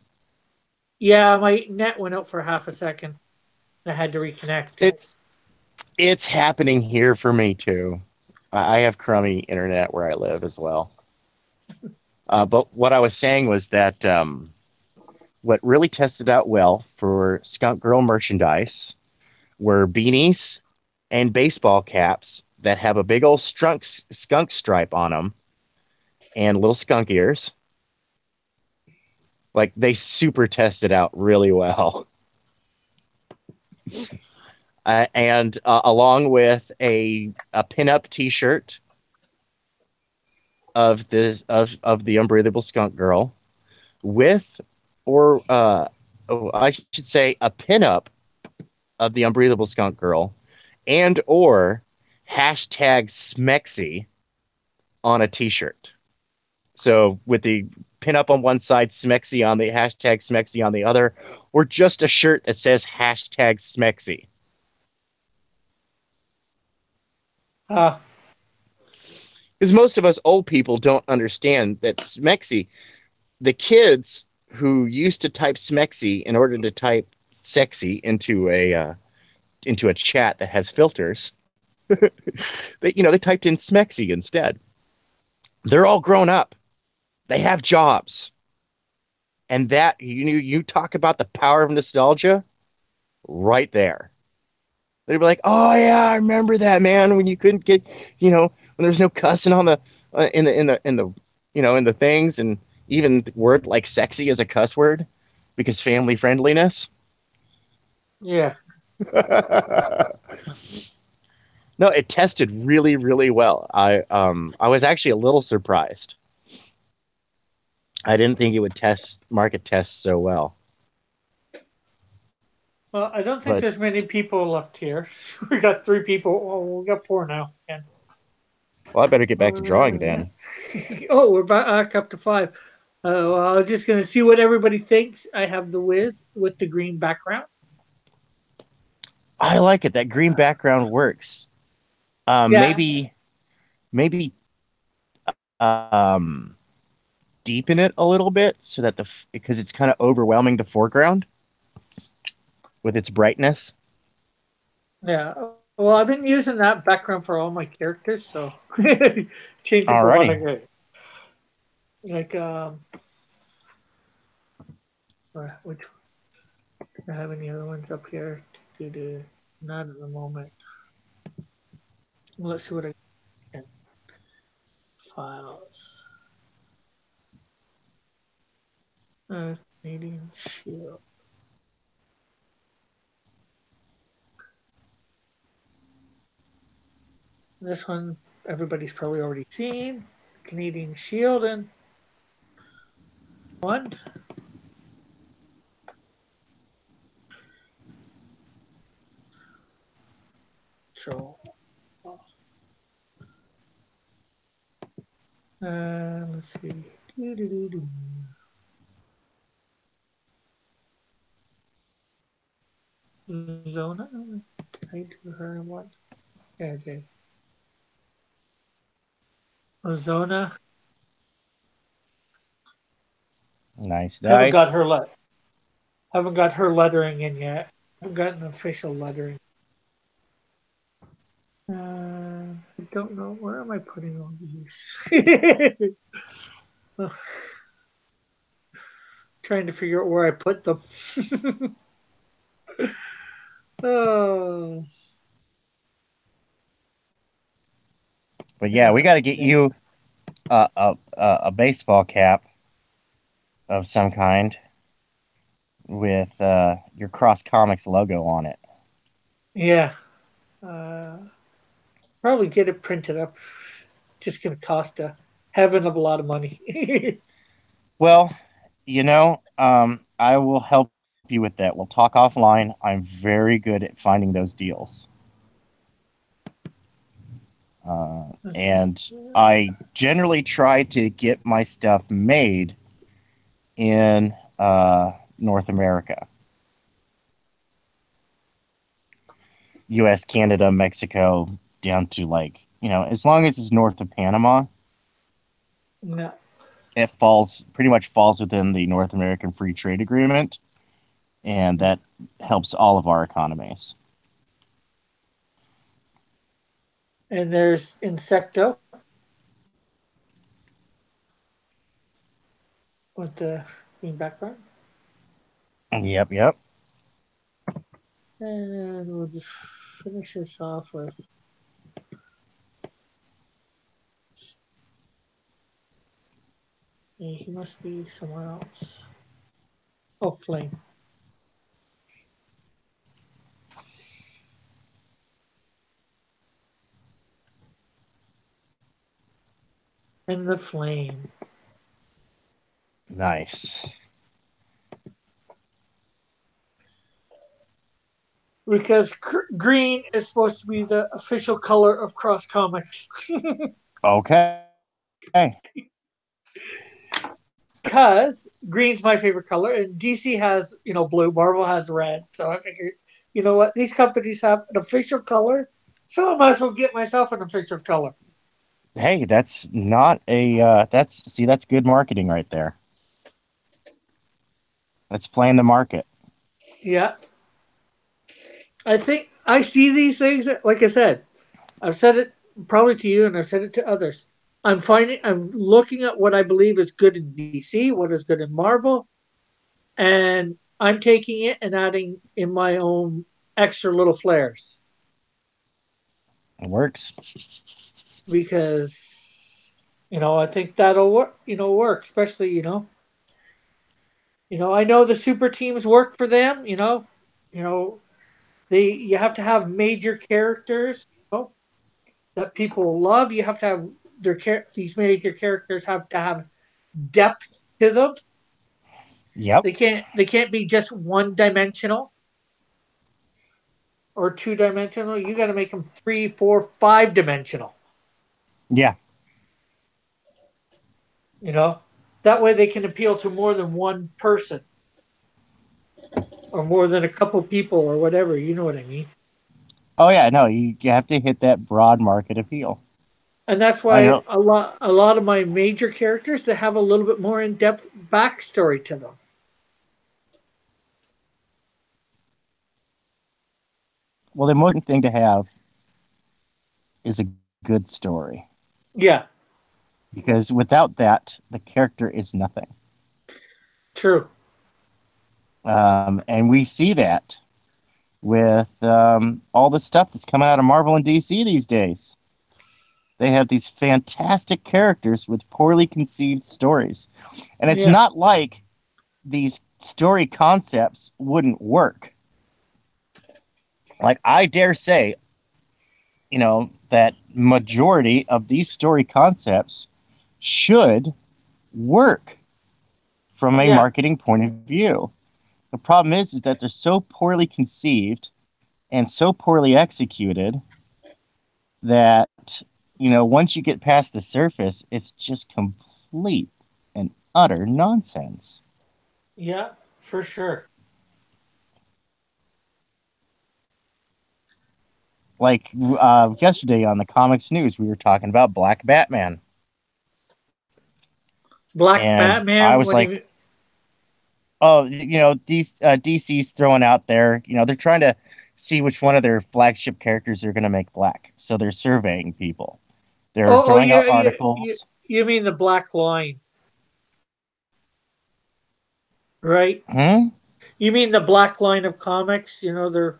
Yeah, my net went out for half a second. I had to reconnect. It's it's happening here for me too. I have crummy internet where I live as well. But what I was saying was that what really tested out well for Skunk Girl merchandise were beanies and baseball caps that have a big old skunk stripe on them and little skunk ears. Like, they super tested out really well. And along with a pinup T-shirt of the Unbreathable Skunk Girl with, or I should say, a pinup of the Unbreathable Skunk Girl, and or hashtag Smexy on a T-shirt. So with the pinup on one side, Smexy on the hashtag Smexy on the other, or just a shirt that says hashtag Smexy. Uh, Because most of us old people don't understand that Smexy, the kids who used to type Smexy in order to type sexy into a chat that has filters, they typed in Smexy instead. They're all grown up. They have jobs. And that, you talk about the power of nostalgia right there. They'd be like, "Oh yeah, I remember that, man, when you couldn't get, when there's no cussing on the in the things, and even word like sexy is a cuss word because family friendliness." Yeah. No, it tested really, really well. I was actually a little surprised. I didn't think it would market test so well. Well, I don't think But there's many people left here. We got 3 people. Well, we got 4 now. Yeah. well, I better get back to drawing Uh, then. oh, we're back up to 5. Well, I'm just gonna see what everybody thinks. I have the Wiz with the green background. I like it. That green background works. Yeah, Maybe um, deepen it a little bit so that because it's kind of overwhelming the foreground with its brightness. yeah. Well, I've been using that background for all my characters, so change it for what I Alrighty, get. Like, which do I have any other ones up here? Not at the moment. Let's see what I can. Files. Canadian Shield. This one everybody's probably already seen. Canadian Shield and one. So, let's see. Doo-doo-doo-doo. Zona. Did I do her in what? Yeah, okay. Zona. nice Haven't got dice. her let. Haven't got her lettering in yet. Haven't got an official lettering. I don't know where am I putting all these. Trying to figure out where I put them. Oh, But yeah, we got to get okay. you a baseball cap of some kind with your Cross Comics logo on it. Yeah. Uh, Probably get it printed up. Just gonna cost a heaven of a lot of money. Well, I will help you with that. We'll talk offline. I'm very good at finding those deals. Let's see. And I generally try to get my stuff made in North America, US, Canada, Mexico, down to as long as it's north of Panama, No. it pretty much falls within the North American Free Trade Agreement, and that helps all of our economies. And there's Insecto with the green background. Yep, yep. And we'll just finish this off with he must be somewhere else. Oh, Flame. And the Flame. Nice. Because green is supposed to be the official color of Cross Comics. Okay. Because green's my favorite color, and DC has blue, Marvel has red. So I figured, you know what, these companies have an official color, so I might as well get myself an official color. Hey, that's not a that's good marketing right there. That's playing the market. Yeah, I think I see these things. Like I said, I've said it probably to you, and I've said it to others. I'm looking at what I believe is good in DC, what is good in Marvel, and I'm taking it and adding in my own extra little flares It works. because I think that'll work. Work especially I know the super teams work for them. You have to have major characters, that people love. You have to have these major characters have to have depth to them. Yep. They can't be just one dimensional or two dimensional. You got to make them three, four, five dimensional. Yeah. You know, that way they can appeal to more than one person or more than a couple people or whatever. You know what I mean? Oh yeah. No, you have to hit that broad market appeal. And that's I why know. a lot of my major characters, they have a little bit more in depth backstory to them. Well, the most important thing to have is a good story, Yeah, because without that, the character is nothing. true. And we see that with all the stuff that's coming out of Marvel and DC these days. They have these fantastic characters with poorly conceived stories. And it's Yeah, not like these story concepts wouldn't work. Like, I dare say, that majority of these story concepts should work from a yeah, marketing point of view. The problem is that they're so poorly conceived and so poorly executed that, once you get past the surface, it's just complete and utter nonsense. yeah, for sure. Like yesterday on the comics news, we were talking about Black Batman. Black And I Batman. was What do like, you? oh, these DC's throwing out there, they're trying to see which one of their flagship characters they're going to make black. So they're surveying people. They're Oh, throwing out you articles. you mean the Black Line, right? Hmm? You mean the Black Line of comics? Their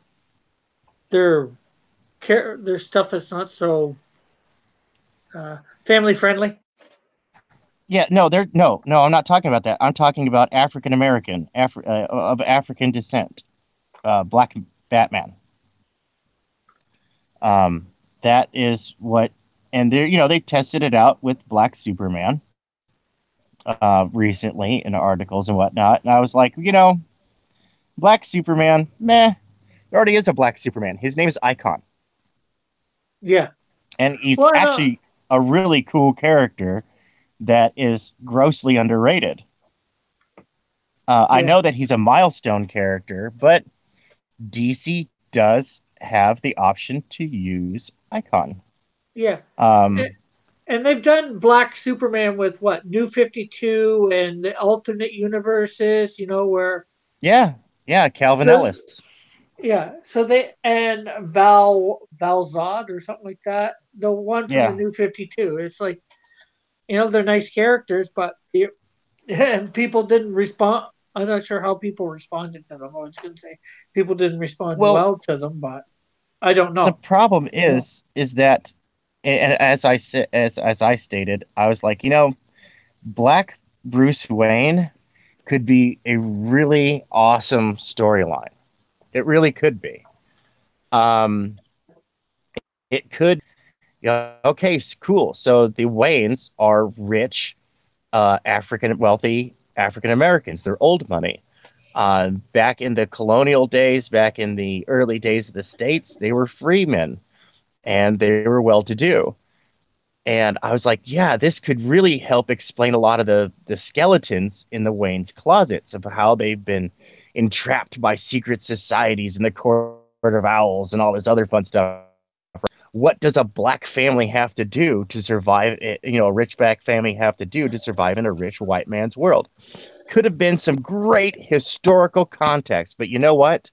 their stuff that's not so family friendly. Yeah, no, they're no. I'm not talking about that. I'm talking about African American, of African descent, Black Batman. Um, that is what, and they tested it out with Black Superman recently in articles and whatnot. And I was like, Black Superman, meh. There already is a Black Superman. His name is Icon, Yeah. and he's Well, I know. actually a really cool character that is grossly underrated. I Yeah. know that he's a milestone character, but DC does have the option to use Icon. Yeah. Um, And they've done Black Superman with what New 52 and the alternate universes. Where yeah, yeah, Calvin so Ellis. yeah, so they and Valzad or something like that. The one from the Yeah. New 52. It's like they're nice characters, but and people didn't respond. I'm not sure how people responded to them. I was going to say people didn't respond Well, well to them, but I don't the know. problem is that, and as I said, as I stated, I was like, Black Bruce Wayne could be a really awesome storyline. It really could be. Um, it could. Yeah. Okay. Cool. So the Waynes are rich, wealthy African Americans. They're old money. Back in the colonial days, back in the early days of the states, they were freemen and they were well to do. And I was like, yeah, this could really help explain a lot of the skeletons in the Wayne's closets of how they've been entrapped by secret societies and the Court of Owls and all this other fun stuff. What does a black family have to do to survive? A rich black family have to do to survive in a rich white man's world? Could have been some great historical context, but you know what?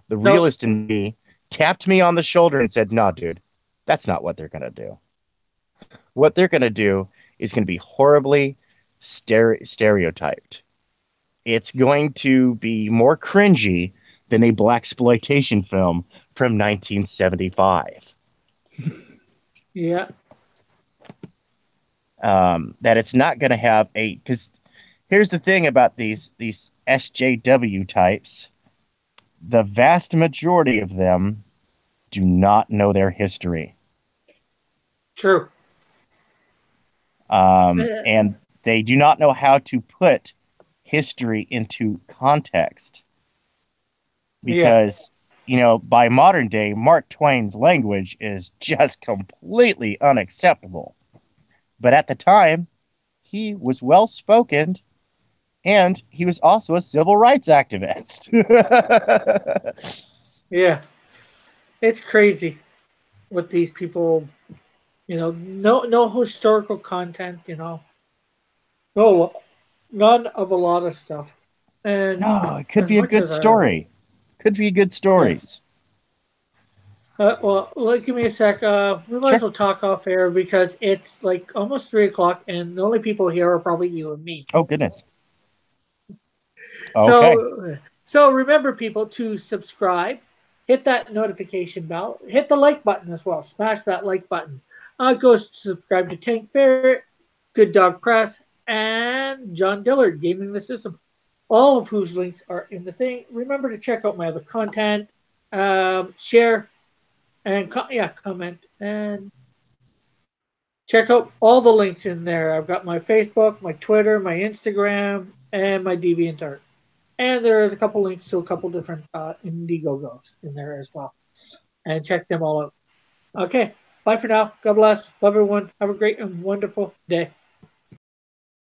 The No, realist in me tapped me on the shoulder and said, "No, dude, that's not what they're gonna do. What they're gonna do is gonna be horribly stereotyped. It's going to be more cringy than a black exploitation film from 1975." yeah, That it's not going to have because here's the thing about these SJW types. the vast majority of them do not know their history. True. And they do not know how to put history into context Yeah. because, by modern day, Mark Twain's language is just completely unacceptable. But at the time, he was well spoken and he was also a civil rights activist. Yeah. It's crazy what these people, no historical content, no, none of a lot of stuff. And No, it could as be a much good as I love, story. Could be good yeah. stories. Give me a sec. We might as Sure. well talk off air because it's like almost 3 o'clock, and the only people here are probably you and me. Oh, goodness. Okay. So remember, people, to subscribe, hit that notification bell, hit the like button as well. Smash that like button. Go subscribe to Tank Ferret, Good Dog Press, and John Dillard, Gaming the System. All of whose links are in the thing. Remember to check out my other content, share, and comment, and check out all the links in there. I've got my Facebook, my Twitter, my Instagram, and my DeviantArt. And there's a couple links to a couple different Indiegogos in there as well. And check them all out. Okay, bye for now. God bless. Love everyone. Have a great and wonderful day.